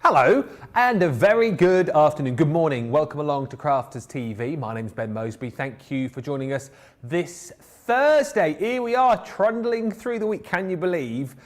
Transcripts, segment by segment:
Hello and a very good afternoon, good morning. Welcome along to Crafters TV. My name's Ben Moseby. Thank you for joining us this Thursday. Here we are trundling through the week. Can you believe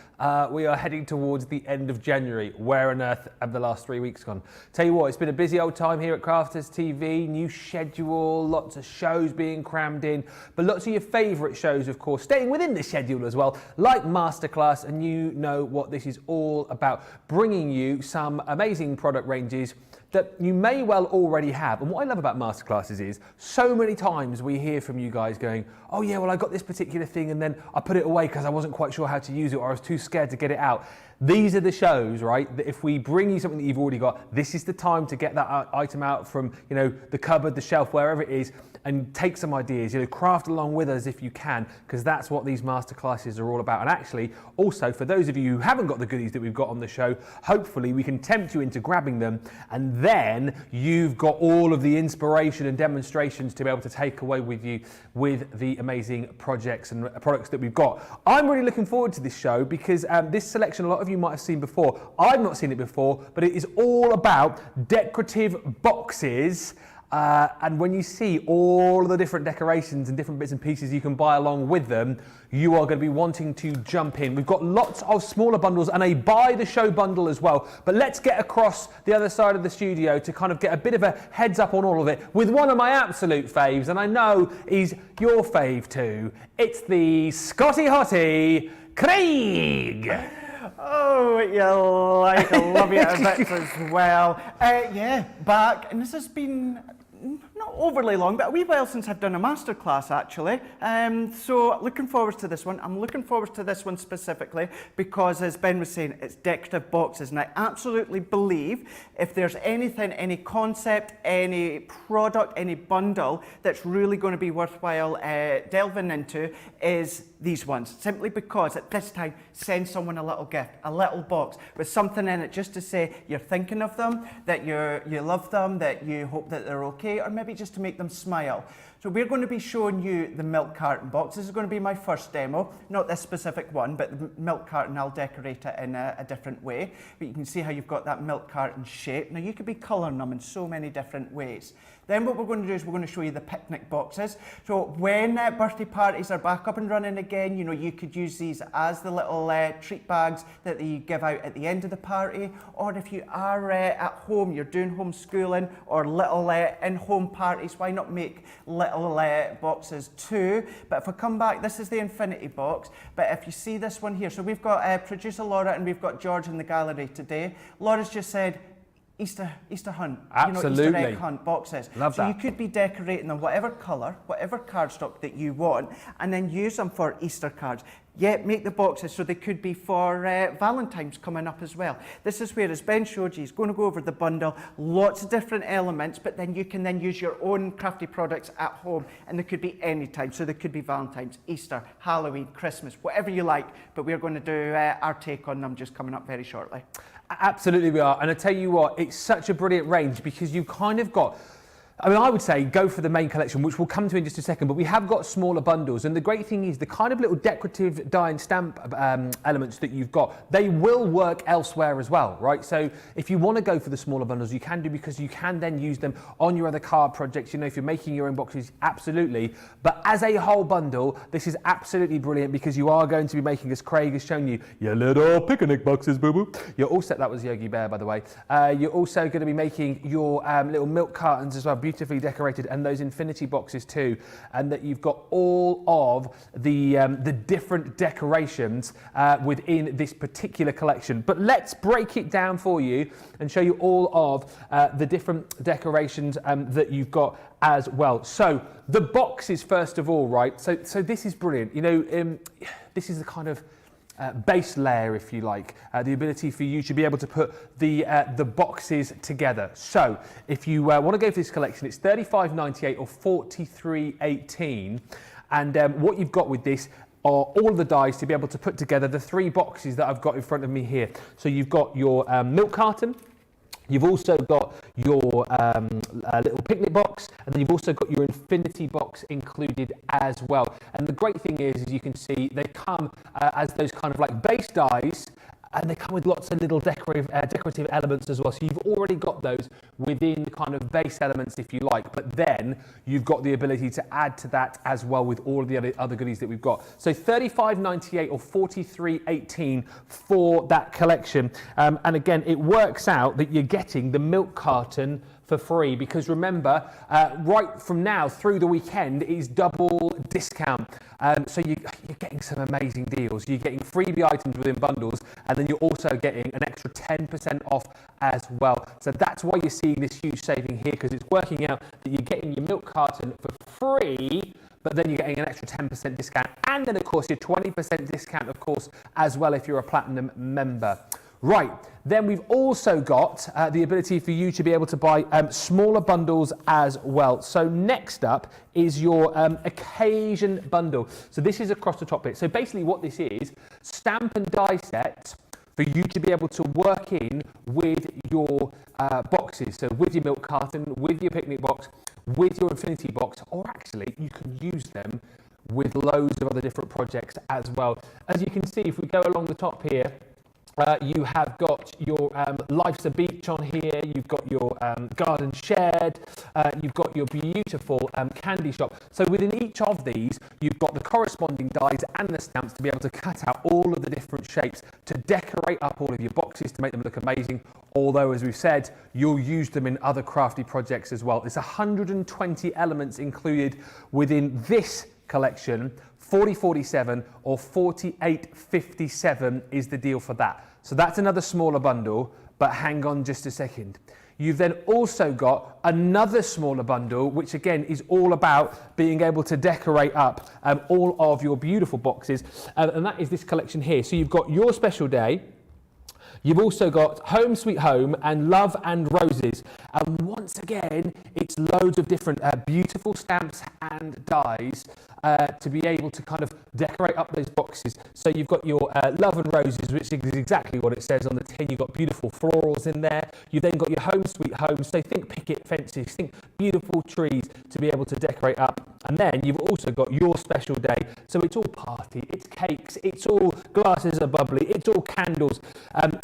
we are heading towards the end of January? Where on earth have the last 3 weeks gone? Tell you what, it's been a busy old time here at Crafters TV. New schedule, lots of shows being crammed in, but lots of your favourite shows, of course, staying within the schedule as well, like Masterclass, and you know what this is all about, bringing you some amazing product ranges that you may well already have. And what I love about Masterclasses is so many times we hear from you guys going, oh yeah, well I got this particular thing and then I put it away because I wasn't quite sure how to use it or I was too scared to get it out. These are the shows, right, that if we bring you something that you've already got, this is the time to get that item out from, you know, the cupboard, the shelf, wherever it is, and take some ideas, you know, craft along with us if you can, because that's what these masterclasses are all about. And actually, also, for those of you who haven't got the goodies that we've got on the show, hopefully we can tempt you into grabbing them, and then you've got all of the inspiration and demonstrations to be able to take away with you with the amazing projects and products that we've got. I'm really looking forward to this show because this selection, a lot of you might have seen before. I've not seen it before, but it is all about decorative boxes. And when you see all of the different decorations and different bits and pieces you can buy along with them, you are going to be wanting to jump in. We've got lots of smaller bundles and a buy the show bundle as well. But let's get across the other side of the studio to kind of get a bit of a heads up on all of it with one of my absolute faves, and I know he's your fave too. It's the Scotty Hottie, Craig. Oh, you like I love you a bit as well. Yeah, back, and this has been not overly long, but a wee while since I've done a masterclass actually. So looking forward to this one. I'm looking forward to this one specifically because, as Ben was saying, it's decorative boxes, and I absolutely believe if there's anything, any concept, any product, any bundle that's really going to be worthwhile delving into is these ones, simply because at this time, send someone a little gift, a little box with something in it just to say you're thinking of them, that you love them, that you hope that they're okay, or maybe just to make them smile. So we're going to be showing you the milk carton box. This is going to be my first demo, not this specific one, but the milk carton, I'll decorate it in a different way. But you can see how you've got that milk carton shape. Now you could be colouring them in so many different ways. Then what we're going to do is we're going to show you the picnic boxes. So when birthday parties are back up and running again, you know, you could use these as the little treat bags that you give out at the end of the party. Or if you are at home, you're doing homeschooling or little in-home parties, why not make little boxes too? But if I come back, this is the infinity box. But if you see this one here, so we've got producer Laura and we've got George in the gallery today. Laura's just said, Easter hunt, absolutely. You know, Easter egg hunt boxes. Love that. So you could be decorating them whatever colour, whatever cardstock that you want, and then use them for Easter cards. Yet make the boxes so they could be for Valentine's coming up as well. This is where, as Ben showed you, he's going to go over the bundle, lots of different elements, but then you can then use your own crafty products at home, and there could be any time. So there could be Valentine's, Easter, Halloween, Christmas, whatever you like, but we're going to do our take on them just coming up very shortly. Absolutely we are, and I tell you what, it's such a brilliant range because you've kind of got, I mean, I would say go for the main collection, which we'll come to in just a second, but we have got smaller bundles. And the great thing is the kind of little decorative die and stamp elements that you've got, they will work elsewhere as well, right? So if you want to go for the smaller bundles, you can do, because you can then use them on your other card projects. You know, if you're making your own boxes, absolutely. But as a whole bundle, this is absolutely brilliant because you are going to be making, as Craig has shown you, your little picnic boxes, boo-boo. You're also, that was Yogi Bear, by the way. You're also going to be making your little milk cartons as well, beautifully decorated, and those infinity boxes too, and that you've got all of the different decorations within this particular collection. But let's break it down for you and show you all of the different decorations that you've got as well. So the boxes, first of all, right? So this is brilliant. You know, this is the kind of base layer, if you like, the ability for you to be able to put the boxes together. So if you want to go for this collection, it's $35.98 or $43.18, and what you've got with this are all the dies to be able to put together the three boxes that I've got in front of me here. So you've got your milk carton, you've also got your little picnic box, and then you've also got your infinity box included as well. And the great thing is, as you can see, they come as those kind of like base dies, and they come with lots of little decorative elements as well. So you've already got those within the kind of base elements, if you like, but then you've got the ability to add to that as well with all of the other goodies that we've got. So $35.98 or $43.18 for that collection. And again, it works out that you're getting the milk carton for free, because remember, right from now through the weekend is double discount. So you're getting some amazing deals. You're getting freebie items within bundles, and then you're also getting an extra 10% off as well. So that's why you're seeing this huge saving here, because it's working out that you're getting your milk carton for free, but then you're getting an extra 10% discount. And then of course your 20% discount, of course, as well if you're a platinum member. Right, then we've also got the ability for you to be able to buy smaller bundles as well. So next up is your occasion bundle. So this is across the top bit. So basically what this is, stamp and die sets for you to be able to work in with your boxes. So with your milk carton, with your picnic box, with your infinity box, or actually you can use them with loads of other different projects as well. As you can see, if we go along the top here, you have got your Life's a Beach on here, you've got your garden shed, you've got your beautiful candy shop. So within each of these, you've got the corresponding dies and the stamps to be able to cut out all of the different shapes to decorate up all of your boxes to make them look amazing. Although, as we've said, you'll use them in other crafty projects as well. There's 120 elements included within this collection. $40.47 or $48.57 is the deal for that. So that's another smaller bundle, but hang on just a second. You've then also got another smaller bundle, which again is all about being able to decorate up all of your beautiful boxes. And that is this collection here. So you've got Your Special Day. You've also got Home Sweet Home and Love and Roses. And once again, it's loads of different beautiful stamps and dies to be able to kind of decorate up those boxes. So you've got your Love and Roses, which is exactly what it says on the tin. You've got beautiful florals in there. You've then got your Home Sweet Home. So think picket fences, think beautiful trees to be able to decorate up. And then you've also got Your Special Day. So it's all party, it's cakes, it's all glasses of bubbly, it's all candles.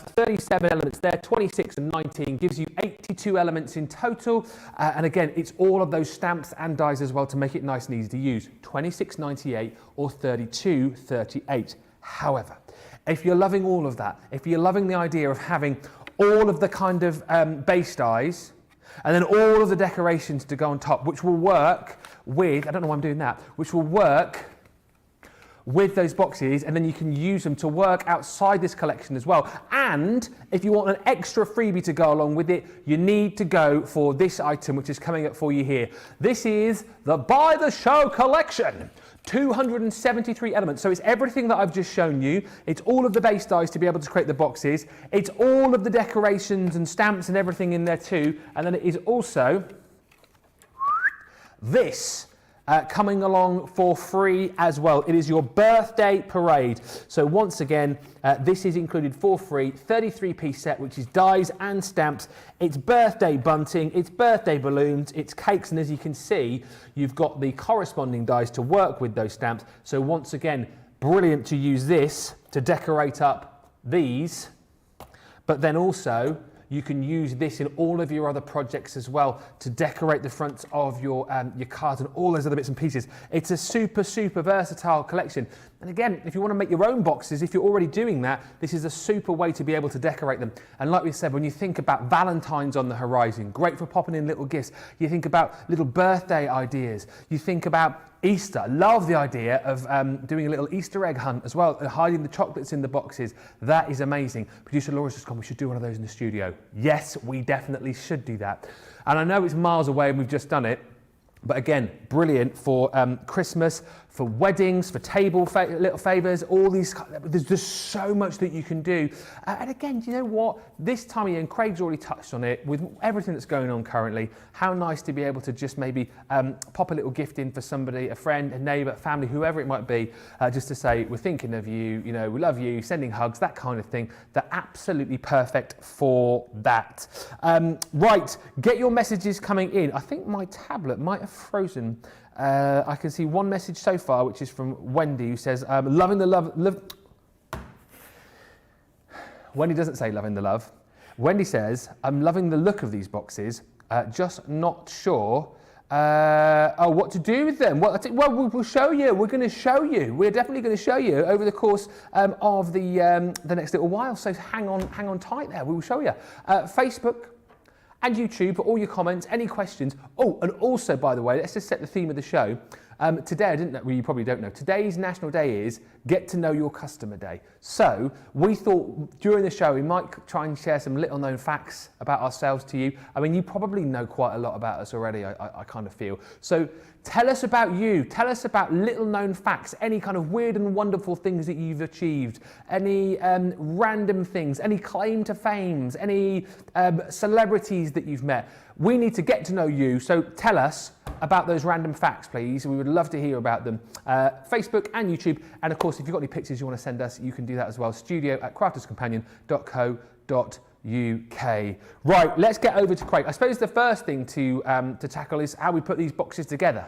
37 elements there, 26 and 19 gives you 82 elements in total. And again, it's all of those stamps and dies as well to make it nice and easy to use. $26.98 or $32.38. However, if you're loving all of that, if you're loving the idea of having all of the kind of base dies, and then all of the decorations to go on top, which will work with, I don't know why I'm doing that, which will work with those boxes, and then you can use them to work outside this collection as well. And if you want an extra freebie to go along with it, you need to go for this item, which is coming up for you here. This is the Buy the Show collection. 273 elements. So it's everything that I've just shown you. It's all of the base dies to be able to create the boxes. It's all of the decorations and stamps and everything in there too. And then it is also this coming along for free as well. It is your birthday parade. So once again, this is included for free, 33-piece set, which is dies and stamps. It's birthday bunting, it's birthday balloons, it's cakes, and as you can see, you've got the corresponding dies to work with those stamps. So once again, brilliant to use this to decorate up these, but then also you can use this in all of your other projects as well to decorate the fronts of your cards and all those other bits and pieces. It's a super, super versatile collection. And again, if you want to make your own boxes, if you're already doing that, this is a super way to be able to decorate them. And like we said, when you think about Valentine's on the horizon, great for popping in little gifts. You think about little birthday ideas. You think about Easter. Love the idea of doing a little Easter egg hunt as well and hiding the chocolates in the boxes. That is amazing. Producer Laura's just gone, we should do one of those in the studio. Yes, we definitely should do that. And I know it's miles away and we've just done it, but again, brilliant for Christmas, for weddings, for table little favours, all these, there's just so much that you can do. And again, do you know what? This time of year, and Craig's already touched on it, with everything that's going on currently, how nice to be able to just maybe pop a little gift in for somebody, a friend, a neighbour, family, whoever it might be, just to say, we're thinking of you, you know, we love you, sending hugs, that kind of thing. They're absolutely perfect for that. Right, get your messages coming in. I think my tablet might have frozen. I can see one message so far, which is from Wendy, who says, loving the love. Wendy doesn't say loving the love. Wendy says, I'm loving the look of these boxes, just not sure what to do with them. Well, we'll show you. We're going to show you. We're definitely going to show you over the course of the next little while. So hang on tight there. We will show you. Facebook and YouTube for all your comments, any questions. Oh, and also, by the way, let's just set the theme of the show. Today, I didn't know, well, you probably don't know, today's National Day is Get to Know Your Customer Day. So we thought during the show we might try and share some little known facts about ourselves to you. I mean, you probably know quite a lot about us already, I kind of feel. So tell us about you, tell us about little known facts, any kind of weird and wonderful things that you've achieved, any random things, any claim to fames, any celebrities that you've met. We need to get to know you, so tell us about those random facts, please. We would love to hear about them. Facebook and YouTube, and of course, if you've got any pictures you want to send us, you can do that as well. studio@crafterscompanion.co.uk. Right, let's get over to Craig. I suppose the first thing to tackle is how we put these boxes together.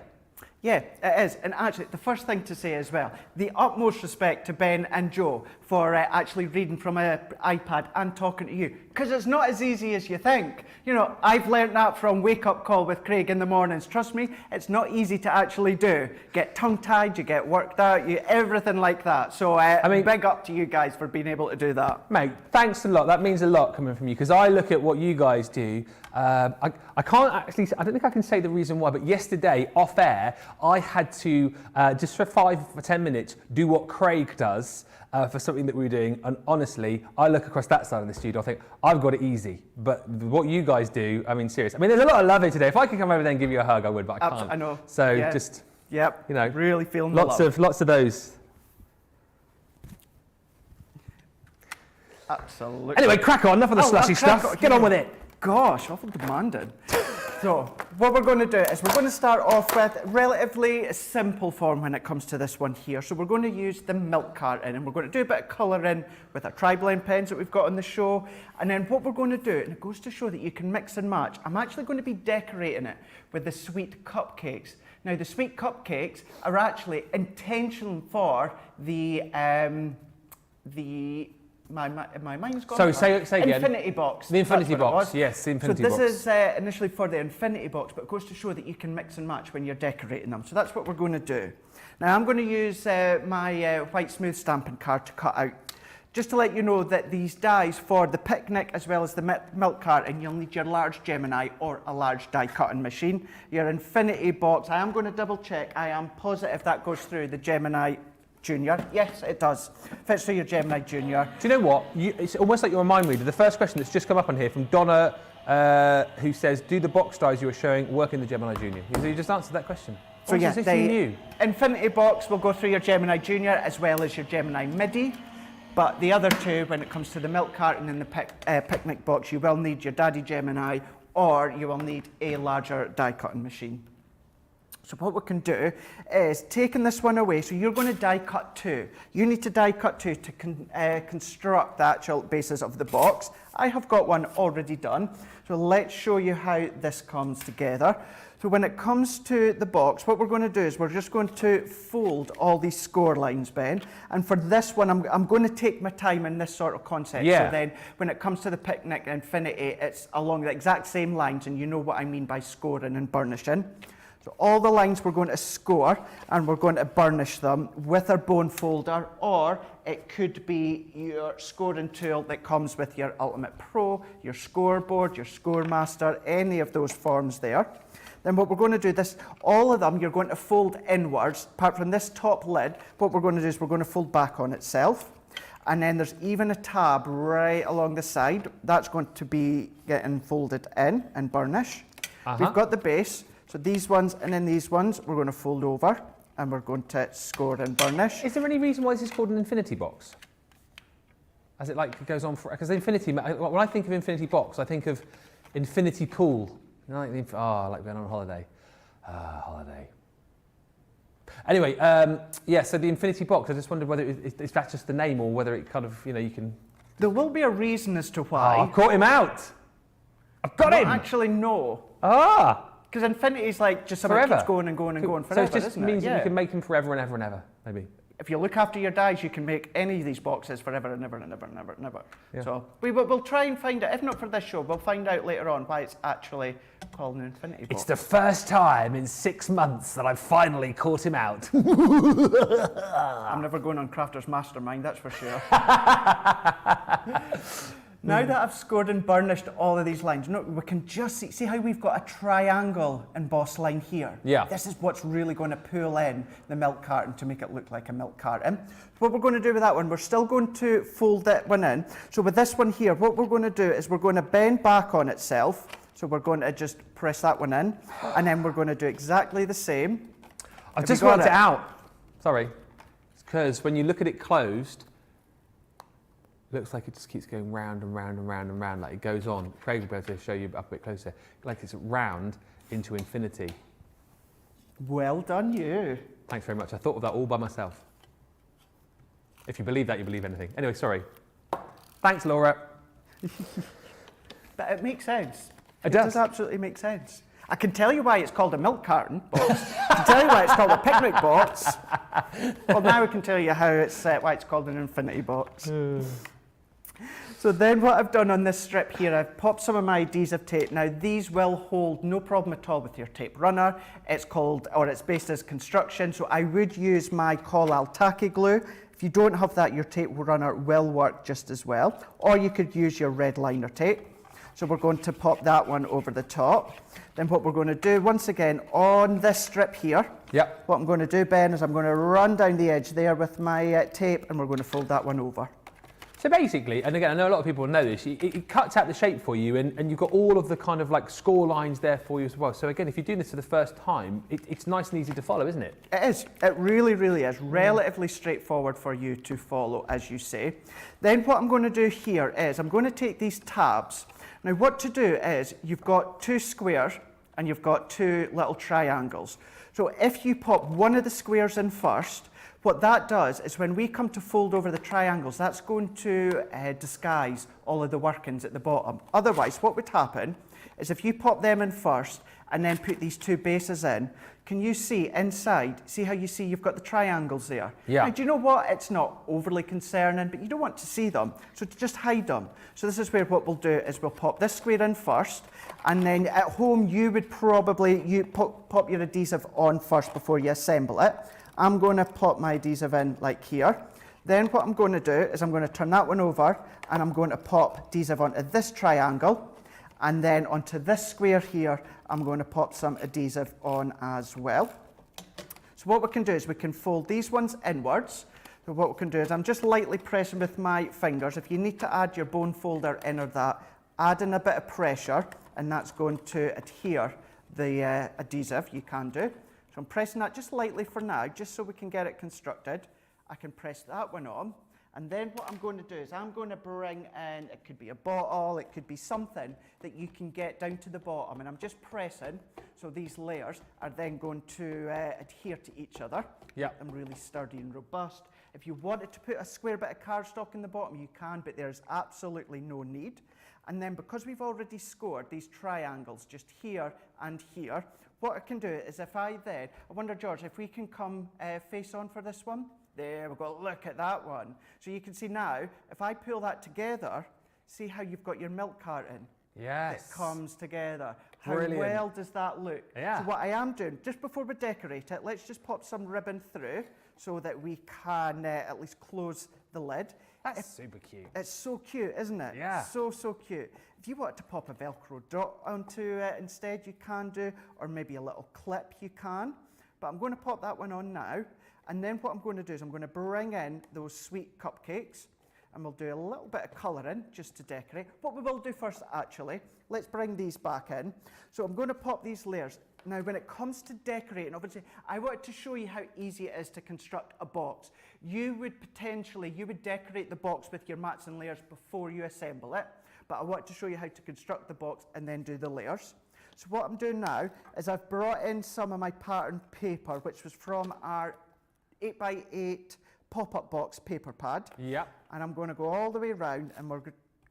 Yeah, it is. And actually, the first thing to say as well, the utmost respect to Ben and Joe for actually reading from an iPad and talking to you, because it's not as easy as you think. You know, I've learnt that from Wake Up Call with Craig in the mornings. Trust me, it's not easy to actually do. Get tongue-tied, you get worked out, everything like that. So I mean, big up to you guys for being able to do that. Mate, thanks a lot. That means a lot coming from you, because I look at what you guys do. I can't actually, I don't think I can say the reason why, but yesterday, off air, I had to, just for 5 or 10 minutes, do what Craig does for something that we were doing. And honestly, I look across that side of the studio, I think, I've got it easy. But what you guys do, I mean, serious. I mean, there's a lot of love here today. If I could come over there and give you a hug, I would, but I can't. I know. So yeah. just, yep. You know, really feeling the love. Lots of those. Absolutely. Anyway, crack on. Enough of the slushy stuff. Get on with it. Gosh, awful demanding. So, what we're going to do is we're going to start off with relatively simple form when it comes to this one here. So we're going to use the milk carton, and we're going to do a bit of colouring with our tri-blend pens that we've got on the show. And then what we're going to do, and it goes to show that you can mix and match, I'm actually going to be decorating it with the sweet cupcakes. Now, the sweet cupcakes are actually intentional for my mind's gone. So say again. Infinity box. The Infinity Box, yes, the Infinity Box. So this is initially for the Infinity Box, but it goes to show that you can mix and match when you're decorating them. So that's what we're going to do. Now I'm going to use my white smooth stamping card to cut out. Just to let you know that these dies for the picnic as well as the milk carton, you'll need your large Gemini or a large die cutting machine. Your Infinity Box, I am going to double check. I am positive that goes through the Gemini Junior. Yes, it does. Fits through your Gemini Junior. Do you know what? It's almost like you're a mind reader. The first question that's just come up on here from Donna, who says, do the box dies you were showing work in the Gemini Junior? So you just answered that question. So yeah, the Infinity Box will go through your Gemini Junior as well as your Gemini Midi. But the other two, when it comes to the milk carton and the picnic box, you will need your Daddy Gemini or you will need a larger die cutting machine. So what we can do is, taking this one away, so you're going to die cut two. You need to die cut two to construct the actual basis of the box. I have got one already done. So let's show you how this comes together. So when it comes to the box, what we're going to do is we're just going to fold all these score lines, Ben. And for this one, I'm going to take my time in this sort of concept. Yeah. So then when it comes to the picnic Infinity, it's along the exact same lines, and you know what I mean by scoring and burnishing. So all the lines we're going to score and we're going to burnish them with our bone folder, or it could be your scoring tool that comes with your Ultimate Pro, your scoreboard, your Scoremaster, any of those forms there. Then what we're going to do, all of them you're going to fold inwards. Apart from this top lid, what we're going to do is we're going to fold back on itself. And then there's even a tab right along the side. That's going to be getting folded in and burnish. We've got the base. So these ones and then these ones we're going to fold over and we're going to score and burnish. Is there any reason why this is called an Infinity Box? As it like goes on for, because Infinity, when I think of Infinity Box, I think of Infinity Pool. You know, like going on holiday. Holiday. Anyway, yeah, so the Infinity Box, I just wondered whether if that's just the name or whether it kind of, you know, you can... There will be a reason as to why. Oh, I've caught him out. I've got him. Actually, no. Ah. Because Infinity is like just something that keeps going and going and going forever, so it just doesn't means it? that you can make them forever and ever and ever, maybe. if you look after your dies, you can make any of these boxes forever and ever and ever and ever and ever. Yeah. So we'll try and find out, if not for this show, we'll find out later on why it's actually called an infinity box. It's the first time in 6 months that I've finally caught him out. I'm never going on Crafter's Mastermind, that's for sure. Now that I've scored and burnished all of these lines, we can just see how we've got a triangle embossed line here. Yeah. This is what's really going to pull in the milk carton to make it look like a milk carton. What we're going to do with that one, we're still going to fold that one in. So with this one here, what we're going to do is we're going to bend back on itself. So we're going to just press that one in, and then we're going to do exactly the same. I've just worked it out. Sorry. It's because when you look at it closed, looks like it just keeps going round and round and round and round, like it goes on. Craig will be able to show you up a bit closer. Like it's round into infinity. Well done, you. Thanks very much. I thought of that all by myself. If you believe that, you believe anything. Anyway, sorry. Thanks, Laura. But it makes sense. It does. Does absolutely make sense. I can tell you why it's called a milk carton box. I can tell you why it's called a picnic box. Well, now we can tell you how why it's called an infinity box. So then what I've done on this strip here, I've popped some of my adhesive tape. Now these will hold no problem at all with your tape runner. It's based as construction, so I would use my Collal tacky glue. If you don't have that, your tape runner will work just as well. Or you could use your red liner tape. So we're going to pop that one over the top. Then what we're going to do, once again, on this strip here, what I'm going to do, Ben, is I'm going to run down the edge there with my tape, and we're going to fold that one over. So basically, and again, I know a lot of people know this, it cuts out the shape for you, and you've got all of the kind of like score lines there for you as well. So again, if you're doing this for the first time, it's nice and easy to follow, isn't it? It is. It really, really is. Relatively straightforward for you to follow, as you say. Then what I'm going to do here is I'm going to take these tabs. Now what to do is you've got two squares and you've got two little triangles. So if you pop one of the squares in first, what that does is when we come to fold over the triangles, that's going to disguise all of the workings at the bottom. Otherwise, what would happen is if you pop them in first and then put these two bases in, can you see inside, see how you see you've got the triangles there? Yeah. Now, do you know what? It's not overly concerning, but you don't want to see them, so to just hide them. So this is where what we'll do is we'll pop this square in first, and then at home you would probably pop your adhesive on first before you assemble it. I'm going to pop my adhesive in like here. Then what I'm going to do is I'm going to turn that one over, and I'm going to pop adhesive onto this triangle, and then onto this square here, I'm going to pop some adhesive on as well. So what we can do is we can fold these ones inwards. So what we can do is I'm just lightly pressing with my fingers. If you need to add your bone folder in or that, add in a bit of pressure, and that's going to adhere the adhesive. You can do. So I'm pressing that just lightly for now, just so we can get it constructed. I can press that one on. And then what I'm going to do is I'm going to bring in, it could be a bottle, it could be something that you can get down to the bottom. And I'm just pressing, so these layers are then going to adhere to each other. Yeah. Make them really sturdy and robust. If you wanted to put a square bit of cardstock in the bottom, you can, but there's absolutely no need. And then because we've already scored these triangles just here and here, what I can do is if I wonder, George, if we can come face on for this one. There we go, look at that one. So you can see now, if I pull that together, see how you've got your milk carton? Yes. It comes together. Brilliant. How well does that look? Yeah. So what I am doing, just before we decorate it, let's just pop some ribbon through so that we can at least close the lid. That's super cute. It's so cute, isn't it? Yeah. So, so cute. If you want to pop a Velcro dot onto it instead, you can do, or maybe a little clip, you can. But I'm going to pop that one on now. And then what I'm going to do is I'm going to bring in those sweet cupcakes, and we'll do a little bit of colouring just to decorate. What we will do first, actually, let's bring these back in. So I'm going to pop these layers. Now, when it comes to decorating, obviously, I wanted to show you how easy it is to construct a box. You would decorate the box with your mats and layers before you assemble it, but I want to show you how to construct the box and then do the layers. So what I'm doing now is I've brought in some of my pattern paper, which was from our 8x8 pop-up box paper pad. Yep. And I'm going to go all the way around, and we're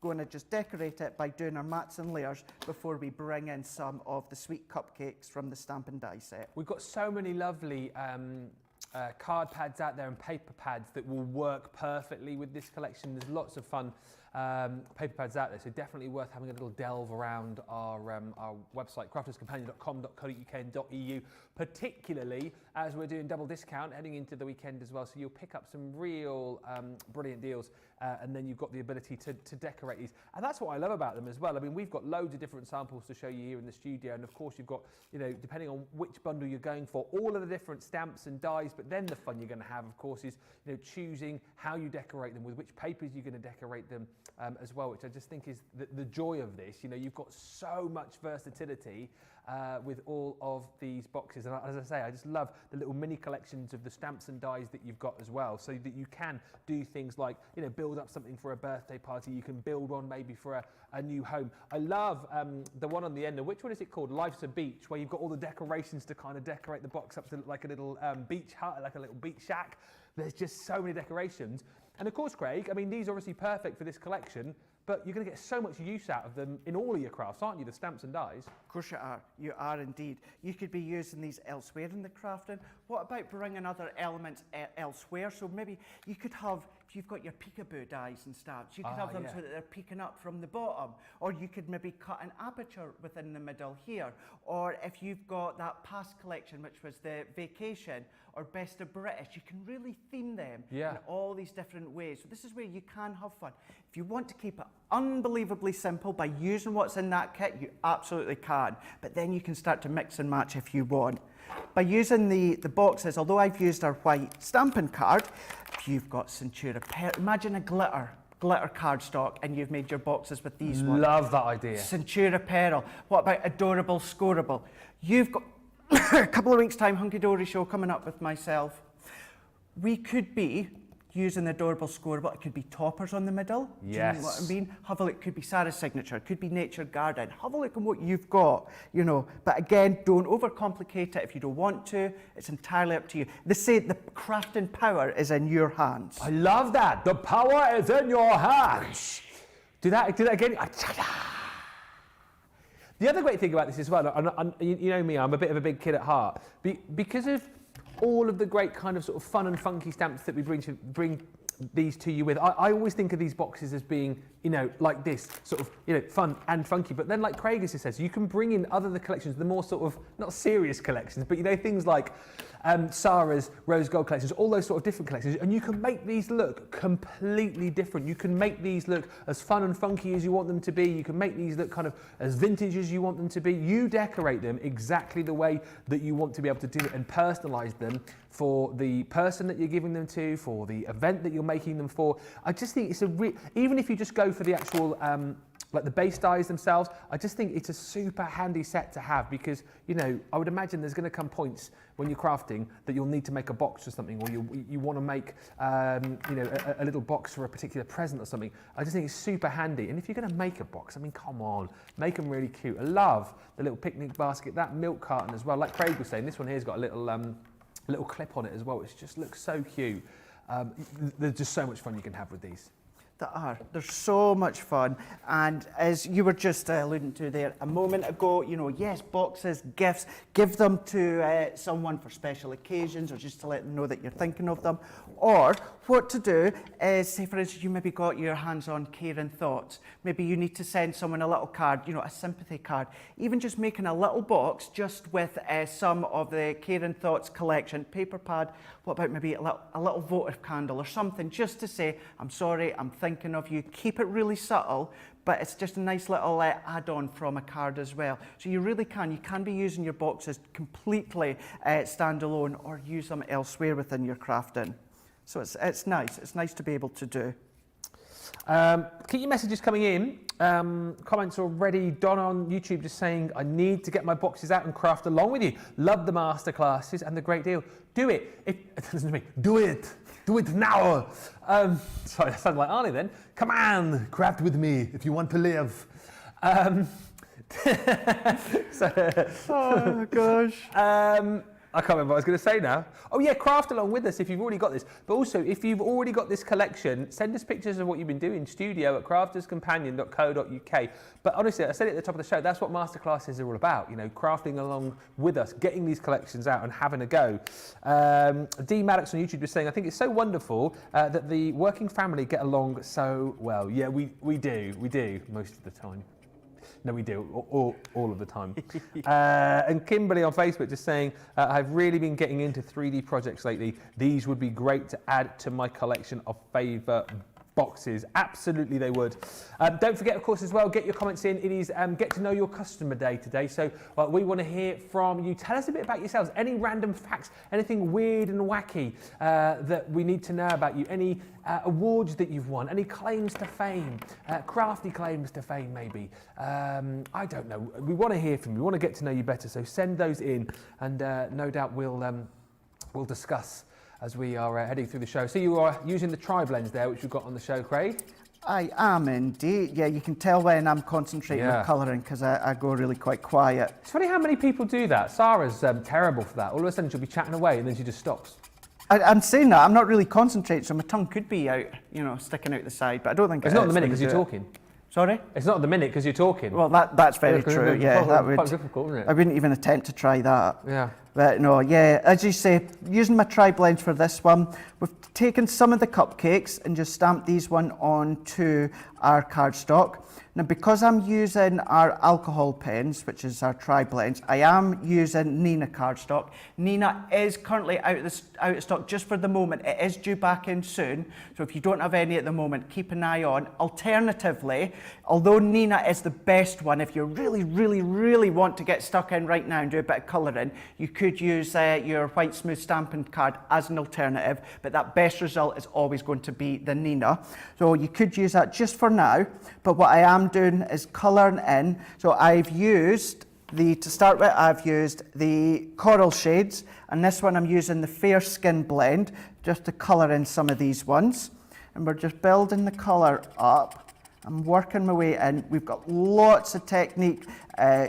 going to just decorate it by doing our mats and layers before we bring in some of the sweet cupcakes from the Stamp and Die set. We've got so many lovely card pads out there and paper pads that will work perfectly with this collection. There's lots of fun paper pads out there, so definitely worth having a little delve around our website, crafterscompanion.com.co.uk and .eu, particularly as we're doing double discount heading into the weekend as well, so you'll pick up some real brilliant deals, and then you've got the ability to decorate these. And that's what I love about them as well. I mean, we've got loads of different samples to show you here in the studio, and of course you've got, you know, depending on which bundle you're going for, all of the different stamps and dies, but then the fun you're going to have, of course, is, you know, choosing how you decorate them, with which papers you're going to decorate them as well, which I just think is the joy of this. You know, you've got so much versatility with all of these boxes, and as I say, I just love the little mini collections of the stamps and dies that you've got as well, so that you can do things like, you know, build up something for a birthday party. You can build one maybe for a new home. I love the one on the end. Which one is it called? Life's a Beach, where you've got all the decorations to kind of decorate the box up to look like a little beach hut, like a little beach shack. There's just so many decorations. And of course, Craig, I mean, these are obviously perfect for this collection, but you're going to get so much use out of them in all of your crafts, aren't you, the stamps and dies? Of course you are. You are indeed. You could be using these elsewhere in the crafting. What about bringing other elements elsewhere? So maybe you could have, if you've got your peekaboo dies and stamps, you could have them so that they're peeking up from the bottom. Or you could maybe cut an aperture within the middle here. Or if you've got that past collection, which was the vacation or best of British, you can really theme them in all these different ways. So this is where you can have fun. If you want to keep it unbelievably simple by using what's in that kit, you absolutely can. But then you can start to mix and match if you want. By using the boxes, although I've used our white stamping card, if you've got Centura, imagine a glitter cardstock, and you've made your boxes with these ones. Love that idea. Centura Peril. What about Adorable Scoreable? You've got a couple of weeks' time, Hunky Dory show coming up with myself. We could be using the Adorable Scoreable. It could be toppers on the middle. Yes. Do you know what I mean? Have a look. Could be Sarah's signature. Could be Nature Garden. Have a look at what you've got, you know. But again, don't overcomplicate it if you don't want to. It's entirely up to you. They say the crafting power is in your hands. I love that. The power is in your hands. Do that again. The other great thing about this as well, and you know me, I'm a bit of a big kid at heart, because of all of the great kind of sort of fun and funky stamps that we bring these to you with. I always think of these boxes as being, you know, like this, sort of, you know, fun and funky. But then, like Craig just says, you can bring in other the collections, the more sort of, not serious collections, but, you know, things like Sarah's Rose Gold collections, all those sort of different collections, and you can make these look completely different. You can make these look as fun and funky as you want them to be. You can make these look kind of as vintage as you want them to be. You decorate them exactly the way that you want to be able to do it, and personalize them for the person that you're giving them to, for the event that you're making them for. I just think it's even if you just go for the actual like the base dies themselves, I just think it's a super handy set to have, because, you know, I would imagine there's going to come points when you're crafting that you'll need to make a box or something, or you want to make you know, a little box for a particular present or something. I just think it's super handy. And if you're going to make a box, I mean, come on, make them really cute. I love the little picnic basket, that milk carton as well. Like Craig was saying, this one here's got a little clip on it as well, which just looks so cute. There's just so much fun you can have with these. They're so much fun, and as you were just alluding to there a moment ago, you know, yes, boxes, gifts, give them to someone for special occasions, or just to let them know that you're thinking of them. Or what to do is, say for instance, you maybe got your hands on caring thoughts. Maybe you need to send someone a little card, you know, a sympathy card. Even just making a little box just with some of the caring thoughts collection, paper pad. What about maybe a little votive candle or something, just to say, I'm sorry, I'm thinking of you. Keep it really subtle, but it's just a nice little add-on from a card as well. So you really can be using your boxes completely standalone, or use them elsewhere within your crafting. So it's nice to be able to do. Keep your messages coming in. Comments already. Don on YouTube just saying, I need to get my boxes out and craft along with you. Love the masterclasses and the great deal. Do it. Listen to me. Do it. Do it now. Sorry, that sounded like Arnie then. Come on, craft with me if you want to live. Oh gosh. I can't remember what I was going to say now. Oh yeah, craft along with us if you've already got this. But also, if you've already got this collection, send us pictures of what you've been doing. studio@crafterscompanion.co.uk. But honestly, I said it at the top of the show, that's what masterclasses are all about. You know, crafting along with us, getting these collections out and having a go. D. Maddox on YouTube was saying, I think it's so wonderful that the working family get along so well. Yeah, we do most of the time. No, we do, all of the time. And Kimberly on Facebook just saying, I've really been getting into 3D projects lately. These would be great to add to my collection of favourite boxes. Absolutely they would. Don't forget, of course, as well, get your comments in. It is Get to Know Your Customer Day today. So we want to hear from you. Tell us a bit about yourselves. Any random facts, anything weird and wacky that we need to know about you. Any awards that you've won, any claims to fame, crafty claims to fame maybe. I don't know. We want to hear from you. We want to get to know you better. So send those in and no doubt we'll discuss as we are heading through the show. So you are using the tri-blends there, which we've got on the show, Craig? I am indeed. Yeah, you can tell when I'm concentrating with colouring because I go really quite quiet. It's funny how many people do that. Sarah's terrible for that. All of a sudden she'll be chatting away and then she just stops. I'm saying that, I'm not really concentrating, so my tongue could be out, you know, sticking out the side, but I don't think it's not at the minute because you're talking. Sorry? It's not at the minute because you're talking. Well, that's very true, yeah. That would, quite difficult, isn't it? I wouldn't even attempt to try that. Yeah. But no, yeah, as you say, using my tri-blends for this one, we've taken some of the cupcakes and just stamped these one onto our cardstock. Now, because I'm using our alcohol pens, which is our tri-blends, I am using Neenah cardstock. Neenah is currently out of stock just for the moment. It is due back in soon, so if you don't have any at the moment, keep an eye on. Alternatively, although Neenah is the best one, if you really want to get stuck in right now and do a bit of colouring, you could use your white smooth stamping card as an alternative, but that best result is always going to be the Neenah. So you could use that just for now, but what I am doing is colouring in. So I've used to start with, I've used the coral shades, and this one I'm using the fair skin blend just to colour in some of these ones. And we're just building the colour up. I'm working my way in. We've got lots of technique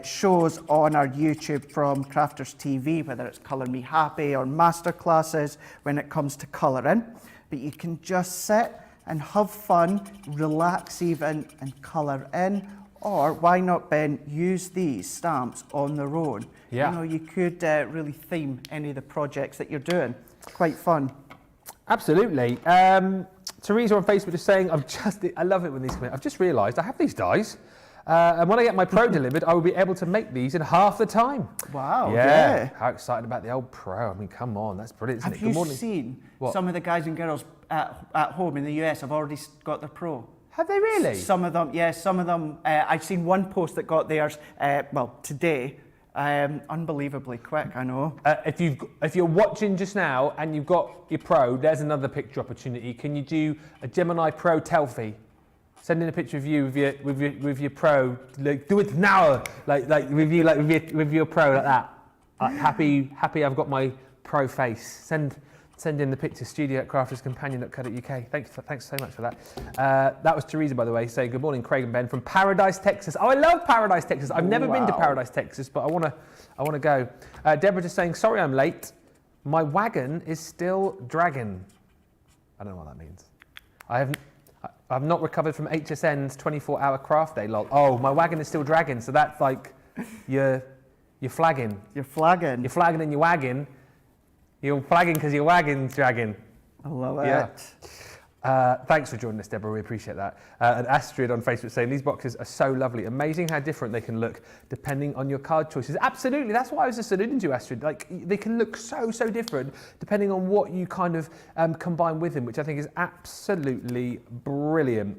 shows on our YouTube from Crafters TV, whether it's Colour Me Happy or masterclasses when it comes to colouring. But you can just sit and have fun, relax even, and colour in. Or why not, Ben, use these stamps on their own? Yeah. You know, you could really theme any of the projects that you're doing. It's quite fun. Absolutely. Teresa on Facebook is saying, I love it when these come in. I've just realised I have these dies. And when I get my Pro delivered, I will be able to make these in half the time. Wow, yeah. How excited about the old Pro. I mean, come on, that's brilliant, isn't it? Have you seen some of the guys and girls at home in the US have already got their Pro? Have they really? Some of them, yes, some of them. I've seen one post that got theirs, today. Unbelievably quick, I know. If you're watching just now and you've got your Pro, there's another picture opportunity. Can you do a Gemini Pro Telfie? Send in a picture of you with your Pro. Like, do it now, with your Pro like that. Happy I've got my Pro face. Send in the picture, studio@crafterscompanion.co.uk. Thanks so much for that. That was Teresa, by the way, saying good morning, Craig and Ben from Paradise, Texas. Oh, I love Paradise, Texas. I've never been to Paradise, Texas, but I wanna go. Deborah just saying, sorry I'm late. My wagon is still dragging. I don't know what that means. I've not recovered from HSN's 24-hour craft day, lol. Oh, my wagon is still dragging, so that's like you're flagging. You're flagging. You're flagging in your wagon. You're flagging because your wagon's dragging. I love it. Thanks for joining us, Deborah. We appreciate that. And Astrid on Facebook saying, these boxes are so lovely. Amazing how different they can look depending on your card choices. Absolutely. That's what I was just alluding to, Astrid. Like, they can look so different depending on what you kind of combine with them, which I think is absolutely brilliant.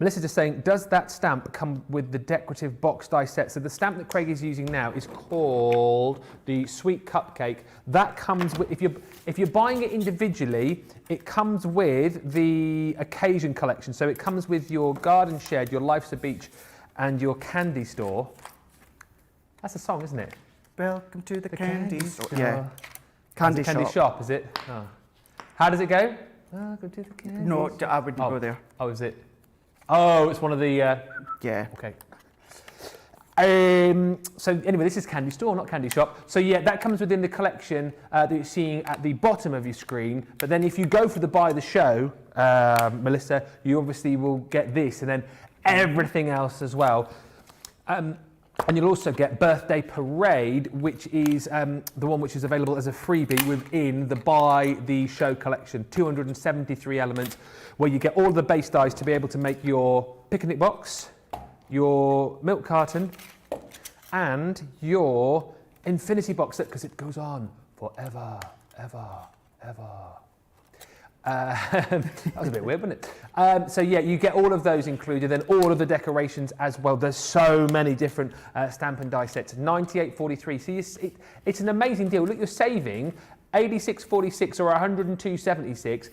Melissa just saying, does that stamp come with the Decorative Box Die set? So the stamp that Craig is using now is called the Sweet Cupcake. That comes with, if you're buying it individually, it comes with the Occasion collection. So it comes with your Garden Shed, your Life's a Beach, and your Candy Store. That's a song, isn't it? Welcome to the candy store. Yeah. Candy shop. Candy shop, is it? Oh. How does it go? Welcome to the candy No, I wouldn't go there. Oh, is it? Oh, it's one of the... Yeah. Okay. So anyway, this is Candy Store, not Candy Shop. So yeah, that comes within the collection that you're seeing at the bottom of your screen. But then if you go for the buy the show, Melissa, you obviously will get this and then everything else as well. And you'll also get Birthday Parade, which is the one which is available as a freebie within the Buy the Show collection. 273 elements, where you get all the base dies to be able to make your picnic box, your milk carton, and your infinity box set, because it goes on forever, ever, ever. That was a bit weird, wasn't it? So yeah, you get all of those included, and all of the decorations as well. There's so many different stamp and die sets. 98.43. So it's an amazing deal. Look, you're saving 86.46 or 102.76.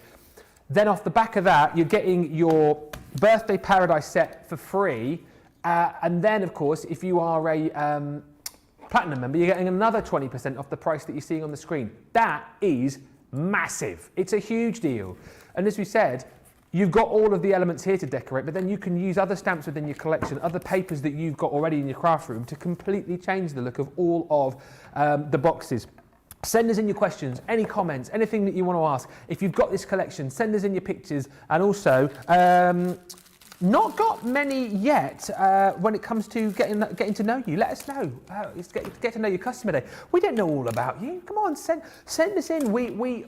Then off the back of that, you're getting your Birthday Paradise set for free. And then, of course, if you are a Platinum member, you're getting another 20% off the price that you're seeing on the screen. That is massive. It's a huge deal. And as we said, you've got all of the elements here to decorate, but then you can use other stamps within your collection, other papers that you've got already in your craft room to completely change the look of all of the boxes. Send us in your questions, any comments, anything that you want to ask. If you've got this collection, send us in your pictures. And also, not got many yet when it comes to getting to know you. Let us know. It's get to know your customer day. We don't know all about you. Come on, send us in. We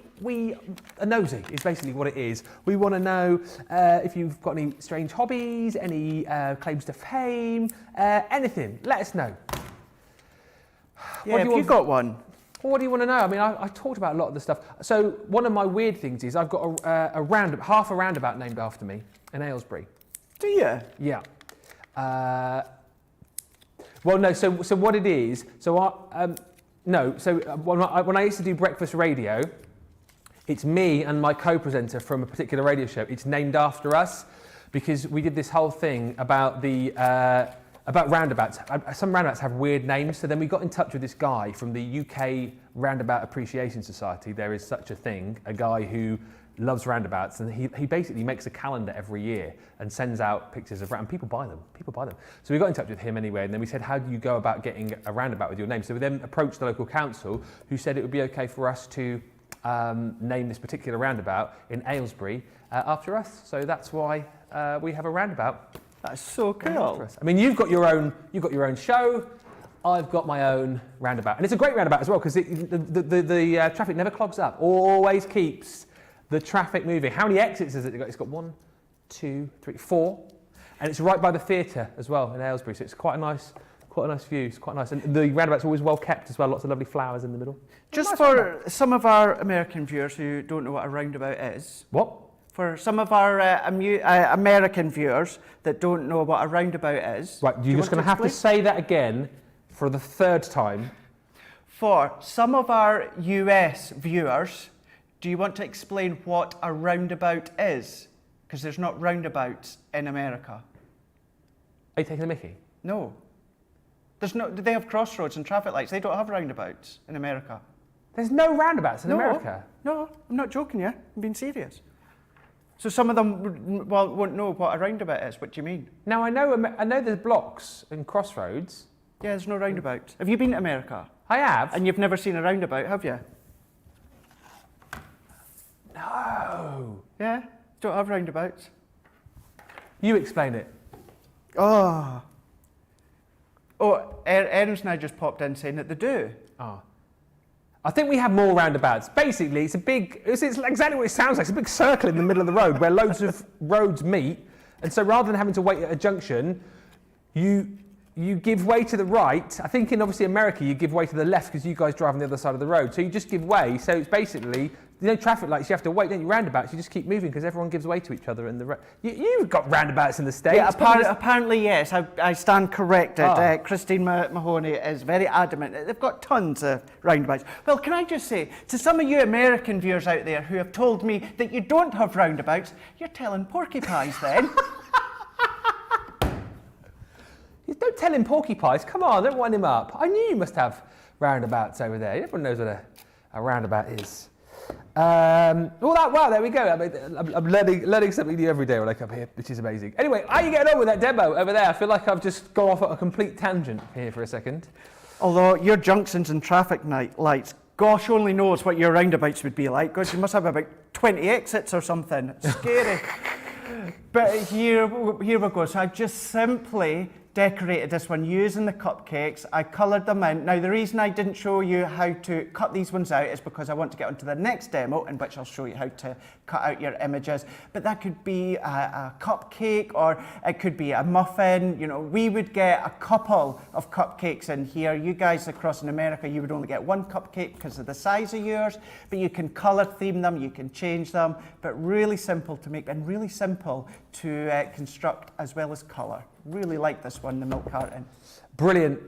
are nosy is basically what it is. We want to know if you've got any strange hobbies, any claims to fame, anything. Let us know. Yeah, if you've got one. What do you want to know? I mean, I talked about a lot of the stuff. So one of my weird things is I've got half a roundabout named after me in Aylesbury. Do you? Yeah. Well, no. So what it is? So when I used to do breakfast radio, it's me and my co-presenter from a particular radio show. It's named after us because we did this whole thing about about roundabouts. Some roundabouts have weird names, so then we got in touch with this guy from the UK Roundabout Appreciation Society. There is such a thing, a guy who loves roundabouts, and he basically makes a calendar every year and sends out pictures of and people buy them. So we got in touch with him anyway, and then we said, how do you go about getting a roundabout with your name? So we then approached the local council, who said it would be okay for us to name this particular roundabout in Aylesbury after us. So that's why we have a roundabout. That's so cool. I mean, you've got your own show. I've got my own roundabout, and it's a great roundabout as well because the traffic never clogs up. Always keeps the traffic moving. How many exits has it got? It's got 1, 2, 3, 4, and it's right by the theatre as well in Aylesbury. So it's quite a nice view. It's quite nice, and the roundabout's always well kept as well. Lots of lovely flowers in the middle. Just for some of our American viewers who don't know what a roundabout is. What? For some of our American viewers that don't know what a roundabout is. Right, you're just going to have to say that again for the third time. For some of our US viewers, do you want to explain what a roundabout is? Because there's not roundabouts in America. Are you taking the mickey? No. They have crossroads and traffic lights. They don't have roundabouts in America. There's no roundabouts in America? No, I'm not joking you. I'm being serious. So some of them won't know what a roundabout is. What do you mean? Now, I know there's blocks and crossroads. Yeah, there's no roundabouts. Have you been to America? I have. And you've never seen a roundabout, have you? No. Yeah, don't have roundabouts. You explain it. Oh, Erin's now just popped in saying that they do. Oh. I think we have more roundabouts. Basically, it's exactly what it sounds like. It's a big circle in the middle of the road where loads of roads meet. And so rather than having to wait at a junction, you give way to the right. I think in obviously America, you give way to the left because you guys drive on the other side of the road. So you just give way. So it's basically, traffic lights, you have to wait. Don't you? Roundabouts, you just keep moving because everyone gives way to each other. In the you've got roundabouts in the States. Yeah, apparently yes. I stand corrected. Christine Mahoney is very adamant. They've got tons of roundabouts. Well, can I just say, to some of you American viewers out there who have told me that you don't have roundabouts, you're telling porcupines then. Don't tell him porcupines. Come on, don't wind him up. I knew you must have roundabouts over there. Everyone knows what a roundabout is. Wow, there we go. I'm learning something new every day when I come here, which is amazing. Anyway, how are you getting on with that demo over there? I feel like I've just gone off at a complete tangent here for a second. Although your junctions and traffic lights, gosh only knows what your roundabouts would be like. God, you must have about 20 exits or something. It's scary. But here we go. So I've just simply decorated this one using the cupcakes. I coloured them in. Now the reason I didn't show you how to cut these ones out is because I want to get onto the next demo in which I'll show you how to cut out your images. But that could be a cupcake, or it could be a muffin. You know, we would get a couple of cupcakes in here. You guys across in America, you would only get one cupcake because of the size of yours, but you can colour theme them, you can change them, but really simple to make and really simple to construct as well as colour. Really like this one, the milk carton. Brilliant.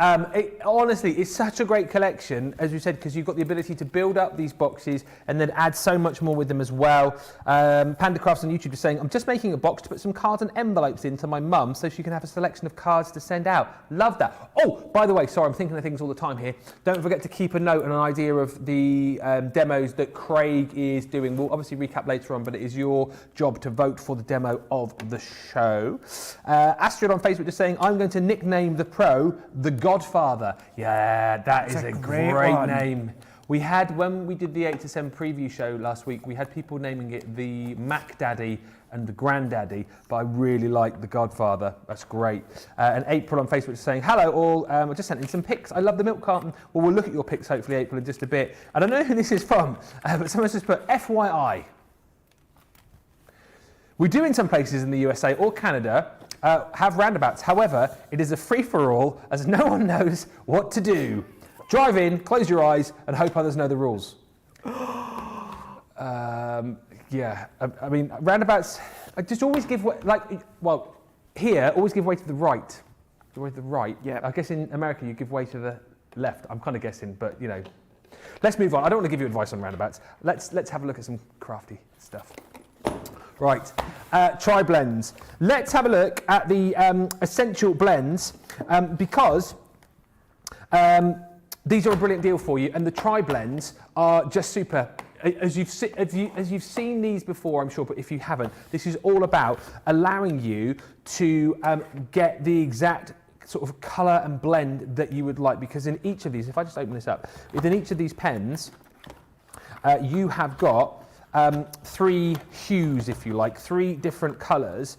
Honestly, it's such a great collection, as we said, because you've got the ability to build up these boxes and then add so much more with them as well. Panda Crafts on YouTube is saying, I'm just making a box to put some cards and envelopes into my mum so she can have a selection of cards to send out. Love that. Oh, by the way, sorry, I'm thinking of things all the time here. Don't forget to keep a note and an idea of the demos that Craig is doing. We'll obviously recap later on, but it is your job to vote for the demo of the show. Astrid on Facebook just saying, I'm going to nickname the pro The Godfather. Yeah, that is a great name. We had, when we did the 8 to 7 preview show last week, we had people naming it the Mac Daddy and the Granddaddy, but I really like The Godfather. That's great. And April on Facebook is saying, hello all, I just sent in some pics. I love the milk carton. Well, we'll look at your pics hopefully, April, in just a bit. I don't know who this is from, but someone's just put FYI. We do in some places in the USA or Canada have roundabouts. However, it is a free-for-all as no one knows what to do. Drive in, close your eyes, and hope others know the rules. Yeah, I mean, roundabouts, I just always give way, here, always give way to the right. Give way to the right. Yeah. I guess in America, you give way to the left. I'm kind of guessing, but, you know. Let's move on. I don't want to give you advice on roundabouts. Let's have a look at some crafty stuff. Right, tri-blends. Let's have a look at the essential blends because these are a brilliant deal for you, and the tri-blends are just super. As you've seen these before, I'm sure, but if you haven't, this is all about allowing you to get the exact sort of colour and blend that you would like, because in each of these, if I just open this up, within each of these pens, you have got 3 hues, if you like, 3 different colours.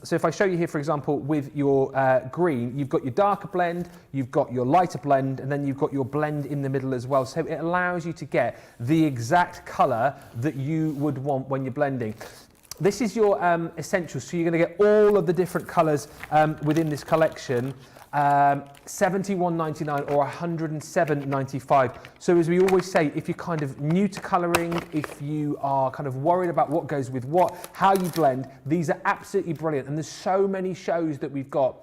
So if I show you here, for example, with your green, you've got your darker blend, you've got your lighter blend, and then you've got your blend in the middle as well. So it allows you to get the exact colour that you would want when you're blending. This is your essentials, so you're going to get all of the different colours within this collection. $71.99 or $107.95. So as we always say, if you're kind of new to colouring, if you are kind of worried about what goes with what, how you blend, these are absolutely brilliant. And there's so many shows that we've got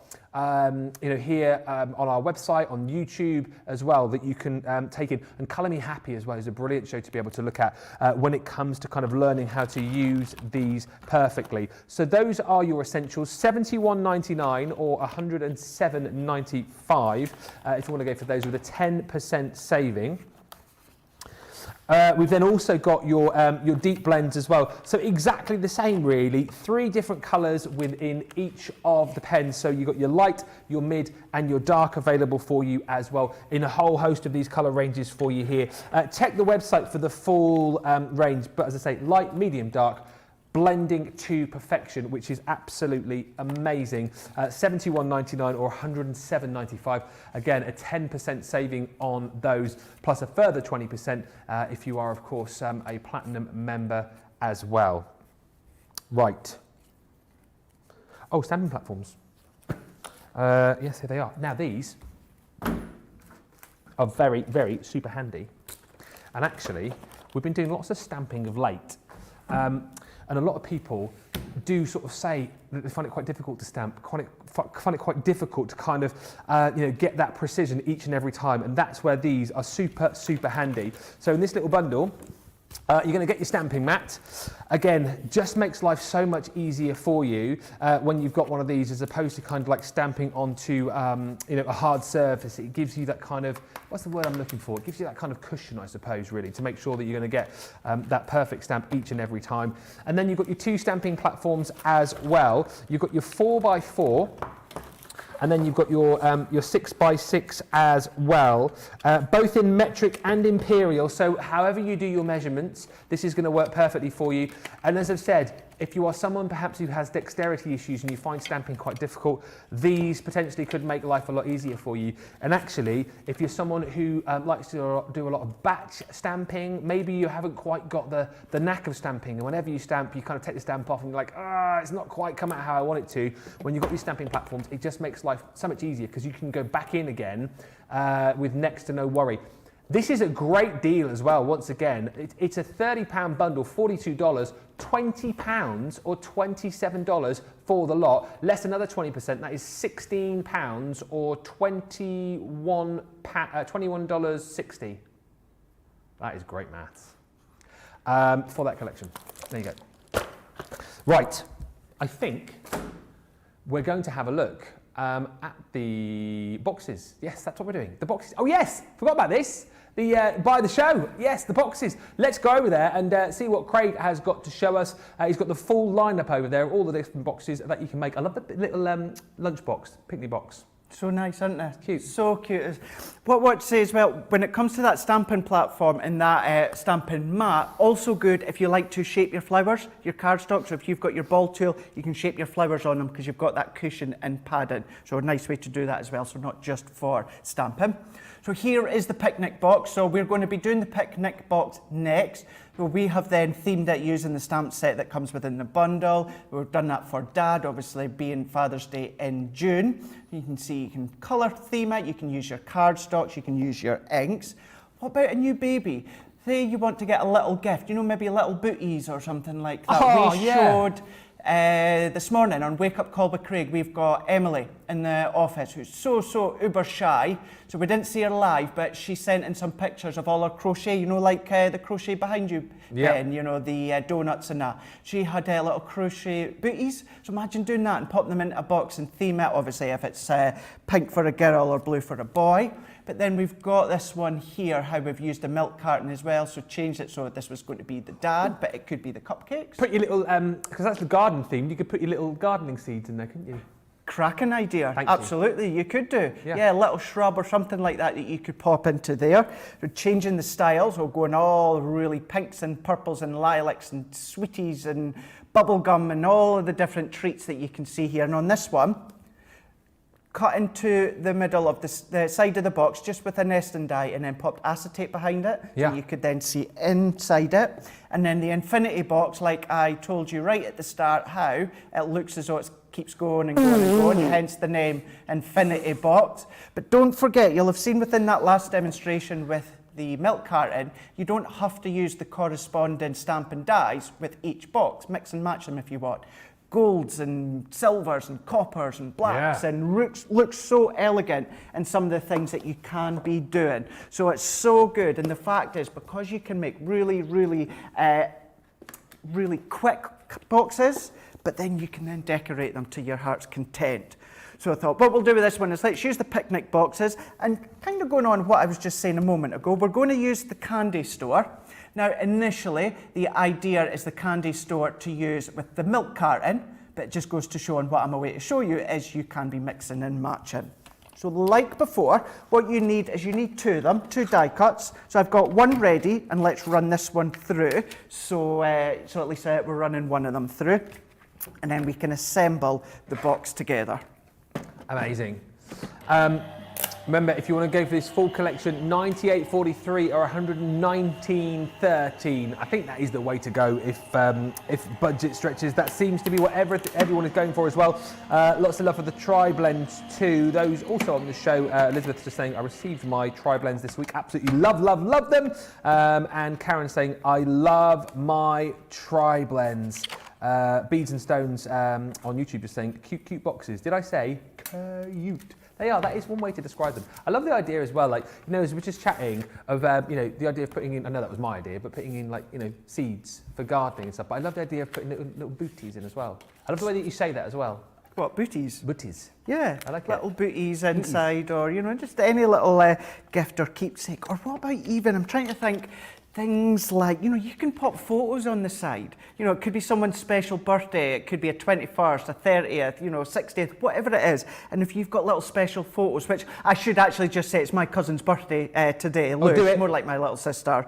here on our website, on YouTube as well, that you can take in. And Colour Me Happy as well is a brilliant show to be able to look at when it comes to kind of learning how to use these perfectly. So those are your essentials, $71.99 or $107.95 if you want to go for those with a 10% saving. We've then also got your deep blends as well. So exactly the same really, 3 different colours within each of the pens. So you've got your light, your mid and your dark available for you as well in a whole host of these colour ranges for you here. Check the website for the full range, but as I say, light, medium, dark, blending to perfection, which is absolutely amazing. $71.99 or $107.95. Again, a 10% saving on those, plus a further 20% if you are, of course, a platinum member as well. Right. Oh, stamping platforms. Yes, here they are. Now, these are very, very super handy. And actually, we've been doing lots of stamping of late. And a lot of people do sort of say that they find it quite difficult to stamp, find it quite difficult to kind of get that precision each and every time. And that's where these are super, super handy. So in this little bundle, You're going to get your stamping mat. Again, just makes life so much easier for you when you've got one of these, as opposed to kind of like stamping onto a hard surface. It gives you that kind of, what's the word I'm looking for? It gives you that kind of cushion, I suppose, really, to make sure that you're going to get that perfect stamp each and every time. And then you've got your 2 stamping platforms as well. You've got your 4x4. And then you've got your 6x6 as well, both in metric and imperial. So however you do your measurements, this is going to work perfectly for you. And as I've said, if you are someone perhaps who has dexterity issues and you find stamping quite difficult, these potentially could make life a lot easier for you. And actually, if you're someone who likes to do a lot of batch stamping, maybe you haven't quite got the knack of stamping, and whenever you stamp, you kind of take the stamp off and you're like, it's not quite come out how I want it to. When you've got these stamping platforms, it just makes life so much easier because you can go back in again with next to no worry. This is a great deal as well. Once again, it's a £30 bundle, $42, £20 or $27 for the lot, less another 20%. That is £16 or $21.60. That is great maths for that collection. There you go. Right, I think we're going to have a look at the boxes. Yes, that's what we're doing. The boxes. Oh yes, forgot about this. By the show. Yes, the boxes. Let's go over there and see what Craig has got to show us. He's got the full lineup over there, all the different boxes that you can make. I love the little lunch box, picnic box. So nice, aren't they? Cute. So cute. What to say as well, when it comes to that stamping platform and that stamping mat, also good if you like to shape your flowers, your cardstock. So if you've got your ball tool, you can shape your flowers on them because you've got that cushion and padding. So a nice way to do that as well, so not just for stamping. So here is the picnic box. So we're going to be doing the picnic box next. So we have then themed it using the stamp set that comes within the bundle. We've done that for Dad, obviously being Father's Day in June. You can see you can colour theme it, you can use your cardstocks, you can use your inks. What about a new baby? Say you want to get a little gift, maybe little booties or something like that. Oh, we showed this morning on Wake Up Call with Craig, we've got Emily in the office who's so uber shy. So we didn't see her live, but she sent in some pictures of all her crochet, like the crochet behind you, Ben, the donuts and that. She had little crochet booties. So imagine doing that and pop them into a box and theme it, obviously, if it's pink for a girl or blue for a boy. But then we've got this one here, how we've used the milk carton as well. So changed it so this was going to be the dad, but it could be the cupcakes. Put your little, because that's the garden theme, you could put your little gardening seeds in there, couldn't you? Cracking idea. Thank Absolutely, you could do. Yeah, a little shrub or something like that you could pop into there. We're changing the styles, we're going all really pinks and purples and lilacs and sweeties and bubblegum and all of the different treats that you can see here. And on this one, cut into the middle of the side of the box just with a nesting die and then popped acetate behind it. Yeah. So you could then see inside it. And then the infinity box, like I told you right at the start, how it looks as though it keeps going and going and going, hence the name Infinity Box. But don't forget, you'll have seen within that last demonstration with the milk carton, you don't have to use the corresponding stamp and dies with each box. Mix and match them if you want. Golds and silvers and coppers and blacks, and looks so elegant in some of the things that you can be doing. So it's so good, and the fact is, because you can make really quick boxes, but then you can then decorate them to your heart's content. So I thought, what we'll do with this one is let's use the picnic boxes, and kind of going on what I was just saying a moment ago, we're going to use the candy store. Now, initially, the idea is the candy store to use with the milk carton, but it just goes to show, and what I'm away to show you is you can be mixing and matching. So like before, what you need is you need two of them, two die cuts. So I've got one ready, and let's run this one through. So at least we're running one of them through, and then we can assemble the box together. Amazing. Remember, if you want to go for this full collection, $98.43 or $119.13. I think that is the way to go if budget stretches. That seems to be what everyone is going for as well. Lots of love for the tri-blends too. Those also on the show. Elizabeth's just saying, I received my tri-blends this week. Absolutely love them. And Karen saying, I love my tri-blends. Beads and Stones on YouTube just saying, cute boxes. Did I say cute. They are. That is one way to describe them. I love the idea as well. Like, you know, as we're just chatting of, you know, the idea of putting in. I know that was my idea, but putting in, like, you know, seeds for gardening and stuff. But I love the idea of putting little booties in as well. I love the way that you say that as well. What, booties? Booties. Yeah, I like little booties inside, or, you know, just any little gift or keepsake. Or what about even, I'm trying to think, things like, you know, you can pop photos on the side. You know, it could be someone's special birthday, it could be a 21st, a 30th, you know, 60th, whatever it is. And if you've got little special photos, which I should actually just say it's my cousin's birthday today, Lou, more like my little sister.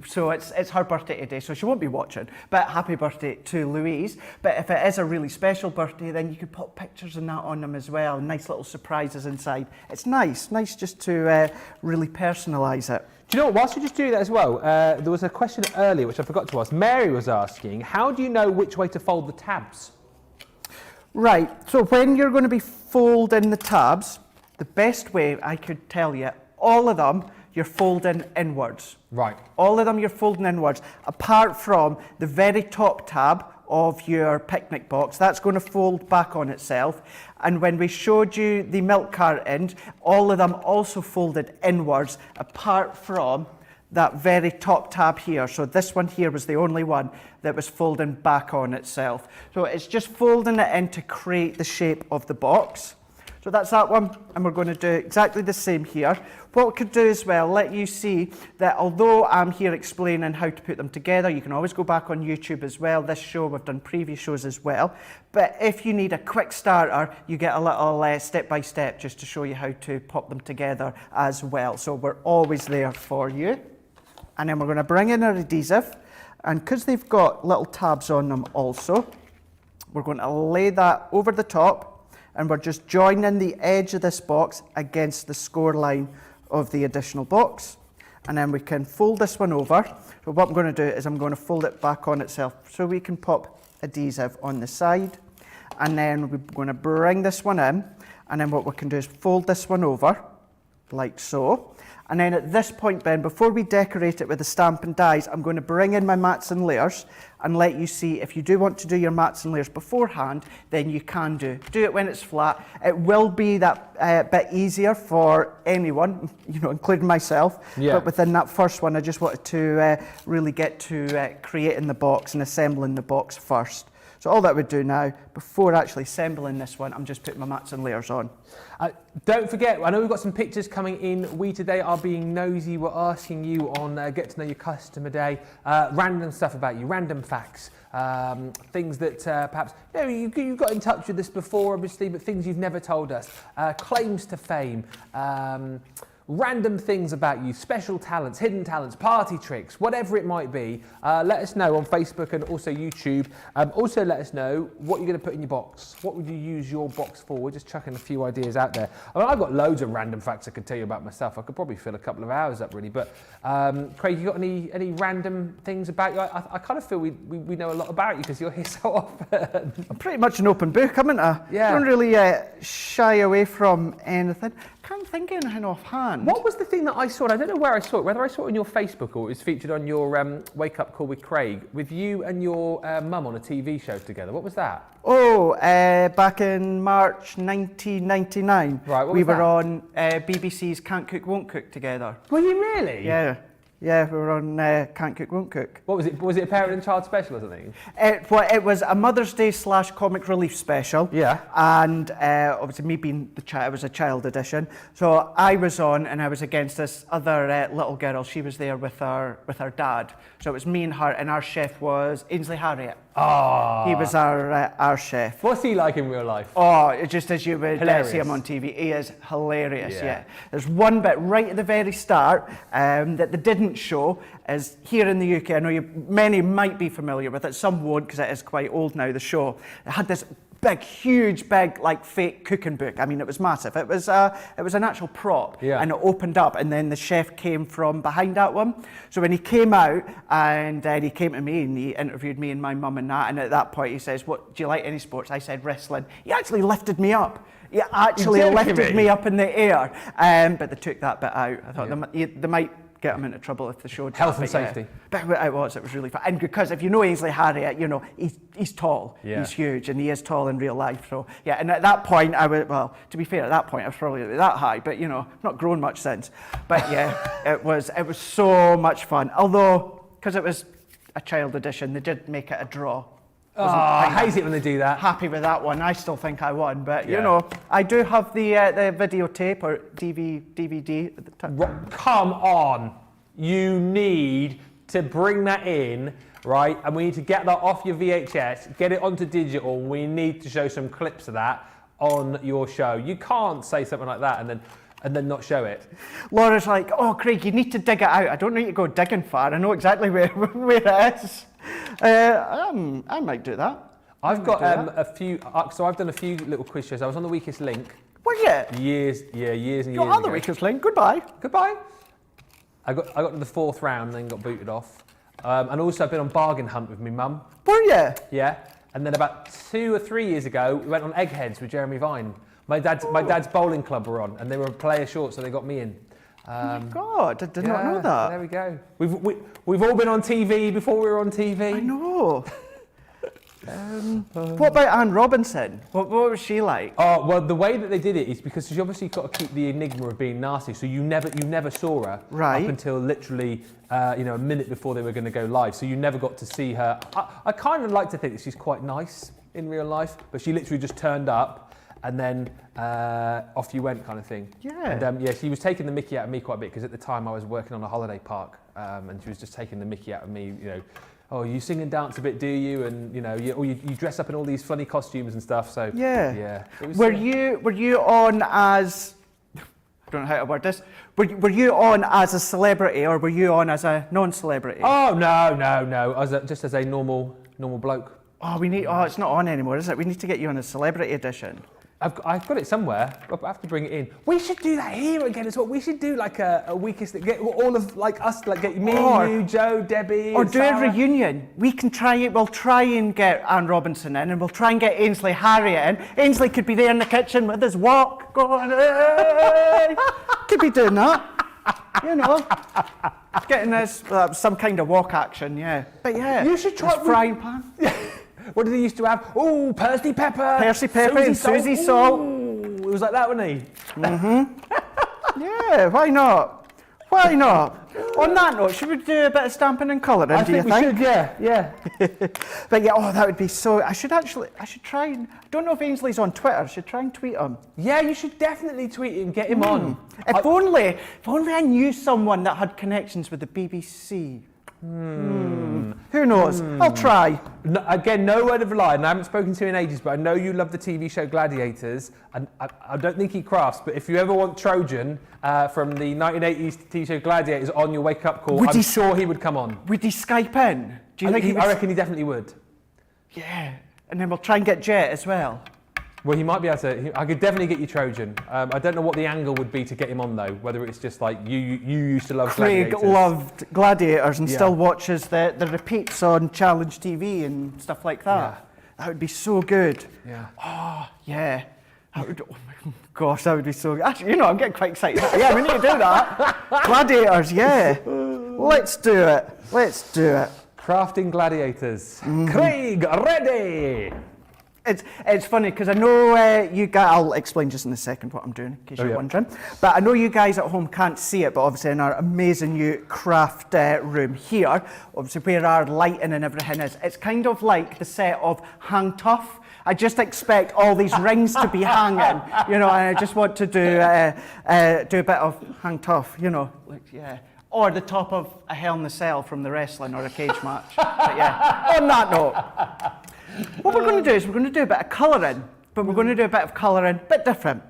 So it's her birthday today, so she won't be watching. But happy birthday to Louise. But if it is a really special birthday, then you could pop pictures and that on them as well. Nice little surprises inside. It's nice just to really personalise it. Do you know what, whilst you just do that as well, there was a question earlier which I forgot to ask. Mary was asking, how do you know which way to fold the tabs? Right, so when you're going to be folding the tabs, the best way I could tell you, all of them you're folding inwards. Right. All of them you're folding inwards, apart from the very top tab of your picnic box. That's going to fold back on itself. And when we showed you the milk carton, all of them also folded inwards, apart from that very top tab here. So this one here was the only one that was folding back on itself. So it's just folding it in to create the shape of the box. So that's that one, and we're going to do exactly the same here. What we could do as well, let you see that although I'm here explaining how to put them together, you can always go back on YouTube as well. This show, we've done previous shows as well. But if you need a quick starter, you get a little step-by-step just to show you how to pop them together as well. So we're always there for you. And then we're going to bring in our adhesive. And because they've got little tabs on them also, we're going to lay that over the top. And we're just joining the edge of this box against the score line of the additional box. And then we can fold this one over. So what I'm going to do is I'm going to fold it back on itself so we can pop adhesive on the side. And then we're going to bring this one in. And then what we can do is fold this one over, like so. And then at this point, Ben, before we decorate it with the stamp and dies, I'm going to bring in my mats and layers and let you see if you do want to do your mats and layers beforehand, then you can do it when it's flat. It will be that bit easier for anyone, you know, including myself. Yeah. But within that first one, I just wanted to really get to creating the box and assembling the box first. So all that we do now, before actually assembling this one, I'm just putting my mats and layers on. Don't forget, I know we've got some pictures coming in. We today are being nosy. We're asking you on Get to Know Your Customer Day, random stuff about you, random facts, things that perhaps, you know, you got in touch with us before, obviously, but things you've never told us, claims to fame, random things about you, special talents, hidden talents, party tricks, whatever it might be. Let us know on Facebook and also YouTube. Also let us know what you're going to put in your box. What would you use your box for? We're just chucking a few ideas out there. I mean, I've got loads of random facts I could tell you about myself. I could probably fill a couple of hours up really. But Craig, you got any random things about you? I kind of feel we know a lot about you because you're here so often. I'm pretty much an open book, haven't I? Yeah. I don't really shy away from anything. Can't think of anything offhand. What was the thing that I saw? I don't know where I saw it, whether I saw it on your Facebook or it was featured on your Wake Up Call with Craig, with you and your mum on a TV show together. What was that? Oh, back in March 1999. Right, what we was were that? On BBC's Can't Cook, Won't Cook together. Were you really? Yeah. Yeah, we were on Can't Cook, Won't Cook. What was it? Was it a parent and child special or something? It was a Mother's Day / comic relief special. Yeah. And obviously me being it was a child edition. So I was on and I was against this other little girl. She was there with her dad. So it was me and her, and our chef was Ainsley Harriott. Oh. He was our chef. What's he like in real life? Oh, just as you would see him on TV. He is hilarious, yeah. There's one bit right at the very start that they didn't show, is here in the UK. I know many might be familiar with it, some won't because it is quite old now, the show. It had this huge, like fake cooking book. I mean, it was massive. It was an actual prop, and it opened up, and then the chef came from behind that one. So when he came out, and he came to me, and he interviewed me and my mum and that, and at that point he says, "What, do you like any sports?" I said, "Wrestling." He actually lifted me up. He actually lifted me up in the air, but they took that bit out. I thought they might get him into trouble if they showed Health that, and but safety. But it was really fun. And because if you know Ainsley Harriott, you know, he's tall, Yeah. he's huge, and he is tall in real life. So yeah, and at that point well, to be fair, at that point I was probably that high, but you know, not grown much since. But yeah, it was so much fun. Although, because it was a child edition, they did make it a draw. Oh, I hate it when they do that. Happy with that one. I still think I won, but Yeah. you know, I do have the videotape or DVD at the time. Come on. You need to bring that in, right? And we need to get that off your VHS, get it onto digital. We need to show some clips of that on your show. You can't say something like that and then not show it. Laura's like, oh, Craig, you need to dig it out. I don't need to go digging far. I know exactly where it is. I might do that. I've got a few, so I've done a few little quiz shows. I was on the Weakest Link. Were you? Years and years You're on the ago. Weakest Link. Goodbye. Goodbye. I got to the 4th round and then got booted off. And also I've been on Bargain Hunt with my mum. Were you? Yeah. And then about 2 or 3 years ago, we went on Eggheads with Jeremy Vine. My dad's bowling club were on, and they were player short, so they got me in. Oh my God, I did not know that. There we go. We've all been on TV before we were on TV. I know. What about Anne Robinson? What was she like? Oh, well, the way that they did it is because she obviously got to keep the enigma of being nasty, so you never saw her Right. up until literally a minute before they were going to go live. So you never got to see her. I kind of like to think that she's quite nice in real life, but she literally just turned up and then off you went, kind of thing. Yeah. And she was taking the mickey out of me quite a bit because at the time I was working on a holiday park, and she was just taking the mickey out of me. You know, oh, you sing and dance a bit, do you? And you know, you dress up in all these funny costumes and stuff. So Yeah. It was, Were you on as? I don't know how to word this. Were you on as a celebrity or were you on as a non-celebrity? Oh no! Just as a normal bloke. Oh, it's not on anymore, is it? We need to get you on a celebrity edition. I've got it somewhere. I have to bring it in. We should do that here again as well. We should do like a weakest, get all of like us, like get me, you, Joe, Debbie, Or and do Sarah. a reunion. We'll try and get Anne Robinson in, and we'll try and get Ainsley Harriott in. Ainsley could be there in the kitchen with his wok going, hey! Could be doing that. You know, getting this some kind of wok action, yeah. But yeah, You should try this frying pan. What did he used to have? Oh, Percy Pepper. Percy Pepper and Susie Salt. Ooh, it was like that, wasn't he? Yeah, why not? Why not? On that note, should we do a bit of stamping and colouring, I do you think we should, yeah. But yeah, that would be so... I should try and... I don't know if Ainsley's on Twitter. I should try and tweet him. Yeah, you should definitely tweet him, get him on. If only I knew someone that had connections with the BBC. Who knows? I'll try. No, again, no word of a lie, and I haven't spoken to you in ages, but I know you love the TV show Gladiators, and I don't think he crafts, but if you ever want Trojan from the 1980s TV show Gladiators on your wake-up call, I'm sure he would come on. Would he Skype in? Do you think he would? I reckon he definitely would. Yeah. And then we'll try and get Jet as well. Well, he might be able to. I could definitely get you Trojan. I don't know what the angle would be to get him on though. Whether it's just like you used to love Craig Gladiators. loved Gladiators and Yeah. still watches the repeats on Challenge TV and stuff like that. Yeah. That would be so good. Yeah. Oh, yeah. That would, oh my gosh, that would be so good. Actually, I'm getting quite excited. Yeah, we need to do that. Gladiators, yeah. Let's do it. Let's do it. Crafting Gladiators. Craig, ready. It's funny because I know you guys, I'll explain just in a second what I'm doing in case you're wondering. But I know you guys at home can't see it, but obviously in our amazing new craft room here, obviously where our lighting and everything is, it's kind of like the set of Hang Tough. I just expect all these rings to be hanging, and I just want to do a bit of Hang Tough, like, yeah. Or the top of a Hell in the Cell from the wrestling or a cage match. But yeah, on that note. What we're going to do is we're going to do a bit of colouring, but we're going to do a bit of colouring a bit different.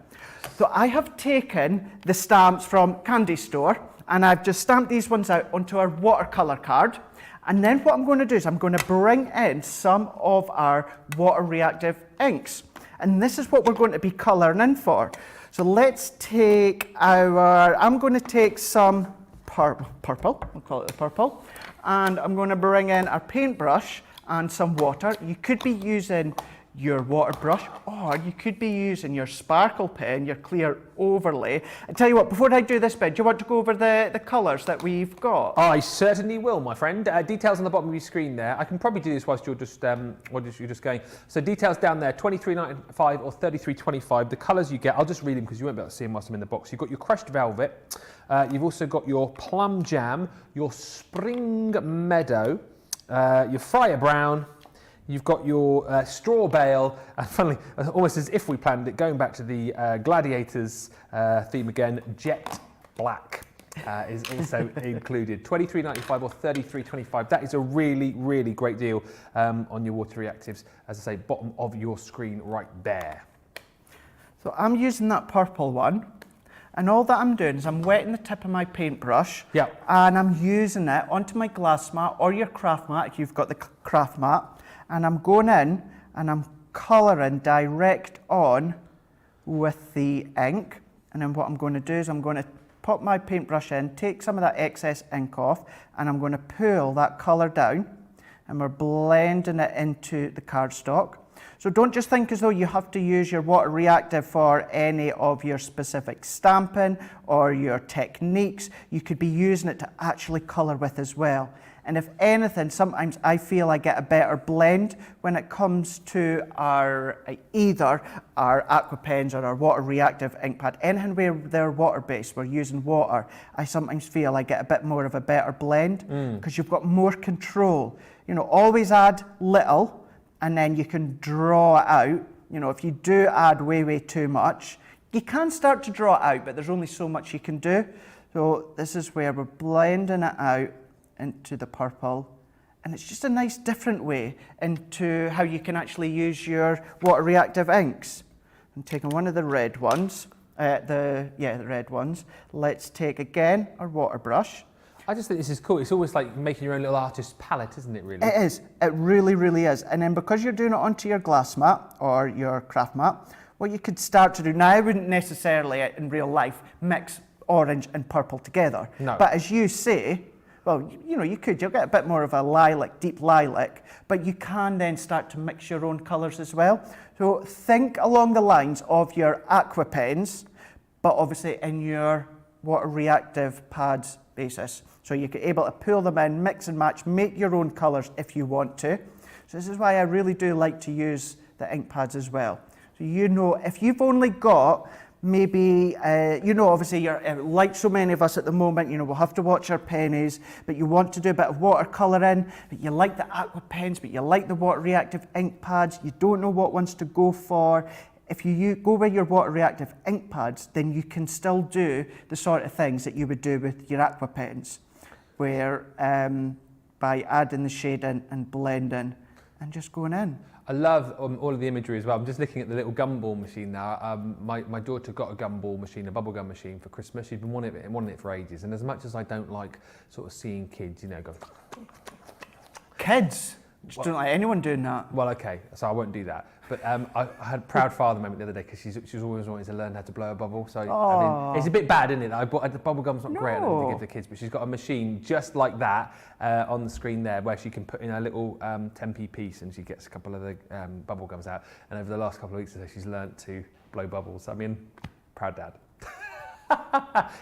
So I have taken the stamps from Candy Store and I've just stamped these ones out onto our watercolour card. And then what I'm going to do is I'm going to bring in some of our water reactive inks. And this is what we're going to be colouring in for. So let's take I'm going to take some purple, we'll call it the purple. And I'm going to bring in our paintbrush and some water. You could be using your water brush, or you could be using your sparkle pen, your clear overlay. I tell you what, before I do this bit, do you want to go over the colours that we've got? I certainly will, my friend. Details on the bottom of your screen there. I can probably do this whilst you're just going. So details down there, $23.95 or $33.25. The colours you get, I'll just read them because you won't be able to see them whilst I'm in the box. You've got your crushed velvet. You've also got your plum jam, your spring meadow, your fire brown. You've got your straw bale, and funnily, almost as if we planned it, going back to the Gladiators theme again, jet black is also included. $23.95 or $33.25. That is a really, really great deal on your water reactives. As I say, bottom of your screen right there. So I'm using that purple one, and all that I'm doing is I'm wetting the tip of my paintbrush, and I'm using it onto my glass mat or your craft mat if you've got the craft mat. And I'm going in and I'm colouring direct on with the ink. And then what I'm going to do is I'm going to pop my paintbrush in, take some of that excess ink off, and I'm going to pull that colour down, and we're blending it into the cardstock. So don't just think as though you have to use your water reactive for any of your specific stamping or your techniques. You could be using it to actually colour with as well. And if anything, sometimes I feel I get a better blend when it comes to either our aqua pens or our water reactive ink pad. Anything where they're water based, we're using water, I sometimes feel I get a bit more of a better blend because you've got more control. You know, always add little and then you can draw it out. You know, if you do add way too much, you can start to draw it out, but there's only so much you can do. So this is where we're blending it out into the purple, and it's just a nice different way into how you can actually use your water reactive inks. I'm taking one of the red ones, the red ones. Let's take again our water brush. I just think this is cool. It's almost like making your own little artist's palette, isn't it, really? It is. It really is. And then because you're doing it onto your glass mat or your craft mat, what you could start to do, now I wouldn't necessarily in real life mix orange and purple together. No. But as you say, well, you know, you'll get a bit more of a lilac, deep lilac, but you can then start to mix your own colours as well. So think along the lines of your aqua pens, but obviously in your water reactive pads basis. So you're able to pull them in, mix and match, make your own colours if you want to. So this is why I really do like to use the ink pads as well. So you know, if you've only got maybe, you know, obviously you're like so many of us at the moment, you know, we'll have to watch our pennies, but you want to do a bit of watercolouring, but you like the aqua pens, but you like the water reactive ink pads, you don't know what ones to go for. If you go with your water reactive ink pads, then you can still do the sort of things that you would do with your aqua pens, where by adding the shade in and blending and just going in. I love all of the imagery as well. I'm just looking at the little gumball machine now. My daughter got a gumball machine, a bubblegum machine for Christmas. She's been wanting it for ages. And as much as I don't like sort of seeing kids, you know, go... Kids? Just don't like anyone doing that. Well, okay, so I won't do that. But I had a proud father moment the other day because she's always wanting to learn how to blow a bubble. So I mean, it's a bit bad, isn't it? I bought the bubble gum's not great to give the kids, but she's got a machine just like that on the screen there where she can put in a little 10p piece and she gets a couple of the bubble gums out. And over the last couple of weeks or so, she's learnt to blow bubbles. I mean, proud dad.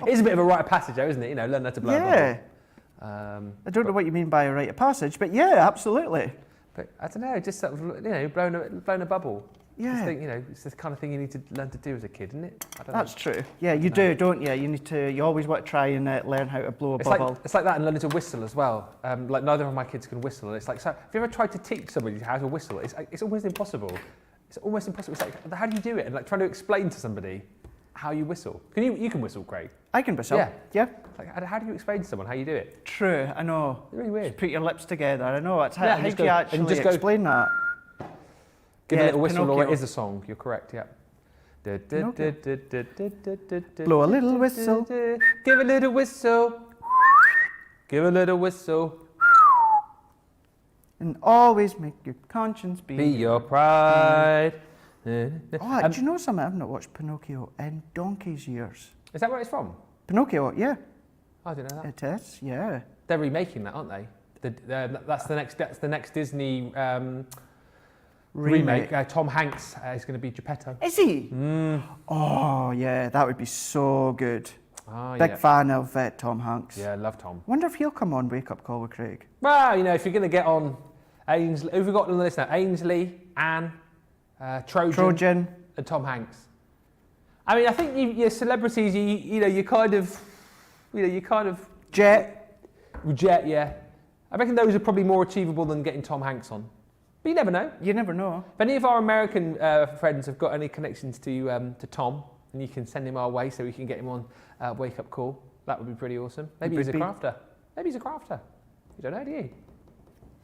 It is a bit of a rite of passage, though, isn't it? You know, learn how to blow a bubble. I don't know what you mean by a rite of passage, but yeah, absolutely. But I don't know, just sort of, you know, blowing a bubble. Yeah. Just think, you know, it's the kind of thing you need to learn to do as a kid, isn't it? I don't That's true. Yeah, you do, don't you? You always want to try and learn how to blow a bubble. It's like that and learning to whistle as well. Like neither of my kids can whistle. It's like, so have you ever tried to teach somebody how to whistle? It's almost impossible. It's almost impossible. It's like, how do you do it? And like trying to explain to somebody how you whistle. You can whistle, Craig. I can whistle. Yeah. Like, how do you explain to someone how you do it? True, I know. It's really weird. Just put your lips together. I know. How do you actually go, explain that? Give a little whistle, or it is a song. You're correct. Yeah. Blow a little whistle. Give a little whistle. Give a little whistle. And always make your conscience be your pride. Do you know something? I've not watched Pinocchio in donkey's years. Is that where it's from? Pinocchio, yeah. I didn't know that. It is, yeah. They're remaking that, aren't they? That's the next Disney remake. Tom Hanks is going to be Geppetto. Is he? Oh, yeah, that would be so good. Oh, Big fan of Tom Hanks. Yeah, I love Tom. Wonder if he'll come on Wake Up Call with Craig. Well, you know, if you're going to get on Ainsley, who've we got on the list now? Ainsley, Anne, Trojan, and Tom Hanks. I mean, I think your celebrities, you kind of Jet, yeah. I reckon those are probably more achievable than getting Tom Hanks on. But you never know. you never know. If any of our American friends have got any connections to Tom, and you can send him our way so we can get him on Wake Up Call, that would be pretty awesome. Maybe he's a crafter. Maybe he's a crafter. You don't know, do you?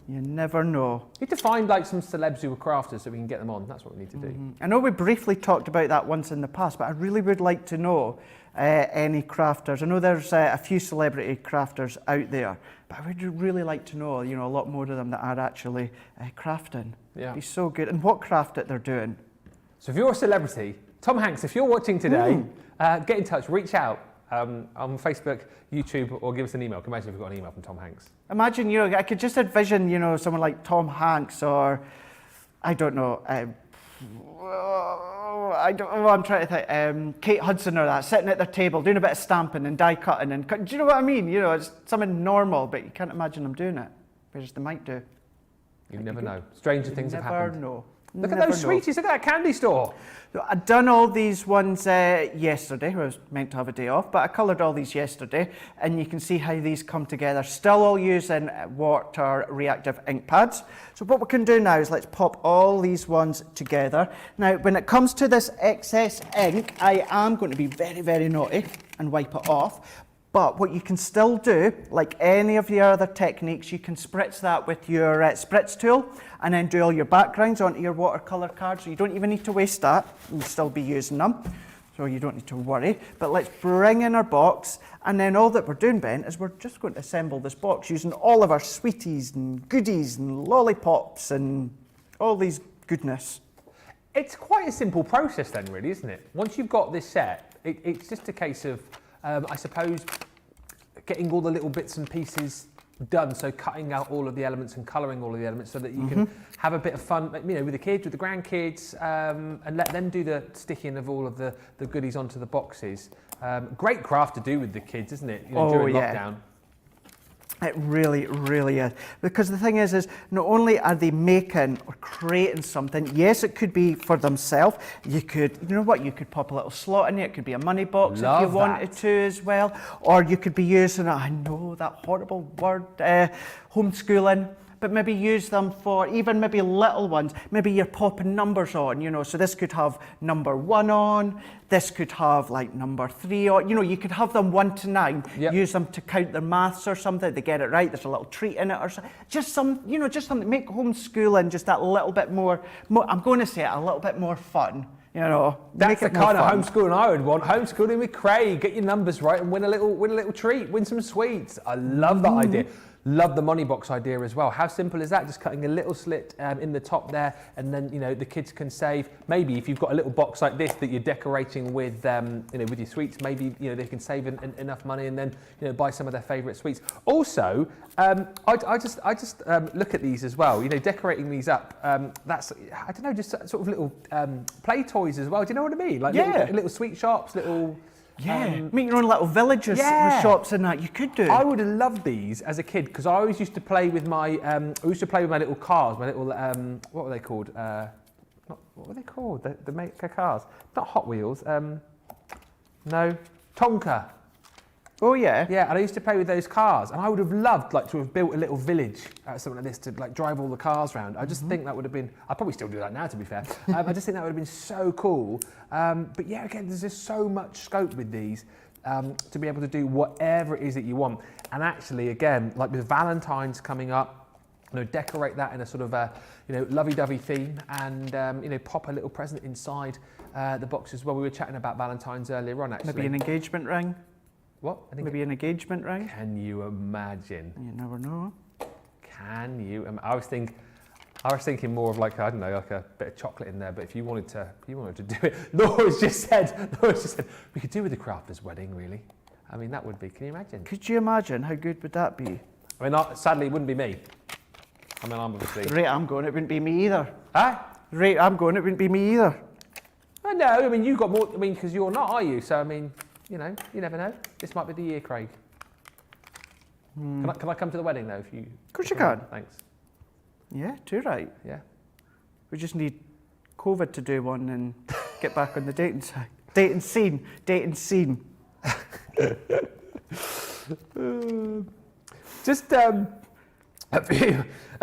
You never know. We need to find like some celebs who are crafters so we can get them on. That's what we need to do. I know we briefly talked about that once in the past, but I really would like to know any crafters. I know there's a few celebrity crafters out there, but I would really like to know, a lot more of them that are actually crafting. Yeah. It'd be so good. And what craft that they're doing. So if you're a celebrity, Tom Hanks, if you're watching today, get in touch, reach out on Facebook, YouTube, or give us an email. Can you imagine if we got an email from Tom Hanks? Imagine, I could just envision, someone like Tom Hanks or, I don't know, I'm trying to think, Kate Hudson or that, sitting at their table, doing a bit of stamping and die cutting. And do you know what I mean? It's something normal, but you can't imagine them doing it. Whereas they might do. You never know. Stranger things have happened. Never know. Look at those sweeties, look at that candy store. So I'd done all these ones yesterday. I was meant to have a day off, but I coloured all these yesterday, and you can see how these come together. Still all using water reactive ink pads. So what we can do now is let's pop all these ones together. Now, when it comes to this excess ink, I am going to be very, very naughty and wipe it off. But what you can still do, like any of the other techniques, you can spritz that with your spritz tool and then do all your backgrounds onto your watercolour cards. So you don't even need to waste that. You'll still be using them. So you don't need to worry. But let's bring in our box. And then all that we're doing, Ben, is we're just going to assemble this box using all of our sweeties and goodies and lollipops and all these goodness. It's quite a simple process then, really, isn't it? Once you've got this set, it's just a case of, I suppose, getting all the little bits and pieces done. So cutting out all of the elements and colouring all of the elements so that you can have a bit of fun, with the kids, with the grandkids, and let them do the sticking of all of the goodies onto the boxes. Great craft to do with the kids, isn't it? During lockdown. It really, really is. Because the thing is not only are they making or creating something, yes, it could be for themselves. You could, you could pop a little slot in it. It could be a money box if you wanted to as well. Or you could be using, I know that horrible word, homeschooling. But maybe use them for even maybe little ones. Maybe you're popping numbers on, so this could have number 1 on, this could have like number 3 on, you could have them 1 to 9, use them to count their maths or something, they get it right, there's a little treat in it or something. Just something to make homeschooling just that little bit more, I'm going to say it, a little bit more fun. That's the kind of homeschooling I would want. Homeschooling with Craig. Get your numbers right and win a little treat, win some sweets. I love that idea. Love the money box idea as well. How simple is that? Just cutting a little slit in the top there, and then the kids can save. Maybe if you've got a little box like this that you're decorating with, with your sweets, maybe they can save enough money and then buy some of their favourite sweets. Also, I just look at these as well. Decorating these up. That's I don't know, just sort of little play toys as well. Do you know what I mean? Like little sweet shops, little. Make your own little villages with shops and that. You could do. I would have loved these as a kid because I always used to play with my. I used to play with my little cars, my little. What were they called? What were they called? The maker cars, not Hot Wheels. No, Tonka. Oh yeah. Yeah, and I used to play with those cars, and I would have loved to have built a little village, something like this, to drive all the cars around. I just think that would have been. I'd probably still do that now, to be fair. I just think that would have been so cool. But yeah, again, there's just so much scope with these to be able to do whatever it is that you want. And actually, again, like with Valentine's coming up, decorate that in a sort of lovey-dovey theme, and pop a little present inside the box as well. We were chatting about Valentine's earlier on, actually. Maybe an engagement ring. What? Maybe an engagement ring. Can you imagine? You never know. Can you? I was thinking more of like I don't know, like a bit of chocolate in there. But if you wanted to do it, Laura's just said we could do with the crafter's wedding. Really, I mean that would be. Can you imagine? Could you imagine how good would that be? I mean, sadly, it wouldn't be me. I mean, I'm obviously. Right, I'm going. It wouldn't be me either. Huh? Right, I'm going. It wouldn't be me either. I know. I mean, you've got more. I mean, because you're not, are you? So I mean, you know, you never know. This might be the year, Craig. Can I come to the wedding though? If you. Of course you can. Thanks. Yeah, too right. Yeah. We just need COVID to do one and get back on the dating side. Dating scene. Just a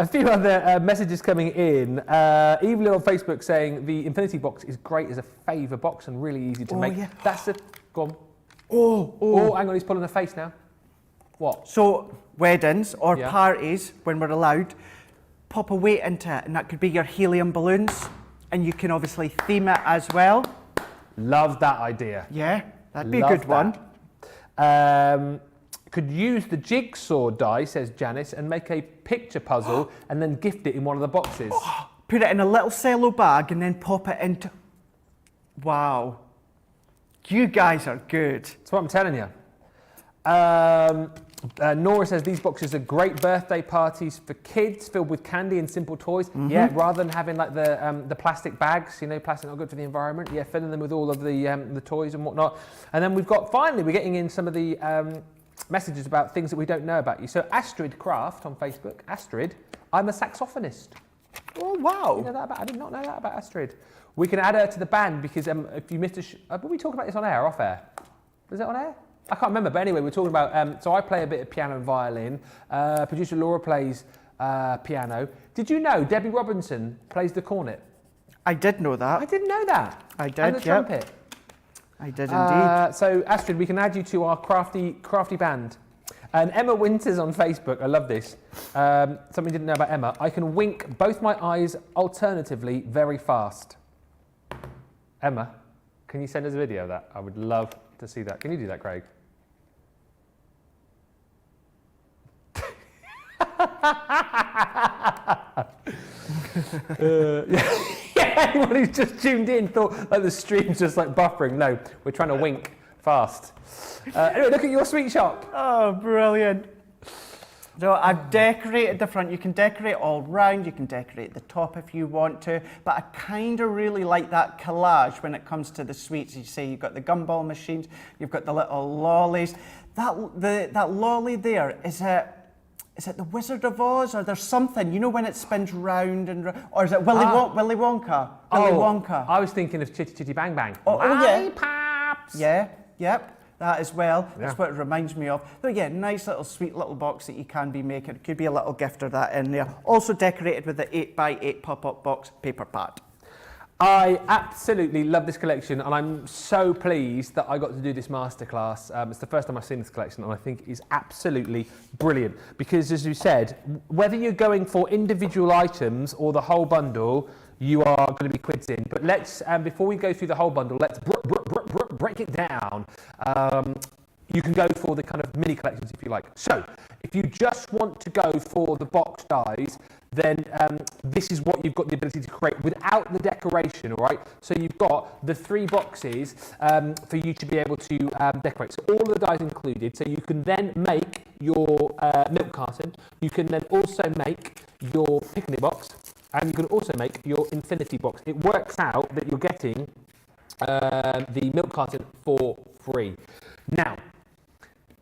few other messages coming in. Evelyn on Facebook saying the Infinity Box is great as a favour box and really easy to make. Yeah. That's a go on. Oh, Hang on, he's pulling a face now. What? So weddings or Yeah. parties, when we're allowed, pop a weight into it, and that could be your helium balloons, and you can obviously theme it as well. Love that idea. Yeah, that'd be Love a good one. that. Could use the jigsaw die, says Janice, and make a picture puzzle and then gift it in one of the boxes. Put it in a little cello bag and then pop it into... Wow. You guys are good. That's what I'm telling you. Nora says these boxes are great birthday parties for kids, filled with candy and simple toys. Yeah, rather than having like the plastic bags, you know, plastic not good for the environment. Yeah, filling them with all of the toys and whatnot. And then we're getting in some of the messages about things that we don't know about you. So Astrid Craft on Facebook. Astrid, I'm a saxophonist. Oh, wow. You know that about? I did not know that about Astrid. We can add her to the band because if you missed were we talking about this on air, off air? Was it on air? I can't remember, but anyway, we're talking about, so I play a bit of piano and violin. Producer Laura plays piano. Did you know Debbie Robinson plays the cornet? I did know that. I didn't know that. I did, And the trumpet. I did indeed. So Astrid, we can add you to our crafty band. And Emma Winters on Facebook, I love this. Something you didn't know about Emma. I can wink both my eyes alternatively very fast. Emma, can you send us a video of that? I would love to see that. Can you do that, Craig? Anyone who's just tuned in thought like the stream's just like buffering. No, we're trying to wink fast. Anyway, look at your sweet shop. Oh, brilliant. So I've decorated the front. You can decorate all round. You can decorate the top if you want to. But I kind of really like that collage when it comes to the sweets. You say you've got the gumball machines. You've got the little lollies. That lolly there, is it the Wizard of Oz, or there's something, you know, when it spins round and round, or is it Willy Wonka? Willy Wonka. I was thinking of Chitty Chitty Bang Bang. Oh, yeah. Pops. Yeah, yep, that as well. That's what it reminds me of. So yeah, nice little sweet little box that you can be making. It could be a little gift or that in there. Also decorated with the 8x8 pop-up box paper pad. I absolutely love this collection, and I'm so pleased that I got to do this masterclass. It's the first time I've seen this collection, and I think it's absolutely brilliant. Because, as you said, whether you're going for individual items or the whole bundle, you are going to be quids in. But let's, before we go through the whole bundle, let's break it down. You can go for the kind of mini collections if you like. So, if you just want to go for the box dies, then this is what you've got the ability to create without the decoration, all right? So you've got the 3 boxes for you to be able to decorate. So all of the dies included. So you can then make your milk carton. You can then also make your picnic box. And you can also make your infinity box. It works out that you're getting the milk carton for free. Now,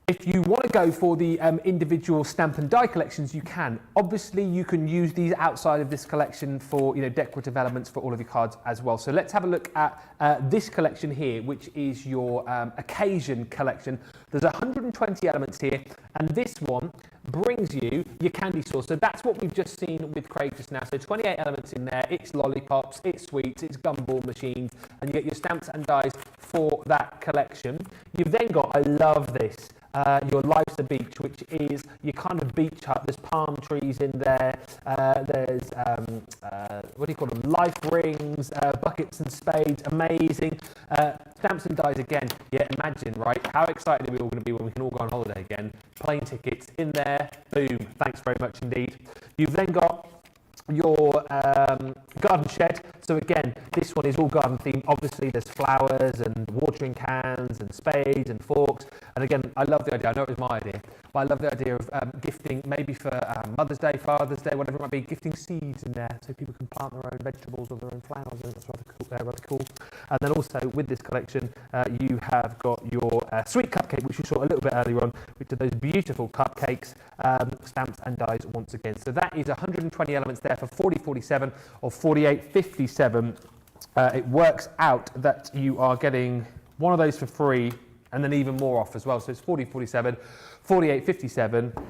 if you want to go for the individual stamp and die collections, you can. Obviously, you can use these outside of this collection for, you know, decorative elements for all of your cards as well. So let's have a look at this collection here, which is your occasion collection. There's 120 elements here, and this one brings you your candy sauce. So that's what we've just seen with Craig just now. So 28 elements in there. It's lollipops, it's sweets, it's gumball machines, and you get your stamps and dies for that collection. You've then got, I love this, your Life's a Beach, which is your kind of beach hut. There's palm trees in there. There's, what do you call them? Life rings, buckets and spades. Amazing. Stamps and dies again. Yeah, imagine, right? How excited are we all going to be when we can all go on holiday again? Plane tickets in there. Boom. Thanks very much indeed. You've then got your garden shed. So again, this one is all garden themed. Obviously there's flowers and watering cans and spades and forks. And again, I love the idea, I know it was my idea, but I love the idea of gifting, maybe for Mother's Day, Father's Day, whatever it might be, gifting seeds in there so people can plant their own vegetables or their own flowers. And that's rather cool. And then also with this collection, you have got your sweet cupcake, which you saw a little bit earlier on, which are those beautiful cupcakes, stamps and dies once again. So that is 120 elements there for $40.47 or $48.57. It works out that you are getting one of those for free and then even more off as well. So it's $40.47, $48.57.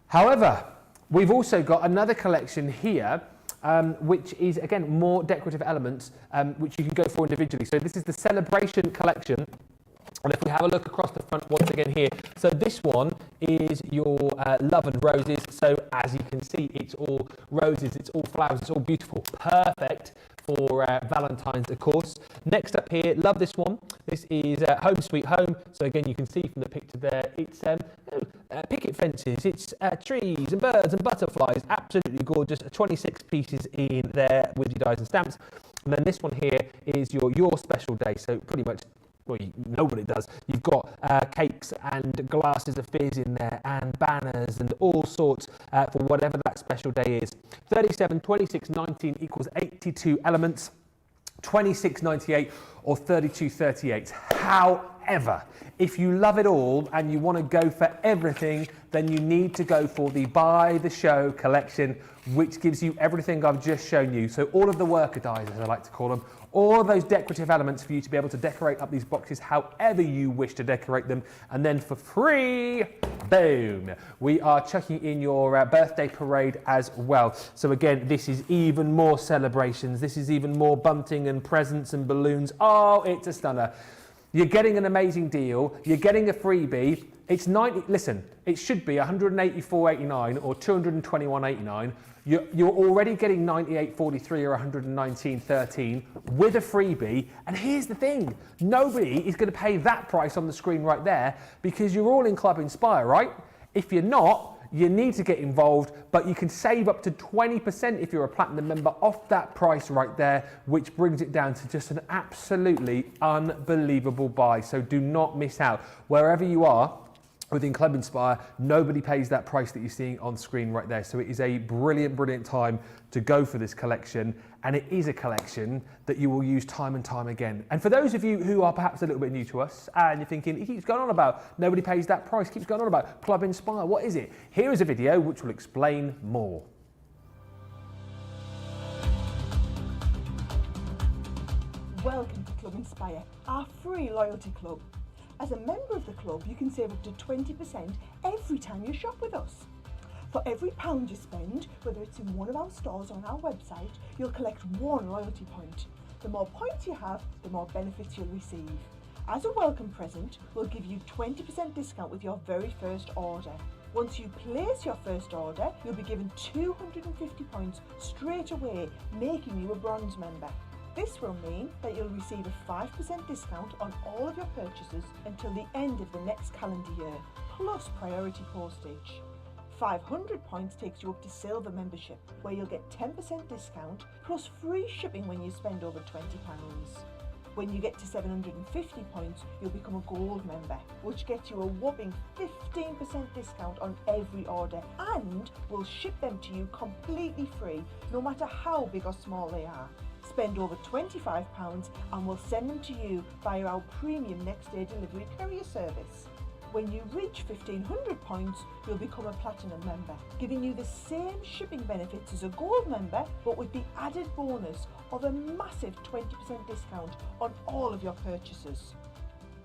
However, we've also got another collection here, which is, again, more decorative elements, which you can go for individually. So this is the Celebration collection. And if we have a look across the front once again here, so this one is your Love and Roses. So as you can see, it's all roses, it's all flowers, it's all beautiful, perfect for Valentine's, of course. Next up here, love this one. This is Home Sweet Home. So again, you can see from the picture there, it's picket fences, it's trees and birds and butterflies. Absolutely gorgeous. 26 pieces in there with your dies and stamps. And then this one here is your special day. So pretty much, well, you know what it does. You've got cakes and glasses of fizz in there and banners and all sorts for whatever that special day is. 37, 26, 19 equals 82 elements, 26.98 or 32.38. However, if you love it all and you want to go for everything, then you need to go for the Buy the Show collection, which gives you everything I've just shown you. So all of the worker dies, as I like to call them, all of those decorative elements for you to be able to decorate up these boxes however you wish to decorate them. And then for free, boom, we are chucking in your birthday parade as well. So again, this is even more celebrations. This is even more bunting and presents and balloons. Oh, it's a stunner. You're getting an amazing deal. You're getting a freebie. It's 90, listen, it should be $184.89 or $221.89. You're already getting $98.43 or $119.13 with a freebie. And here's the thing, nobody is going to pay that price on the screen right there because you're all in Club Inspire, right? If you're not, you need to get involved, but you can save up to 20% if you're a platinum member off that price right there, which brings it down to just an absolutely unbelievable buy. So do not miss out. Wherever you are within Club Inspire, nobody pays that price that you're seeing on screen right there. So it is a brilliant, brilliant time to go for this collection. And it is a collection that you will use time and time again. And for those of you who are perhaps a little bit new to us and you're thinking, he keeps going on about nobody pays that price, keeps going on about Club Inspire, what is it? Here is a video which will explain more. Welcome to Club Inspire, our free loyalty club. As a member of the club, you can save up to 20% every time you shop with us. For every £1 you spend, whether it's in one of our stores or on our website, you'll collect 1 loyalty point. The more points you have, the more benefits you'll receive. As a welcome present, we'll give you 20% discount with your very first order. Once you place your first order, you'll be given 250 points straight away, making you a bronze member. This will mean that you'll receive a 5% discount on all of your purchases until the end of the next calendar year, plus priority postage. 500 points takes you up to silver membership, where you'll get 10% discount plus free shipping when you spend over £20. When you get to 750 points, you'll become a gold member, which gets you a whopping 15% discount on every order, and we'll ship them to you completely free, no matter how big or small they are. Spend over £25 and we'll send them to you via our premium next day delivery courier service. When you reach 1500 points, you'll become a platinum member, giving you the same shipping benefits as a gold member, but with the added bonus of a massive 20% discount on all of your purchases.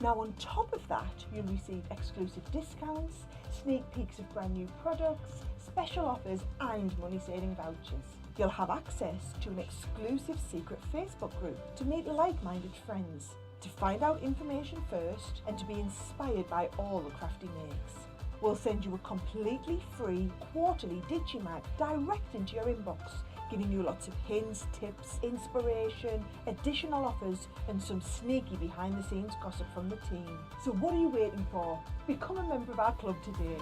Now on top of that, you'll receive exclusive discounts, sneak peeks of brand new products, special offers and money saving vouchers. You'll have access to an exclusive secret Facebook group to meet like-minded friends, to find out information first and to be inspired by all the Crafty makes. We'll send you a completely free quarterly Digimag direct into your inbox, giving you lots of hints, tips, inspiration, additional offers and some sneaky behind the scenes gossip from the team. So what are you waiting for? Become a member of our club today.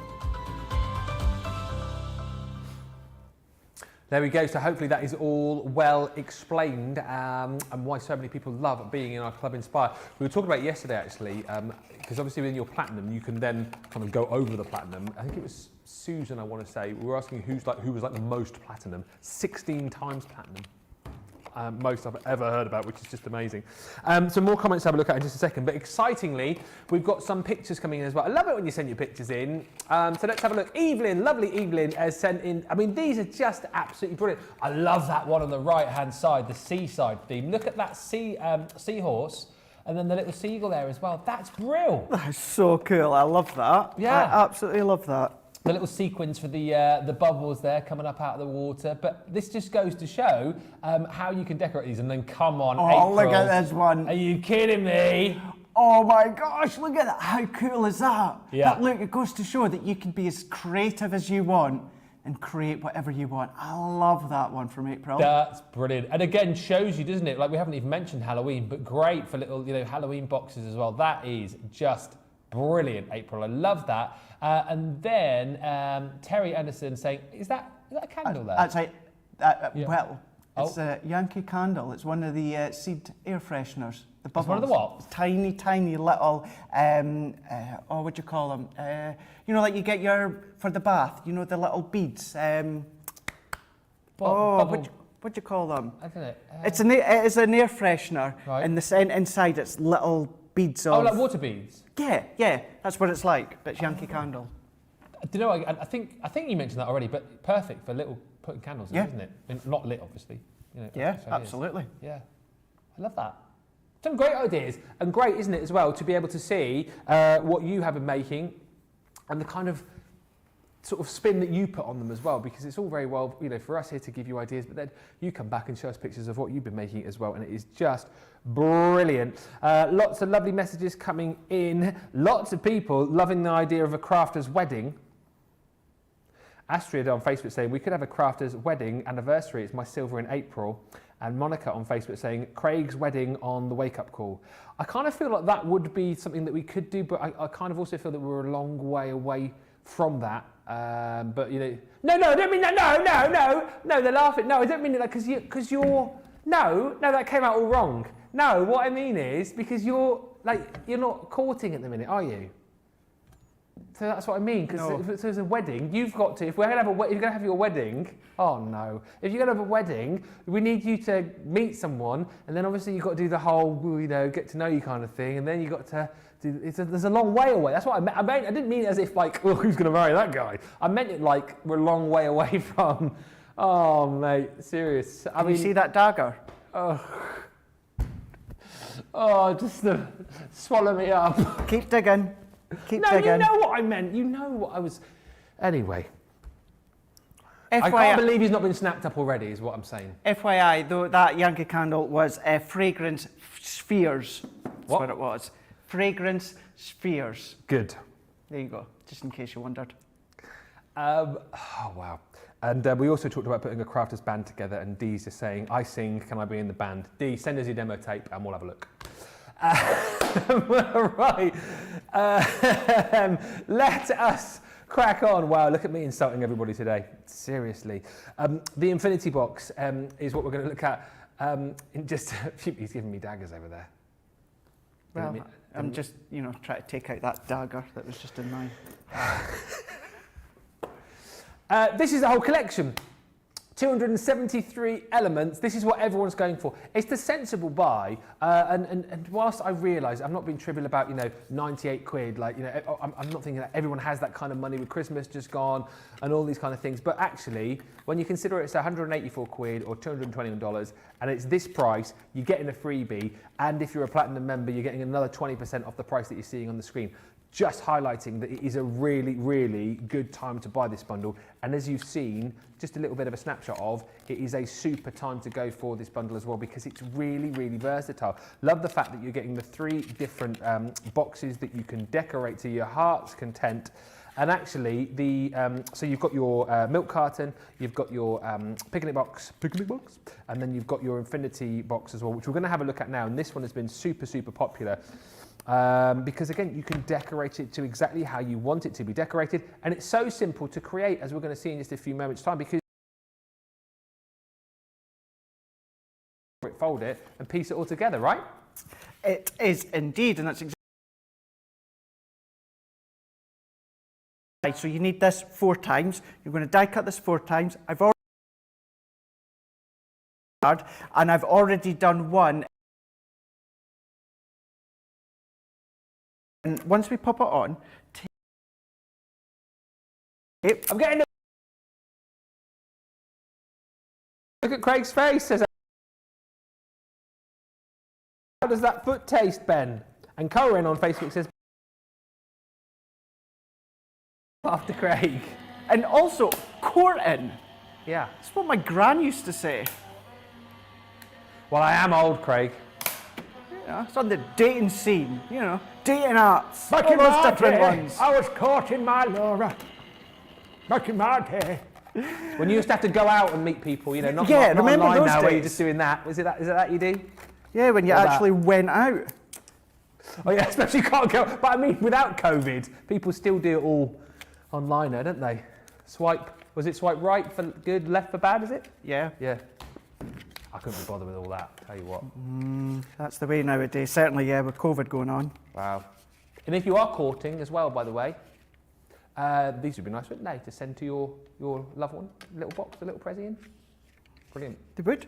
There we go. So hopefully that is all well explained and why so many people love being in our Club Inspire. We were talking about it yesterday actually, because obviously within your platinum you can then kind of go over the platinum. I think it was Susan, I want to say. We were asking who was like the most platinum. 16 times platinum. Most I've ever heard about, which is just amazing. Some more comments to have a look at in just a second, but excitingly, we've got some pictures coming in as well. I love it when you send your pictures in. So let's have a look. Evelyn, lovely Evelyn, has sent in, I mean, these are just absolutely brilliant. I love that one on the right-hand side, the seaside theme. Look at that seahorse, and then the little seagull there as well. That's brilliant. That's so cool. I love that. Yeah. I absolutely love that. The little sequins for the bubbles there coming up out of the water. But this just goes to show how you can decorate these. And then come on, Oh, April. look at this one. Are you kidding me? Oh my gosh, look at that. How cool is that? Yeah. That, look, it goes to show that you can be as creative as you want and create whatever you want. I love that one from April. That's brilliant. And again, shows you, doesn't it? Like we haven't even mentioned Halloween, but great for little, Halloween boxes as well. That is just brilliant, April. I love that. And then Terry Anderson saying, is that a candle there? That's right. Yeah. Well, it's a Yankee Candle. It's one of the seed air fresheners. The bubbles. It's one of the what? Tiny, tiny little, what do you call them? Like you get for the bath, the little beads. What do you call them? I don't know. It's an air freshener. Right. And inside it's little beads of... Oh, like water beads? Yeah, that's what it's like, but it's Yankee Candle. Do you know, I think you mentioned that already, but perfect for little putting candles in, Yeah. isn't it? And not lit, obviously. Yeah, so it is. absolutely. Yeah, I love that. Some great ideas, and great, isn't it, as well, to be able to see what you have been making and the kind of sort of spin that you put on them as well, because it's all very well, for us here to give you ideas, but then you come back and show us pictures of what you've been making as well, and it is just brilliant. Lots of lovely messages coming in. Lots of people loving the idea of a crafter's wedding. Astrid on Facebook saying, we could have a crafter's wedding anniversary. It's my silver in April. And Monica on Facebook saying, Craig's wedding on the wake-up call. I kind of feel like that would be something that we could do, but I kind of also feel that we're a long way away from that. But, no, I don't mean that. No, they're laughing. No, I don't mean it like because you're, no, that came out all wrong. No, what I mean is because you're not courting at the minute, are you? So that's what I mean, because No. if there's a wedding, you've got to, if you're going to have your wedding, oh no, if you're going to have a wedding, we need you to meet someone, and then obviously you've got to do the whole, get to know you kind of thing, and then you've got to do, there's a long way away. That's what I meant. I didn't mean it as if like, oh, who's going to marry that guy? I meant it like we're a long way away from, oh mate, serious. Can you see that dagger? Just swallow me up. Keep digging. Keep No, digging. you know what I meant. You know what I was. Anyway. FYI, I can't believe he's not been snapped up already, is what I'm saying. FYI, though, that Yankee Candle was fragrance spheres. That's what it was. Fragrance spheres. Good. There you go, just in case you wondered. Oh, wow. And we also talked about putting a crafters band together, and Dee's just saying, I sing, can I be in the band? Dee, send us your demo tape and we'll have a look. Right. Let us crack on. Wow, look at me insulting everybody today. Seriously. The Infinity Box is what we're going to look at in just a few. He's giving me daggers over there. Well, I'm just, trying to take out that dagger that was just in mine. This is the whole collection. 273 elements. This is what everyone's going for. It's the sensible buy. And whilst I realise I'm not being trivial about, 98 quid, I'm not thinking that everyone has that kind of money with Christmas just gone and all these kind of things. But actually, when you consider it's 184 quid or $221 and it's this price, you're getting a freebie. And if you're a platinum member, you're getting another 20% off the price that you're seeing on the screen. Just highlighting that it is a really, really good time to buy this bundle. And as you've seen, just a little bit of a snapshot of, it is a super time to go for this bundle as well because it's really, really versatile. Love the fact that you're getting the 3 different boxes that you can decorate to your heart's content. And actually, so you've got your milk carton, you've got your picnic box, and then you've got your infinity box as well, which we're going to have a look at now. And this one has been super, super popular. Because again, you can decorate it to exactly how you want it to be decorated, and it's so simple to create, as we're going to see in just a few moments' time, because fold it, and piece it all together, right? It is indeed, and that's exactly. So you need this 4 times. You're going to die cut this 4 times. I've already done one. And once we pop it on, I'm getting the... Look at Craig's face. Says, how does that foot taste, Ben? And Corinne on Facebook says, after Craig. and also courting. Yeah. That's what my gran used to say. Well, I am old, Craig. Yeah, it's on the dating scene, you know, dating apps, Back all in those my different day, ones. I was courting my Laura. Back in my day. When you used to have to go out and meet people, you know, not, Yeah, not remember online those now where you're days? just doing that. Is it that you do? Yeah, when you Or that. actually went out. Oh yeah, especially you can't go. But I mean, without COVID, people still do it all online now, don't they? Was it swipe right for good, left for bad, is it? Yeah, Yeah. I couldn't be bothered with all that, tell you what. that's the way nowadays. Certainly, yeah, with COVID going on. Wow. And if you are courting as well, by the way, these would be nice, wouldn't they, to send to your loved one? A little box, a little present in. Brilliant. They would,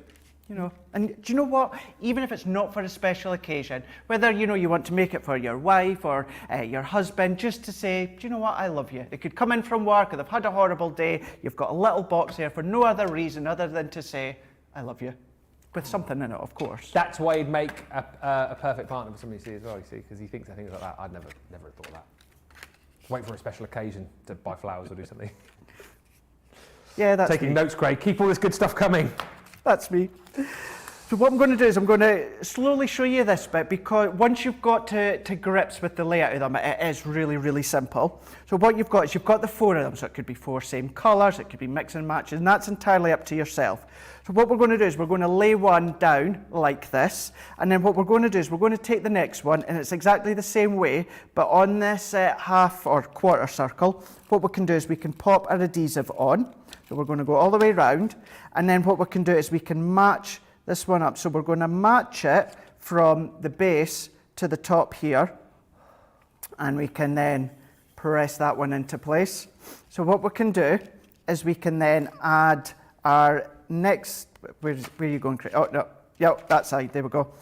you know. And do you know what? Even if it's not for a special occasion, whether, you know, you want to make it for your wife or your husband, just to say, do you know what? I love you. They could come in from work or they've had a horrible day. You've got a little box there for no other reason other than to say, I love you. With something in it, of course. That's why he'd make a perfect partner for somebody to see as well, you see, because he thinks of things like that. I'd never have thought of that. Wait for a special occasion to buy flowers or do something. Yeah, that's Taking me. notes, Craig. Keep all this good stuff coming. That's me. So what I'm going to do is I'm going to slowly show you this bit, because once you've got to grips with the layout of them, it is really, really simple. So what you've got is you've got the 4 of them. So it could be 4 same colours, it could be mix and matches, and that's entirely up to yourself. So what we're going to do is we're going to lay one down like this, and then what we're going to do is we're going to take the next one, and it's exactly the same way, but on this half or quarter circle, what we can do is we can pop our adhesive on. So we're going to go all the way round, and then what we can do is we can match this one up. So we're going to match it from the base to the top here, and we can then press that one into place. So what we can do is we can then add our next, where are you going, Craig? Oh no, yeah, that side, there we go.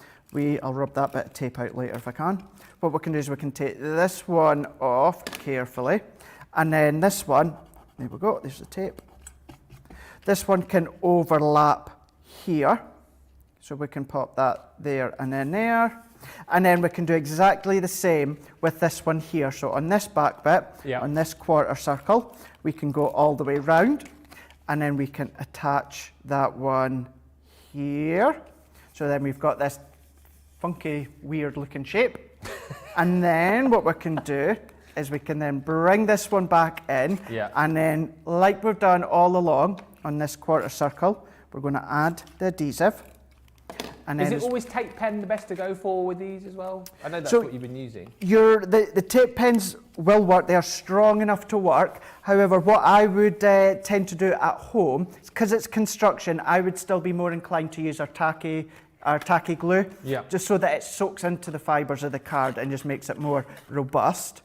I'll rub that bit of tape out later if I can. What we can do is we can take this one off carefully, and then this one, there we go, there's the tape. This one can overlap here. So we can pop that there and then there. And then we can do exactly the same with this one here. So on this back bit, on this quarter circle, we can go all the way round, and then we can attach that one here. So then we've got this funky, weird looking shape. And then what we can do is we can then bring this one back in, and then like we've done all along on this quarter circle, we're going to add the adhesive. And Is then it always tape pen the best to go for with these as well? I know that's So what you've been using. the tape pens will work. They are strong enough to work. However, what I would tend to do at home, because it's construction, I would still be more inclined to use our tacky glue, just so that it soaks into the fibres of the card and just makes it more robust.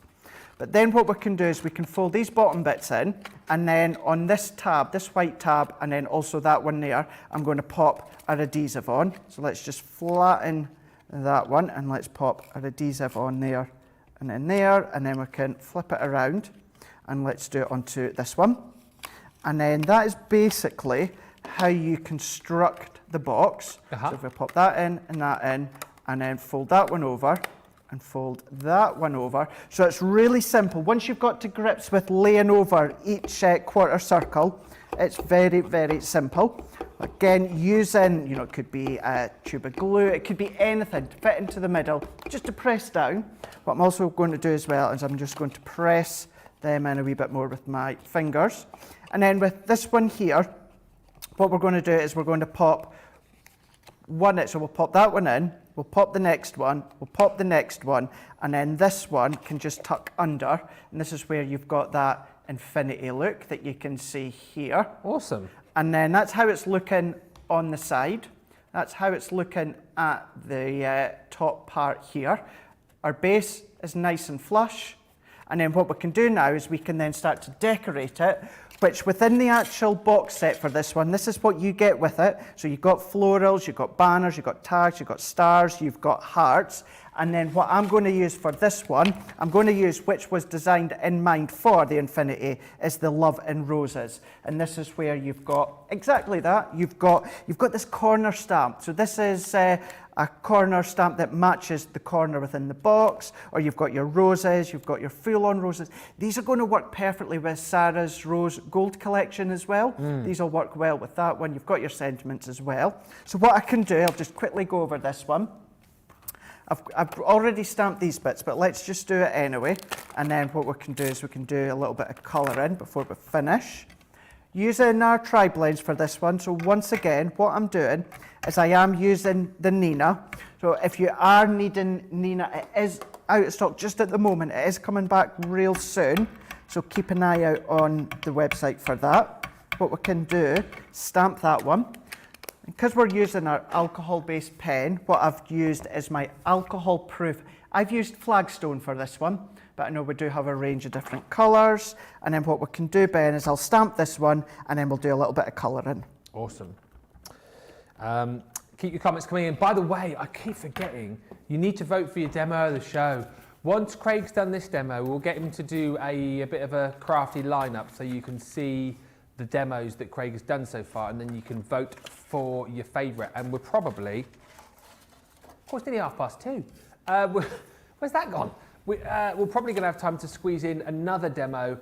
But then what we can do is we can fold these bottom bits in, and then on this tab, this white tab, and then also that one there, I'm going to pop our adhesive on. So let's just flatten that one, and let's pop our adhesive on there, and then we can flip it around, and let's do it onto this one. And then that is basically how you construct the box. So if we pop that in, and then fold that one over, and fold that one over. So it's really simple. Once you've got to grips with laying over each quarter circle, it's very, very simple. Again, using, you know, it could be a tube of glue, it could be anything to fit into the middle, just to press down. What I'm also going to do as well is I'm just going to press them in a wee bit more with my fingers. And then with this one here, what we're going to do is we're going to pop one in. So we'll pop that one in, we'll pop the next one, we'll pop the next one, and then this one can just tuck under. And this is where you've got that infinity look that you can see here. Awesome. And then that's how it's looking on the side. That's how it's looking at the top part here. Our base is nice and flush. And then what we can do now is we can then start to decorate it, which within the actual box set for this one, this is what you get with it. So you've got florals, you've got banners, you've got tags, you've got stars, you've got hearts. And then what I'm going to use for this one, I'm going to use, which was designed in mind for the Infinity, is the Love and Roses. And this is where you've got exactly that. You've got this corner stamp. So this is a corner stamp that matches the corner within the box, or you've got your roses, you've got your full-on roses. These are going to work perfectly with Sarah's Rose Gold collection as well. These will work well with that one. You've got your sentiments as well. So what I can do, I'll just quickly go over this one. I've already stamped these bits, but let's just do it anyway. And then what we can do is we can do a little bit of colouring before we finish. Using our tri-blends for this one. So once again, what I'm doing is I am using the Nina. So if you are needing Nina, it is out of stock just at the moment. It is coming back real soon. So keep an eye out on the website for that. What we can do, stamp that one. Because we're using our alcohol-based pen, what I've used is my alcohol-proof. I've used Flagstone for this one, but I know we do have a range of different colours. And then what we can do, Ben, is I'll stamp this one, and then we'll do a little bit of colouring. Awesome. Keep your comments coming in. By the way, I keep forgetting, you need to vote for your demo of the show. Once Craig's done this demo, we'll get him to do a bit of a crafty lineup so you can see the demos that Craig has done so far, and then you can vote for your favourite. And we're probably, of course, nearly 2:30. Where's that gone? We're probably going to have time to squeeze in another demo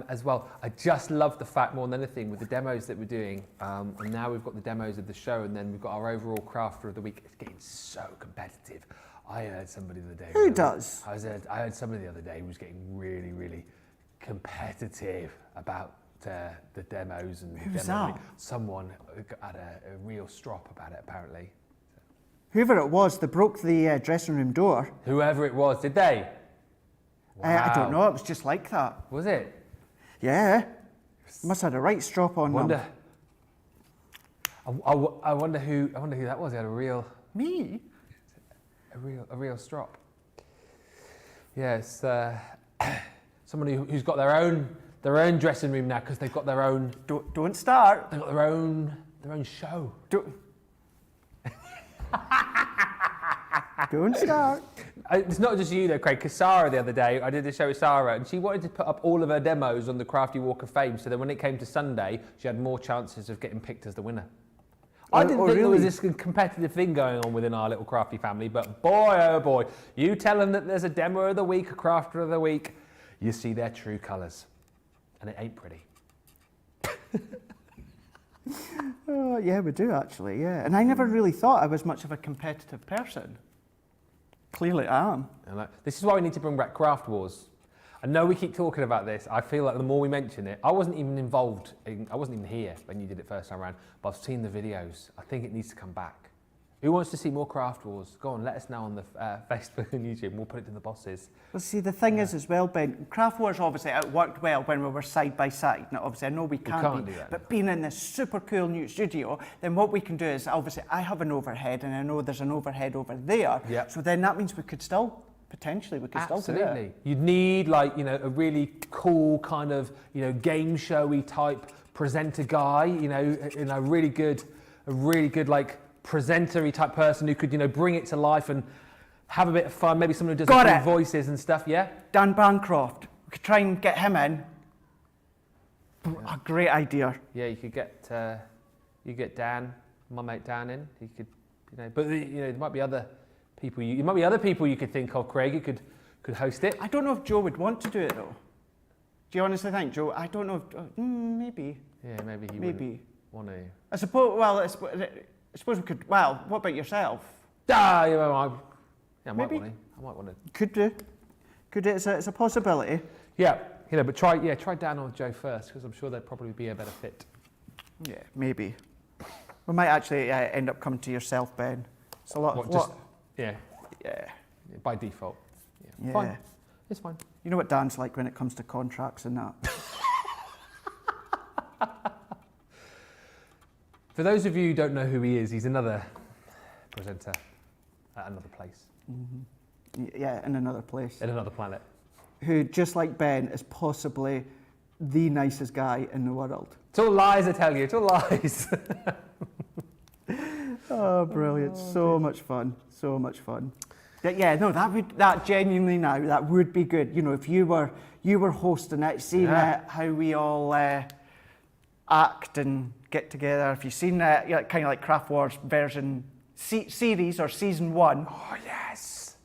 as well. I just love the fact, more than anything, with the demos that we're doing, and now we've got the demos of the show, and then we've got our overall crafter of the week. It's getting so competitive. I heard somebody the other day. Who does? I heard somebody the other day who was getting really, really competitive about the demos and who's that? Someone had a real strop about it, apparently. Whoever it was, they broke the dressing room door. Whoever it was, did they? Wow. I don't know, it was just like that. Was it? Yeah. Must have had a right strop on them. I wonder who that was. He had a real Me? a real strop. Yes, someone who's got their own dressing room now because they've got their own. Don't start. They've got their own show. Don't start. It's not just you though, Craig, because Sarah the other day, I did a show with Sarah, and she wanted to put up all of her demos on the Crafty Walk of Fame, so that when it came to Sunday, she had more chances of getting picked as the winner. I didn't think there was this competitive thing going on within our little crafty family, but boy, oh boy, you tell them that there's a demo of the week, a crafter of the week, you see their true colours. And it ain't pretty. Oh, yeah, we do actually, yeah. And I never really thought I was much of a competitive person. Clearly I am. This is why we need to bring back Craft Wars. I know we keep talking about this. I feel like the more we mention it, I wasn't even involved, I wasn't even here when you did it first time around, but I've seen the videos. I think it needs to come back. Who wants to see more Craft Wars? Go on, let us know on the Facebook and YouTube, and we'll put it to the bosses. Well, see, the thing is as well, Ben, Craft Wars obviously it worked well when we were side by side. Now, obviously, I know we can't do that. But being in this super cool new studio, then what we can do is, obviously, I have an overhead, and I know there's an overhead over there. Yep. So then that means we could still, potentially, still do it. You'd need, like, you know, a really cool kind of, you know, game showy type presenter guy, you know, a really good, like, presenter-y type person who could, you know, bring it to life and have a bit of fun. Maybe someone who does cool voices and stuff, yeah? Dan Bancroft. We could try and get him in. Yeah. A great idea. Yeah, you could get Dan, my mate Dan in. He could, you know, but you know, there might be other people. There might be other people you could think of, Craig, who could host it. I don't know if Joe would want to do it though. Do you honestly think, Joe? I don't know if maybe. Yeah, maybe he would want to. I suppose. Well, I suppose we could. Well, what about yourself? Ah, yeah, I might maybe. want to. I might want to. Could do. It's a possibility. Yeah, you know, but try Dan or Joe first, because I'm sure they'd probably be a better fit. Yeah, maybe. We might actually end up coming to yourself, Ben. It's a lot. Yeah. By default. Yeah. Fine. It's fine. You know what Dan's like when it comes to contracts and that. For those of you who don't know who he is, he's another presenter at another place. Yeah, in another place. In another planet. Who, just like Ben, is possibly the nicest guy in the world. It's all lies, I tell you. It's all lies. Oh, brilliant. So much fun. So much fun. Yeah, no, that genuinely now, that would be good. You know, if you were hosting it, seeing how we all act and get together. If you've seen that, kind of like Craft Wars version series or season 1. Oh, yes.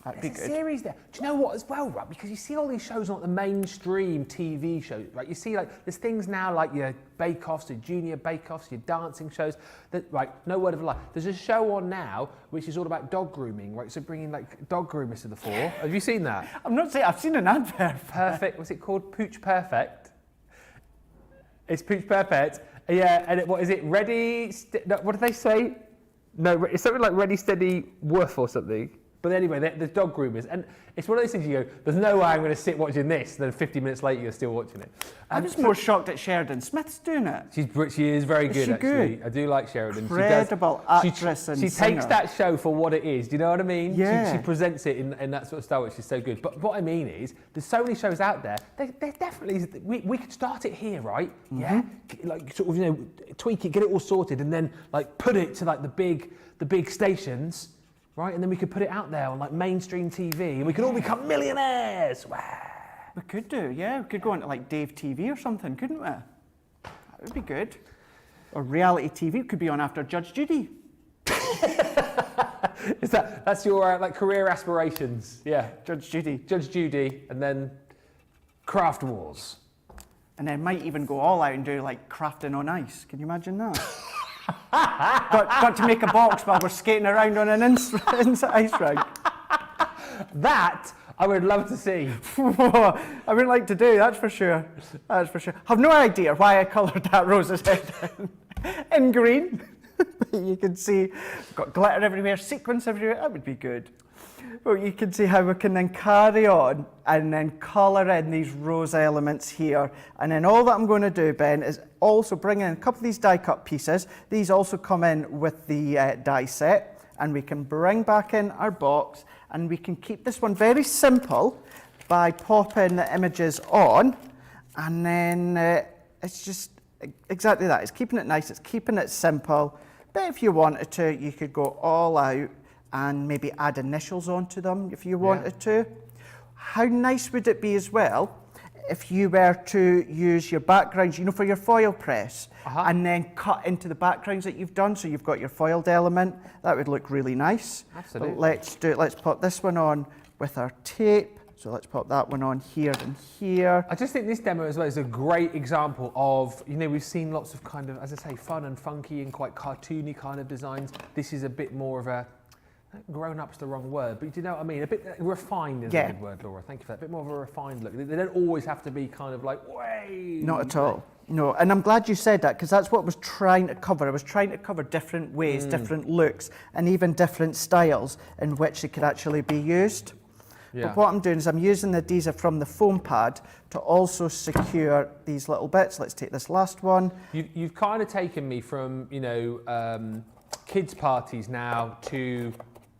That'd be There's a good. series there. Do you know what as well, right? Because you see all these shows on the mainstream TV shows, right? You see, like, there's things now like your bake-offs, your junior bake-offs, your dancing shows. That, right, no word of a lie. There's a show on now which is all about dog grooming, right? So bringing, like, dog groomers to the fore. Have you seen that? I'm not saying, I've seen an advert. Perfect. What's it called? Pooch Perfect. It's Pooch Perfect. Yeah, and what is it? Ready... no, what do they say? No, it's something like Ready, Steady, Woof or something. But anyway, there's dog groomers, and it's one of those things you go, there's no way I'm going to sit watching this, and then 50 minutes later you're still watching it. I was more shocked at Sheridan Smith's doing it. She is very Is good, she actually. good? I do like Sheridan. Incredible actress and She singer. takes that show for what it is, do you know what I mean? Yeah. She presents it in that sort of style, which is so good. But what I mean is, there's so many shows out there, there's definitely, we could start it here, right? Yeah? Like, sort of, you know, tweak it, get it all sorted, and then, like, put it to, like, the big stations, right? And then we could put it out there on like mainstream TV and we could all become millionaires. Wow. We could do, yeah. We could go on to like Dave TV or something, couldn't we? That would be good. Or reality TV could be on after Judge Judy. That's your like career aspirations? Yeah. Judge Judy. Judge Judy, and then Craft Wars. And then might even go all out and do like crafting on ice. Can you imagine that? got to make a box while we're skating around on an ice rink. That I would love to see. I would like to do, that's for sure. That's for sure. I've no idea why I coloured that rose's head in green. You can see got glitter everywhere, sequins everywhere. That would be good. Well, you can see how we can then carry on and then colour in these rose elements here. And then all that I'm going to do, Ben, is also bring in a couple of these die cut pieces. These also come in with the die set. And we can bring back in our box and we can keep this one very simple by popping the images on. And then it's just exactly that. It's keeping it nice, it's keeping it simple. But if you wanted to, you could go all out and maybe add initials onto them if you wanted to. How nice would it be as well if you were to use your backgrounds, you know, for your foil press, and then cut into the backgrounds that you've done, so you've got your foiled element. That would look really nice. Absolutely. But let's do it. Let's pop this one on with our tape. So let's pop that one on here and here. I just think this demo as well is a great example of, you know, we've seen lots of kind of, as I say, fun and funky and quite cartoony kind of designs. This is a bit more of a, grown up's the wrong word, but do you know what I mean? A bit refined is a good word, Laura. Thank you for that. A bit more of a refined look. They don't always have to be kind of like, way. Not at all. No, and I'm glad you said that because that's what I was trying to cover. I was trying to cover different ways, different looks, and even different styles in which it could actually be used. Yeah. But what I'm doing is I'm using the adhesive from the foam pad to also secure these little bits. Let's take this last one. You've kind of taken me from, you know, kids' parties now to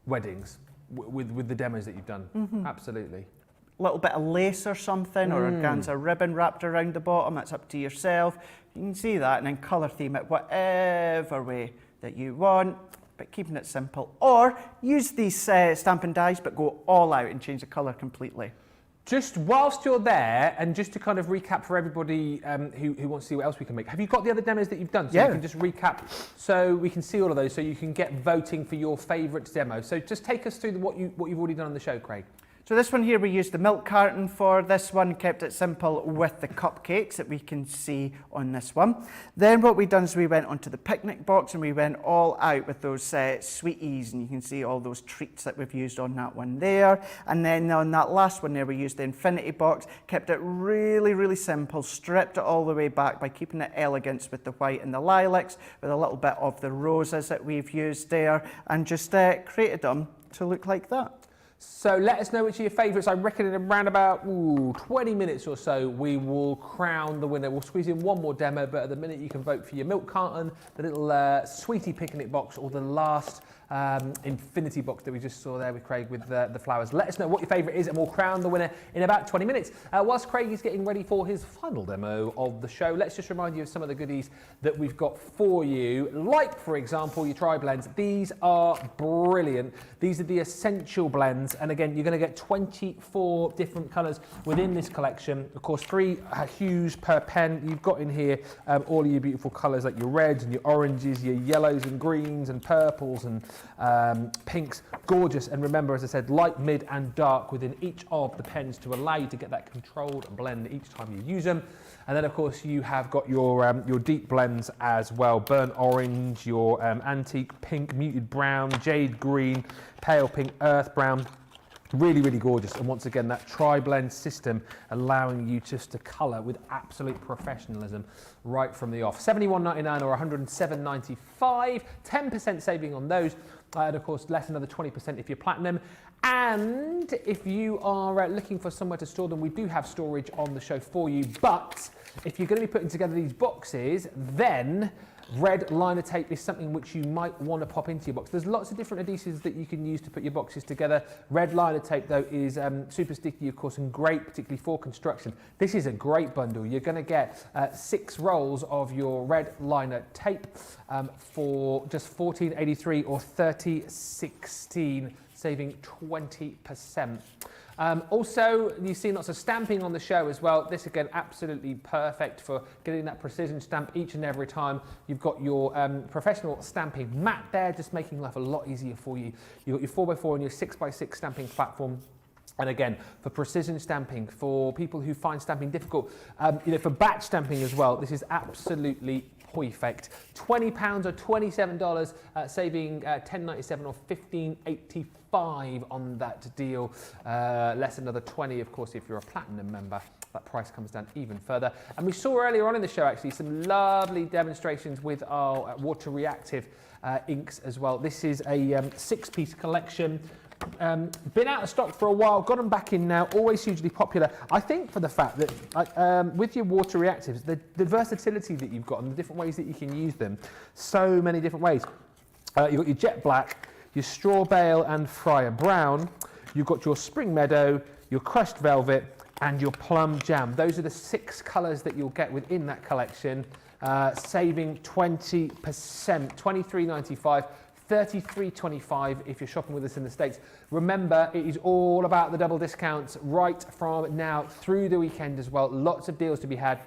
weddings with the demos that you've done. Absolutely. A little bit of lace or something, or organza ribbon wrapped around the bottom. That's up to yourself. You can see that, and then colour theme it whatever way that you want, but keeping it simple. Or use these stamping dies, but go all out and change the colour completely. Just whilst you're there, and just to kind of recap for everybody who wants to see what else we can make, have you got the other demos that you've done? So you can just recap, so we can see all of those, so you can get voting for your favourite demo. So just take us through what you've already done on the show, Craig. So this one here, we used the milk carton for this one, kept it simple with the cupcakes that we can see on this one. Then what we done is we went onto the picnic box and we went all out with those sweeties, and you can see all those treats that we've used on that one there. And then on that last one there, we used the infinity box, kept it really, really simple, stripped it all the way back by keeping it elegance with the white and the lilacs, with a little bit of the roses that we've used there, and just created them to look like that. So let us know which are your favourites. I reckon in around about 20 minutes or so, we will crown the winner. We'll squeeze in one more demo, but at the minute you can vote for your milk carton, the little sweetie picnic box, or the last infinity box that we just saw there with Craig with the flowers. Let us know what your favourite is and we'll crown the winner in about 20 minutes. Whilst Craig is getting ready for his final demo of the show, let's just remind you of some of the goodies that we've got for you. Like, for example, your tri-blends. These are brilliant. These are the essential blends. And again, you're going to get 24 different colours within this collection. Of course, 3 hues per pen. You've got in here all of your beautiful colours like your reds and your oranges, your yellows and greens and purples and pinks. Gorgeous. And remember, as I said, light, mid and dark within each of the pens to allow you to get that controlled blend each time you use them. And then, of course, you have got your deep blends as well. Burnt orange, your antique pink, muted brown, jade green, pale pink, earth brown. Really, really gorgeous. And once again, that tri-blend system allowing you just to colour with absolute professionalism right from the off. $71.99 or $107.95, 10% saving on those. And of course, less another 20% if you're platinum. And if you are looking for somewhere to store them, we do have storage on the show for you. But if you're going to be putting together these boxes, then red liner tape is something which you might want to pop into your box. There's lots of different adhesives that you can use to put your boxes together. Red liner tape, though, is super sticky, of course, and great, particularly for construction. This is a great bundle. You're going to get 6 rolls of your red liner tape for just $14.83 or $30.16, saving 20%. Also, you've seen lots of stamping on the show as well. This, again, absolutely perfect for getting that precision stamp each and every time. You've got your professional stamping mat there, just making life a lot easier for you. You've got your 4x4 and your 6x6 stamping platform. And again, for precision stamping, for people who find stamping difficult, for batch stamping as well, this is absolutely perfect. £20 or $27, saving $10.97 or $15.85 on that deal. Less another 20, of course, if you're a platinum member. That price comes down even further. And we saw earlier on in the show, actually, some lovely demonstrations with our water reactive inks as well. This is a 6-piece collection. Been out of stock for a while, got them back in now, always hugely popular. I think for the fact that with your water reactives, the versatility that you've got and the different ways that you can use them, so many different ways. You've got your jet black, your straw bale and friar brown, you've got your spring meadow, your crushed velvet and your plum jam. Those are the 6 colours that you'll get within that collection, saving 20%, $23.95. $33.25 if you're shopping with us in the States. Remember, it is all about the double discounts right from now through the weekend as well. Lots of deals to be had.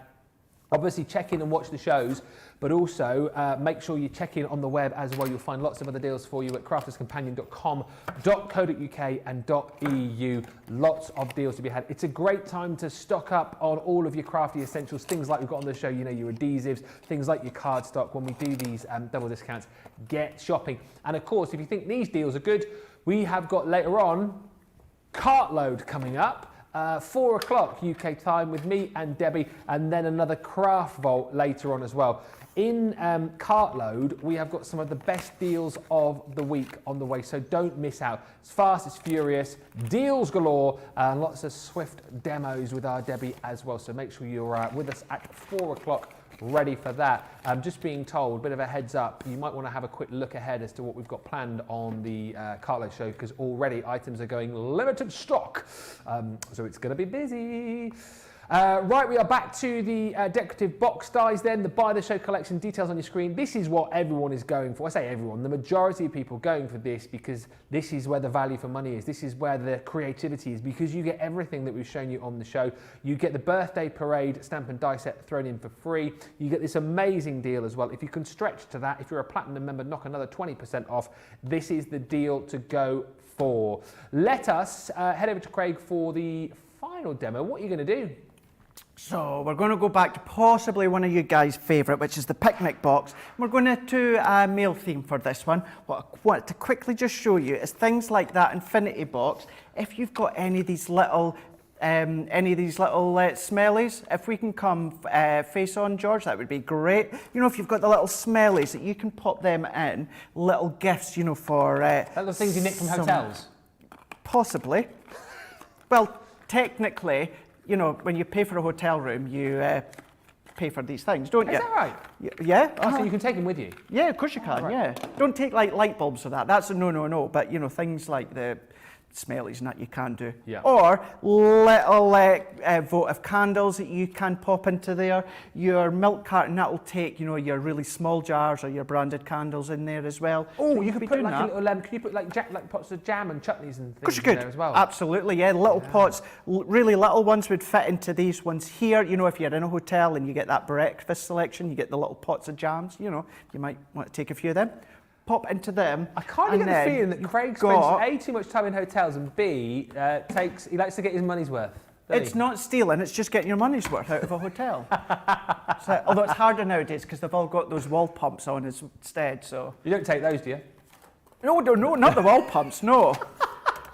Obviously, check in and watch the shows, but also make sure you check in on the web as well. You'll find lots of other deals for you at crafterscompanion.com.co.uk and .eu. Lots of deals to be had. It's a great time to stock up on all of your crafty essentials, things like we've got on the show, your adhesives, things like your cardstock. When we do these double discounts, get shopping. And of course, if you think these deals are good, we have got later on Cartload coming up. 4 o'clock UK time with me and Debbie, and then another craft vault later on as well. In Cartload, we have got some of the best deals of the week on the way, so don't miss out. It's fast, it's furious, deals galore, and lots of swift demos with our Debbie as well. So make sure you're with us at 4 o'clock. Ready for that. Just being told, a bit of a heads up, you might want to have a quick look ahead as to what we've got planned on the Cartload show, because already items are going limited stock, so it's going to be busy. Right, we are back to the Decorative Box Dies then, the Buy the Show collection, details on your screen. This is what everyone is going for. I say everyone, the majority of people going for this, because this is where the value for money is. This is where the creativity is, because you get everything that we've shown you on the show. You get the birthday parade stamp and die set thrown in for free. You get this amazing deal as well. If you can stretch to that, if you're a platinum member, knock another 20% off. This is the deal to go for. Let us head over to Craig for the final demo. What are you going to do? So we're going to go back to possibly one of you guys' favourite, which is the picnic box. We're going to do a male theme for this one. What I want to quickly just show you is things like that infinity box. If you've got any of these little smellies, if we can come face on, George, that would be great. If you've got the little smellies that you can pop them in, little gifts, for... Little things you nick from hotels? Possibly. Well, technically... when you pay for a hotel room, you pay for these things, don't you? Is that right? Yeah. Oh, so you can take them with you? Yeah, of course you can, yeah. Don't take like light bulbs or that. That's a no. But, you know, things like the smellies and that you can do. Yeah. Or little votive candles that you can pop into there. Your milk carton, that will take, you know, your really small jars or your branded candles in there as well. Oh, So you could could be put doing like that. a little, can you put like pots of jam and chutneys and Of course things you in could. there as well? Absolutely, yeah. Little pots, really little ones would fit into these ones here. You know, if you're in a hotel and you get that breakfast selection, you get the little pots of jams, you know, you might want to take a few of them. Pop into them. I kind of and get the then feeling that you've Craig got- spends A, too much time in hotels, and B, he likes to get his money's worth. doesn't It's he? not stealing, it's just getting your money's worth out of a hotel. So, although it's harder nowadays because they've all got those wall pumps on instead, so. You don't take those, do you? No, not the wall pumps, no.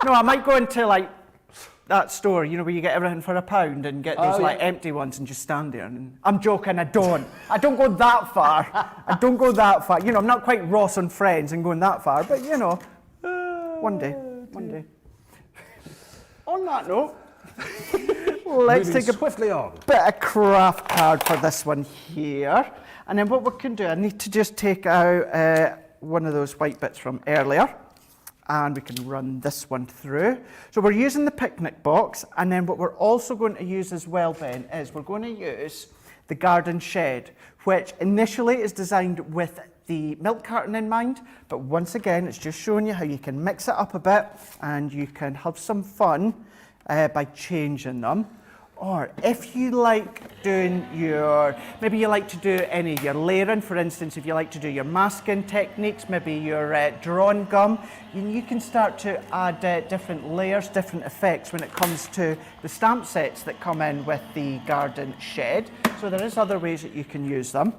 No, I might go into like that store, you know, where you get everything for £1 and get those like empty ones and just stand there. And I'm joking, I don't go that far. I don't go that far. You know, I'm not quite Ross and Friends and going that far, but you know, one day. On that note, let's Moving take a swiftly on. bit of craft card for this one here. And then what we can do, I need to just take out one of those white bits from earlier. And we can run this one through. So we're using the picnic box, and then what we're also going to use as well, Ben, is we're going to use the garden shed, which initially is designed with the milk carton in mind, but once again, it's just showing you how you can mix it up a bit, and you can have some fun by changing them. Or if you like doing maybe you like to do any of your layering, for instance, if you like to do your masking techniques, maybe your drawn gum, you can start to add different layers, different effects when it comes to the stamp sets that come in with the garden shed. So there is other ways that you can use them.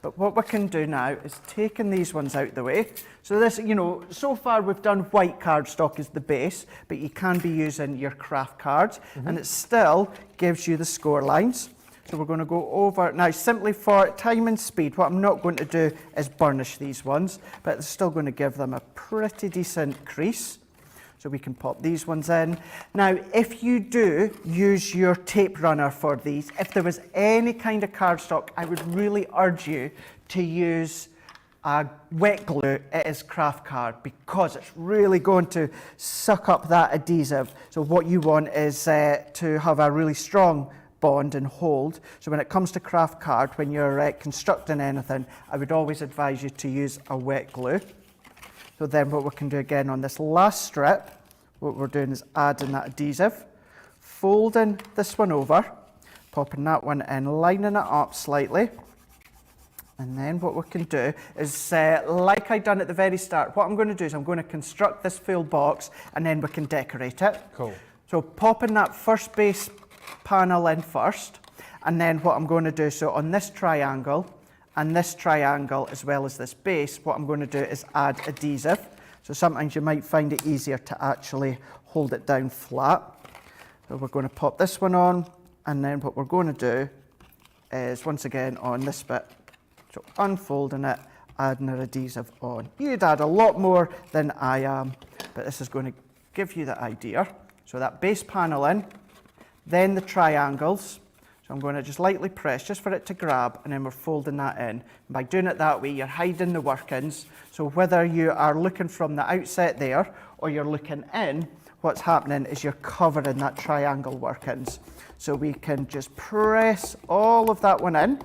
But what we can do now is taking these ones out the way. So this, you know, so far we've done white cardstock as the base, but you can be using your craft cards, and it still gives you the score lines. So we're going to go over, now simply for time and speed, what I'm not going to do is burnish these ones, but it's still going to give them a pretty decent crease. So we can pop these ones in. Now, if you do use your tape runner for these, if there was any kind of cardstock, I would really urge you to use wet glue. It is craft card because it's really going to suck up that adhesive. So what you want is to have a really strong bond and hold. So when it comes to craft card, when you're constructing anything, I would always advise you to use a wet glue. So then what we can do again on this last strip, what we're doing is adding that adhesive, folding this one over, popping that one in, lining it up slightly. And then what we can do is, like I done at the very start, what I'm going to do is I'm going to construct this full box and then we can decorate it. Cool. So popping that first base panel in first, and then what I'm going to do, so on this triangle, and this triangle as well as this base, what I'm going to do is add adhesive. So sometimes you might find it easier to actually hold it down flat. So we're going to pop this one on, and then what we're going to do is once again on this bit, so unfolding it, adding our adhesive on. You'd add a lot more than I am, but this is going to give you the idea. So that base panel in, then the triangles. So I'm going to just lightly press just for it to grab, and then we're folding that in. And by doing it that way, you're hiding the workings. So whether you are looking from the outset there or you're looking in, what's happening is you're covering that triangle workings. So we can just press all of that one in.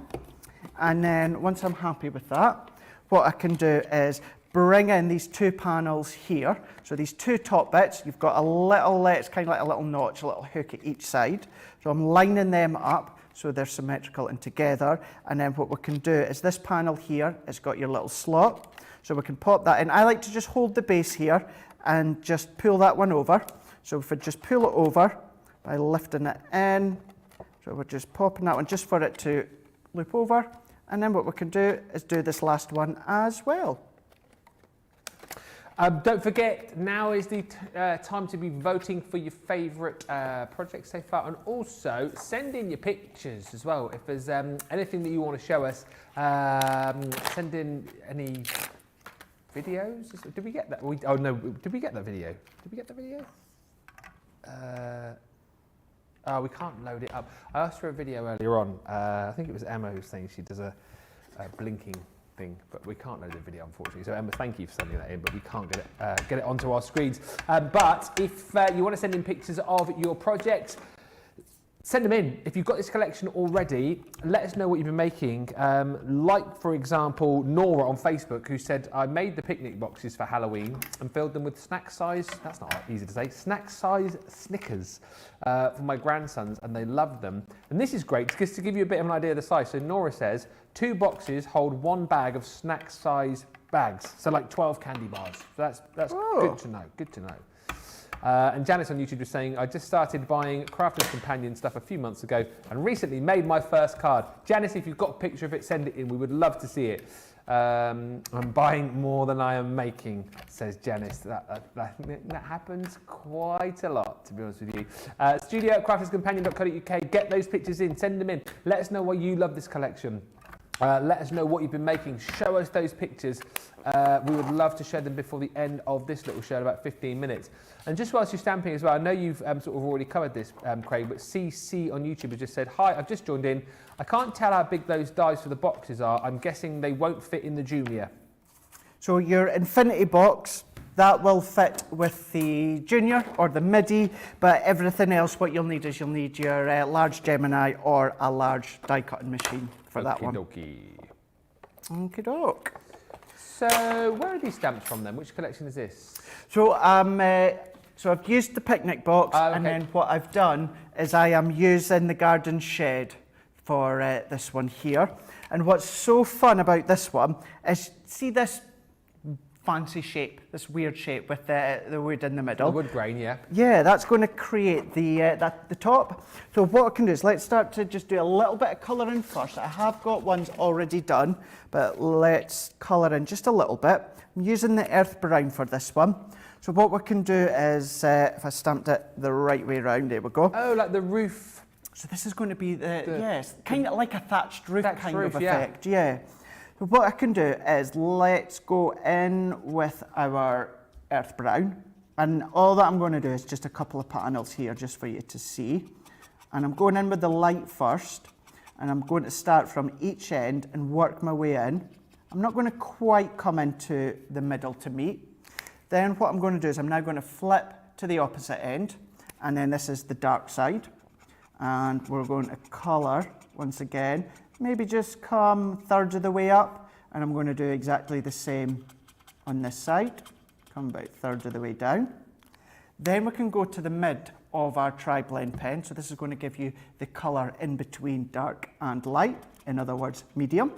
And then once I'm happy with that, what I can do is bring in these two panels here. So these two top bits, you've got a little, it's kind of like a little notch, a little hook at each side. So I'm lining them up so they're symmetrical and together. And then what we can do is this panel here, it's got your little slot. So we can pop that in. I like to just hold the base here and just pull that one over. So if we just pull it over by lifting it in, so we're just popping that one just for it to loop over. And then what we can do is do this last one as well. Don't forget, now is the time to be voting for your favourite projects so far, and also send in your pictures as well. If there's anything that you want to show us, send in any videos. Did we get that? Oh no, did we get that video? Did we get the video? Oh, we can't load it up. I asked for a video earlier on. I think it was Emma who was saying she does a blinking thing, but we can't load the video, unfortunately. So Emma, thank you for sending that in, but we can't get it onto our screens. But if you want to send in pictures of your projects, send them in. If you've got this collection already, let us know what you've been making. Like, for example, Nora on Facebook, who said, I made the picnic boxes for Halloween and filled them with snack size, that's not easy to say, snack size Snickers for my grandsons, and they loved them. And this is great, because to give you a bit of an idea of the size, so Nora says, 2 boxes hold 1 bag of snack size bags, so like 12 candy bars. So that's good to know, good to know. And Janice on YouTube was saying, I just started buying Crafter's Companion stuff a few months ago and recently made my first card. Janice, if you've got a picture of it, send it in. We would love to see it. I'm buying more than I am making, says Janice. That happens quite a lot, to be honest with you. studio@crafterscompanion.co.uk. Get those pictures in. Send them in. Let us know why you love this collection. Let us know what you've been making. Show us those pictures. We would love to share them before the end of this little show in about 15 minutes. And just whilst you're stamping as well, I know you've sort of already covered this, Craig, but CC on YouTube has just said, hi, I've just joined in. I can't tell how big those dies for the boxes are. I'm guessing they won't fit in the Junior. So your infinity box, that will fit with the Junior or the Midi, but everything else, what you'll need is you'll need your large Gemini or a large die cutting machine for that one. Okie doke. So where are these stamps from then? Which collection is this? So so I've used the picnic box, and then what I've done is I am using the garden shed for this one here. And what's so fun about this one is, see this fancy shape, this weird shape with the wood in the middle. The wood grain, yeah. Yeah, that's going to create the top. So what I can do is let's start to just do a little bit of colouring first. I have got ones already done, but let's colour in just a little bit. I'm using the earth brown for this one. So what we can do is, if I stamped it the right way around, there we go. Oh, like the roof. So this is going to be yes, kind of like a thatched roof kind of yeah. effect, yeah. So what I can do is let's go in with our earth brown, and all that I'm going to do is just a couple of panels here just for you to see. And I'm going in with the light first, and I'm going to start from each end and work my way in. I'm not going to quite come into the middle to meet. Then what I'm going to do is I'm now going to flip to the opposite end, and then this is the dark side. And we're going to colour once again, maybe just come thirds of the way up, and I'm going to do exactly the same on this side. Come about thirds of the way down. Then we can go to the mid of our tri-blend pen. So this is going to give you the colour in between dark and light, in other words, medium.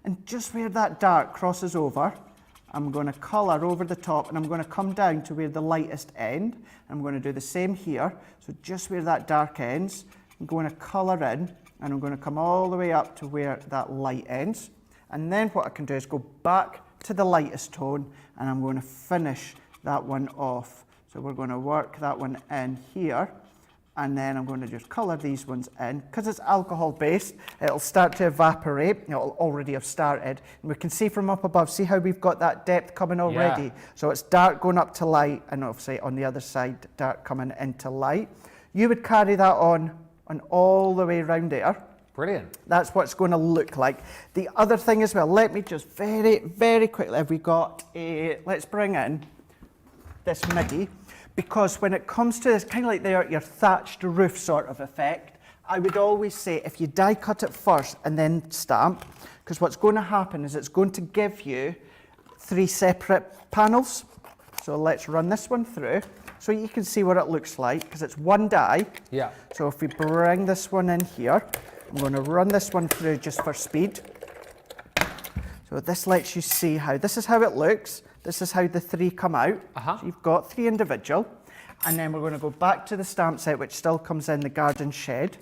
And just where that dark crosses over, I'm going to colour over the top, and I'm going to come down to where the lightest end. I'm going to do the same here. So just where that dark ends, I'm going to colour in, and I'm going to come all the way up to where that light ends. And then what I can do is go back to the lightest tone, and I'm going to finish that one off. So we're going to work that one in here, and then I'm going to just colour these ones in. Because it's alcohol based, it'll start to evaporate. It'll already have started. And we can see from up above, see how we've got that depth coming already? Yeah. So it's dark going up to light, and obviously on the other side, dark coming into light. You would carry that on all the way around there. Brilliant. That's what it's going to look like. The other thing as well, let me just very, very quickly, have we got let's bring in this MIDI, because when it comes to this, kind of like your thatched roof sort of effect, I would always say if you die cut it first and then stamp, because what's going to happen is it's going to give you 3 separate panels. So let's run this one through so you can see what it looks like, because it's one die. Yeah. So if we bring this one in here, I'm going to run this one through just for speed. So this lets you see how, this is how it looks. This is how the 3 come out. So you've got 3 individual. And then we're going to go back to the stamp set, which still comes in the garden shed.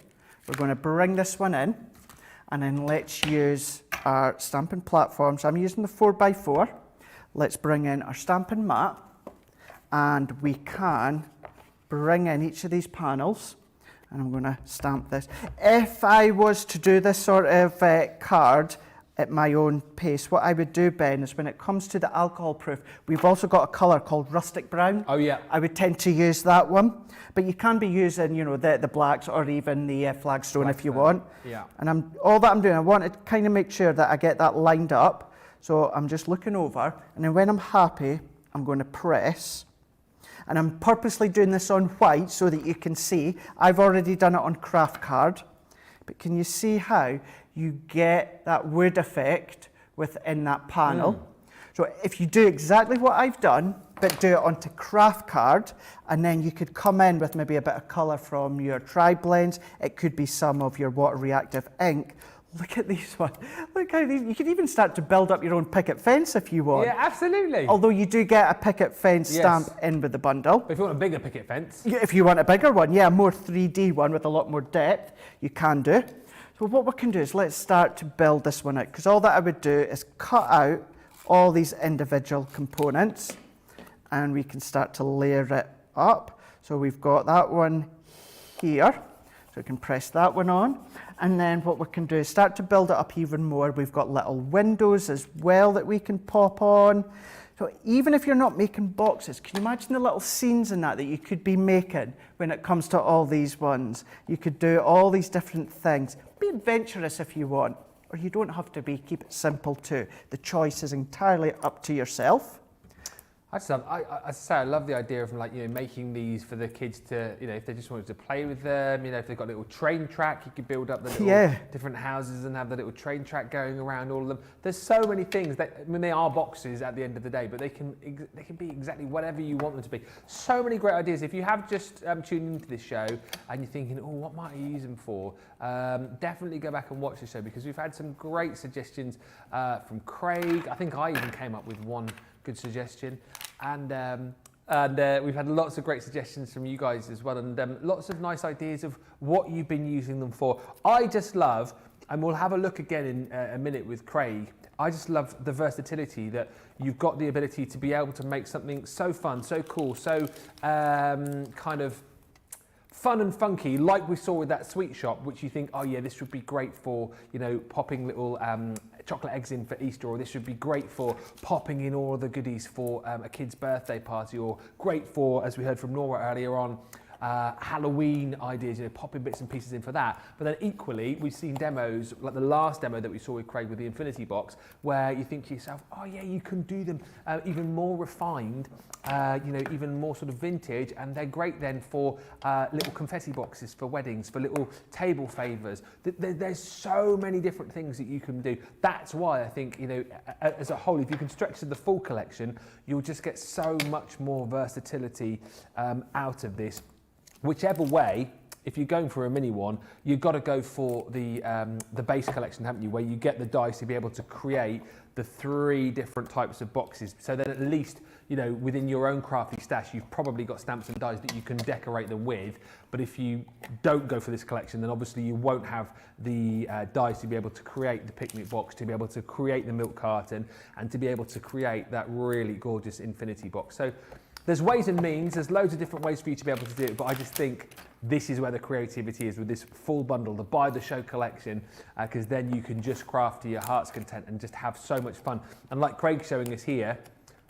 We're going to bring this one in, and then let's use our stamping platform. So I'm using the 4x4. Let's bring in our stamping mat, and we can bring in each of these panels. And I'm going to stamp this. If I was to do this sort of card, at my own pace. What I would do, Ben, is when it comes to the alcohol proof, we've also got a colour called rustic brown. Oh yeah. I would tend to use that one, but you can be using, you know, the blacks or even the flagstone if you want. Yeah. And all that I'm doing, I want to kind of make sure that I get that lined up. So I'm just looking over, and then when I'm happy, I'm going to press. And I'm purposely doing this on white so that you can see. I've already done it on craft card, but can you see how you get that wood effect within that panel? So if you do exactly what I've done, but do it onto craft card, and then you could come in with maybe a bit of colour from your tri-blends. It could be some of your water reactive ink. Look at these ones. Look how these, you could even start to build up your own picket fence if you want. Yeah, absolutely. Although you do get a picket fence stamp in with the bundle. But if you want a bigger picket fence. If you want a bigger one, yeah, a more 3D one with a lot more depth, you can do. So what we can do is let's start to build this one out, because all that I would do is cut out all these individual components, and we can start to layer it up. So we've got that one here, so we can press that one on. And then what we can do is start to build it up even more. We've got little windows as well that we can pop on. So even if you're not making boxes, can you imagine the little scenes in that you could be making when it comes to all these ones? You could do all these different things. Be adventurous if you want, or you don't have to be. Keep it simple too. The choice is entirely up to yourself. I love the idea of, like, you know, making these for the kids to, you know, if they just wanted to play with them, you know, if they've got a little train track, you could build up the little different houses and have the little train track going around all of them. There's so many things that, I mean, they are boxes at the end of the day, but they can be exactly whatever you want them to be. So many great ideas. If you have just tuned into this show and you're thinking, oh, what might I use them for? Definitely go back and watch the show, because we've had some great suggestions from Craig. I think I even came up with one good suggestion, and we've had lots of great suggestions from you guys as well, and lots of nice ideas of what you've been using them for. I just love, and we'll have a look again in a minute with Craig, I just love the versatility that you've got, the ability to be able to make something so fun, so cool, so kind of fun and funky, like we saw with that sweet shop, which you think, oh yeah, this would be great for, you know, popping little chocolate eggs in for Easter, or this would be great for popping in all the goodies for a kid's birthday party, or great for, as we heard from Nora earlier on, Halloween ideas, you know, popping bits and pieces in for that. But then equally, we've seen demos, like the last demo that we saw with Craig with the Infinity Box, where you think to yourself, oh yeah, you can do them even more refined, you know, even more sort of vintage, and they're great then for little confetti boxes for weddings, for little table favours. There's so many different things that you can do. That's why I think, you know, as a whole, if you can stretch to the full collection, you'll just get so much more versatility out of this. Whichever way, if you're going for a mini one, you've got to go for the base collection, haven't you? Where you get the dice to be able to create the 3 different types of boxes. So then at least, you know, within your own crafty stash, you've probably got stamps and dies that you can decorate them with. But if you don't go for this collection, then obviously you won't have the dies to be able to create the picnic box, to be able to create the milk carton, and to be able to create that really gorgeous infinity box. So there's ways and means, there's loads of different ways for you to be able to do it, but I just think this is where the creativity is with this full bundle, the Buy the Show collection, because then you can just craft to your heart's content and just have so much fun. And like Craig's showing us here,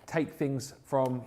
take things from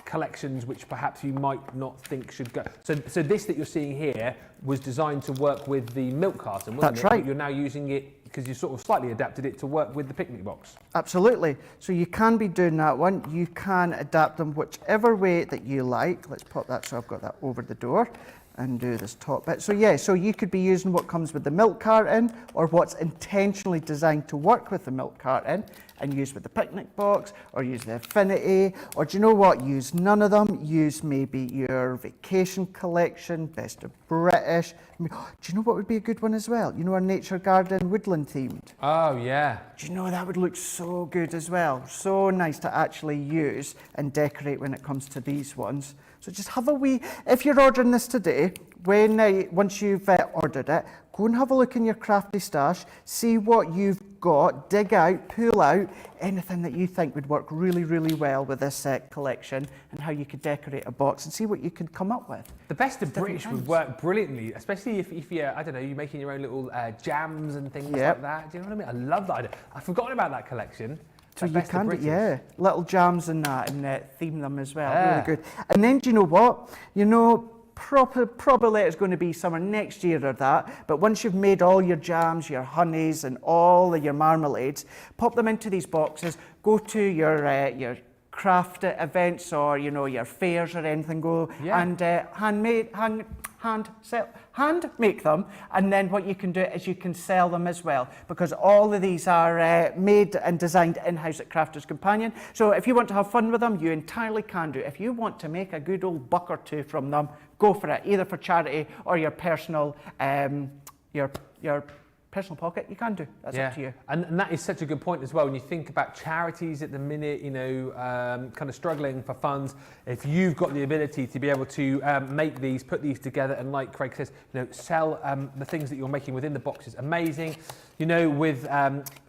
collections which perhaps you might not think should go. So this that you're seeing here was designed to work with the milk carton, wasn't it? That's right. But you're now using it because you sort of slightly adapted it to work with the picnic box. Absolutely. So you can be doing that one. You can adapt them whichever way that you like. Let's pop that so I've got that over the door and do this top bit. So yeah, so you could be using what comes with the milk carton, or what's intentionally designed to work with the milk carton and use with the picnic box, or use the Affinity, or do you know what, use none of them, use maybe your vacation collection, Best of British. I mean, do you know what would be a good one as well? You know, our nature garden woodland themed. Oh yeah. Do you know that would look so good as well? So nice to actually use and decorate when it comes to these ones. So just have a wee, if you're ordering this today, once you've ordered it, go and have a look in your crafty stash, see what you've got, dig out, pull out anything that you think would work really, really well with this collection and how you could decorate a box and see what you could come up with. The best of British things. would work brilliantly, especially if you're, I don't know, you're making your own little jams and things like that. Do you know what I mean? I love that idea. I've forgotten about that collection. So That you best of can, British. yeah, little jams and that, and theme them as well. Yeah. Really good. And then, do you know what? You know, probably it's going to be summer next year or that. But once you've made all your jams, your honeys, and all of your marmalades, pop them into these boxes. Go to your craft events or your fairs or anything. Go and hand make them, and then what you can do is you can sell them as well, because all of these are made and designed in-house at Crafters Companion. So if you want to have fun with them, you entirely can do. If you want to make a good old buck or two from them, go for it, either for charity or your personal your personal pocket. You can do. That's up to you. And that is such a good point as well. When you think about charities at the minute, kind of struggling for funds, if you've got the ability to be able to make these, put these together, and like Craig says, sell the things that you're making within the boxes, amazing. With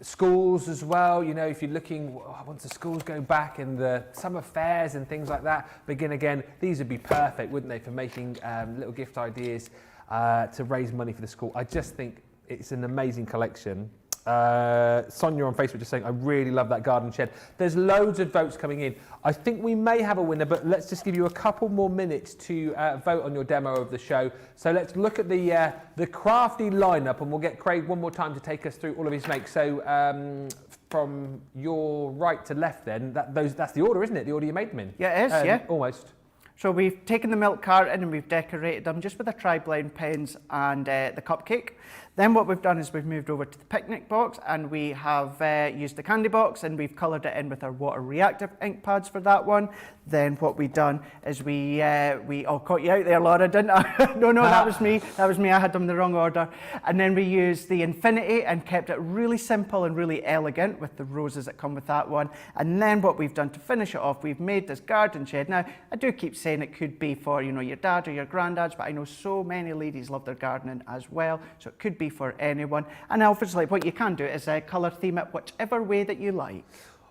schools as well, if you're looking, once the schools go back and the summer fairs and things like that begin again, these would be perfect, wouldn't they, for making little gift ideas to raise money for the school. I just think it's an amazing collection. Sonia on Facebook just saying, I really love that garden shed. There's loads of votes coming in. I think we may have a winner, but let's just give you a couple more minutes to vote on your demo of the show. So let's look at the crafty lineup, and we'll get Craig one more time to take us through all of his makes. So from your right to left then, that's the order, isn't it? The order you made them in? Yeah, it is, yeah. Almost. So we've taken the milk carton and we've decorated them just with the tri-blind pens and the cupcake. Then what we've done is we've moved over to the picnic box, and we have used the candy box, and we've coloured it in with our water reactive ink pads for that one. Then what we've done is we caught you out there, Laura, didn't I? No, that was me. That was me. I had them in the wrong order. And then we used the infinity and kept it really simple and really elegant with the roses that come with that one. And then what we've done to finish it off, we've made this garden shed. Now, I do keep saying it could be for, your dad or your granddads, but I know so many ladies love their gardening as well. So it could be for anyone. And obviously what you can do is colour theme it whichever way that you like.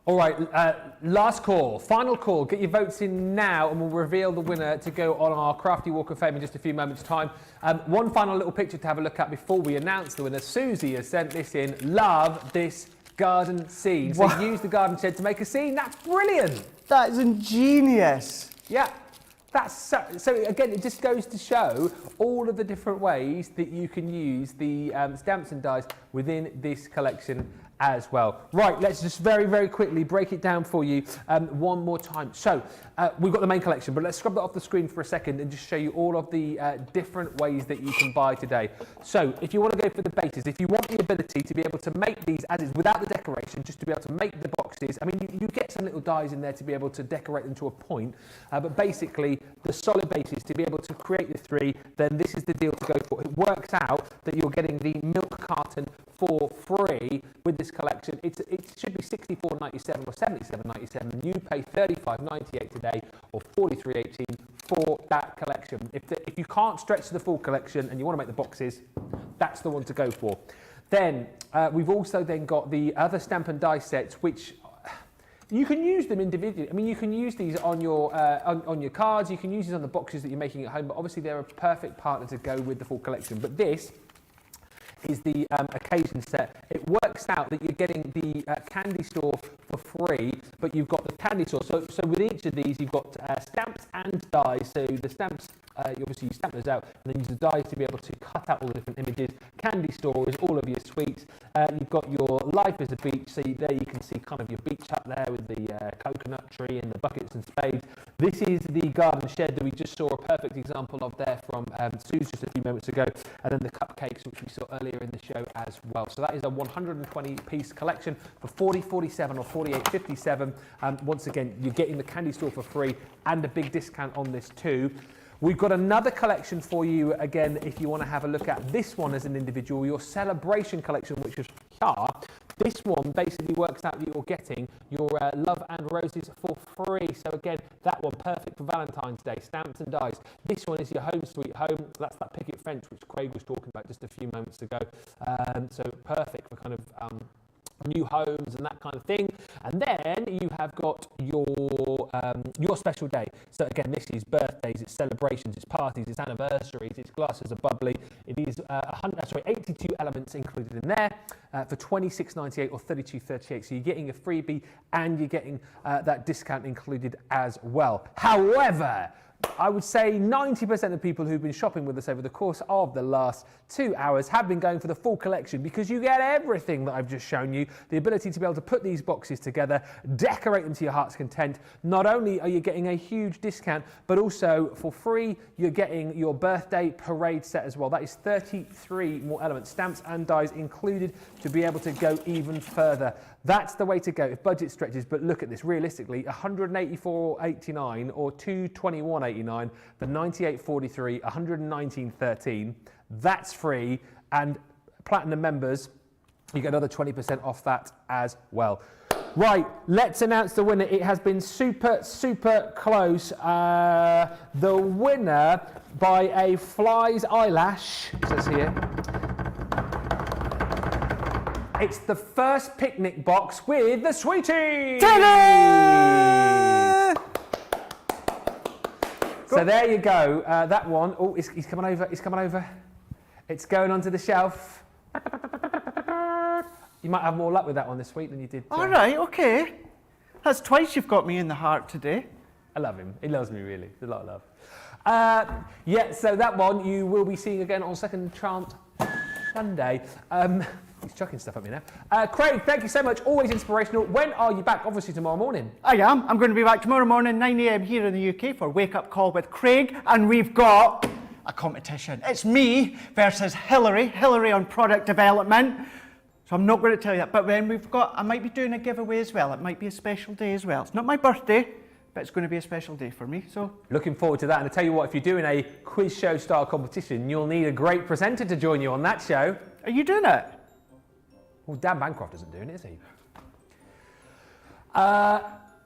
All right, last call, final call. Get your votes in now, and we'll reveal the winner to go on our Crafty Walk of Fame in just a few moments' time. One final little picture to have a look at before we announce the winner. Susie has sent this in. Love this garden scene. So use the garden shed to make a scene. That's brilliant. That is ingenious. Yeah. So again, it just goes to show all of the different ways that you can use the stamps and dies within this collection as well. Right, let's just very, very quickly break it down for you one more time. So we've got the main collection, but let's scrub that off the screen for a second and just show you all of the different ways that you can buy today. So if you want to go for the bases, if you want the ability to be able to make these as is without the decoration, just to be able to make the boxes, I mean, you get some little dies in there to be able to decorate them to a point, but basically the solid bases to be able to create the three, then this is the deal to go for. It works out that you're getting the milk carton for free with this collection. It should be $64.97 or $77.97. You pay $35.98 today or $43.18 for that collection. If you can't stretch to the full collection and you want to make the boxes, that's the one to go for. Then we've also then got the other stamp and die sets, which you can use them individually. I mean, you can use these on your cards. You can use these on the boxes that you're making at home. But obviously, they're a perfect partner to go with the full collection. But this is the occasion set. It works out that you're getting the candy store for free, but you've got the candy store. So with each of these, you've got stamps and dies. So the stamps, you obviously stamp those out, and then use the dies to be able to cut out all the different images. Candy store is all of your sweets. You've got your life as a beach. So there you can see kind of your beach hut there with the coconut tree and the buckets and spades. This is the garden shed that we just saw a perfect example of there from Suze just a few moments ago, and then the cupcakes, which we saw earlier in the show as well. So that is a 120-piece collection for $40.47 or $48.57. Once again, you're getting the candy store for free and a big discount on this too. We've got another collection for you, again, if you want to have a look at this one as an individual, your celebration collection, which is here. This one basically works out that you're getting your Love and Roses for free. So again, that one perfect for Valentine's Day, stamps and dies. This one is your Home Sweet Home. That's that picket fence which Craig was talking about just a few moments ago. So perfect for kind of new homes and that kind of thing. And then you have got your special day. So again, this is birthdays, it's celebrations, it's parties, it's anniversaries, it's glasses of bubbly. It is 82 elements included in there for $26.98 or $32.38. So you're getting a freebie and you're getting that discount included as well. However, I would say 90% of people who've been shopping with us over the course of the last 2 hours have been going for the full collection, because you get everything that I've just shown you. The ability to be able to put these boxes together, decorate them to your heart's content. Not only are you getting a huge discount, but also for free, you're getting your birthday parade set as well. That is 33 more elements, stamps and dies included, to be able to go even further. That's the way to go if budget stretches. But look at this, realistically, $184.89 or $221.89 for $98.43, $119.13. That's free, and platinum members, you get another 20% off that as well. Right, let's announce the winner. It has been super, super close. The winner by a fly's eyelash, it says here. It's the first picnic box with the sweeties. Ta-da! So there you go. That one. Oh, he's coming over. He's coming over. It's going onto the shelf. You might have more luck with that one this week than you did. All right, okay. That's twice you've got me in the heart today. I love him. He loves me, really. There's a lot of love. Yeah, so that one you will be seeing again on Second Chance Sunday. He's chucking stuff at me now. Craig, thank you so much. Always inspirational. When are you back? Obviously tomorrow morning. I am. I'm going to be back tomorrow morning, 9 a.m. here in the UK for Wake Up Call with Craig. And we've got a competition. It's me versus Hillary. Hillary on product development. So I'm not going to tell you that. But then I might be doing a giveaway as well. It might be a special day as well. It's not my birthday, but it's going to be a special day for me. So looking forward to that. And I tell you what, if you're doing a quiz show style competition, you'll need a great presenter to join you on that show. Are you doing it? Well, Dan Bancroft isn't doing it, is he?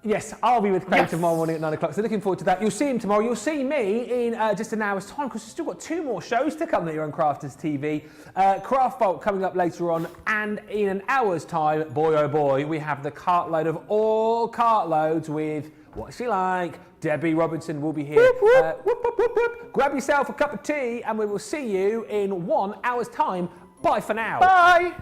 Yes, I'll be with Craig tomorrow morning at 9 o'clock. So looking forward to that. You'll see him tomorrow. You'll see me in just an hour's time, because we've still got 2 more shows to come that you're on Crafters TV. Craft Vault coming up later on, and in an hour's time, boy oh boy, we have the cartload of all cartloads with What's She Like? Debbie Robinson will be here. Whoop, whoop. Whoop, whoop, whoop, whoop. Grab yourself a cup of tea, and we will see you in 1 hour's time. Bye for now. Bye.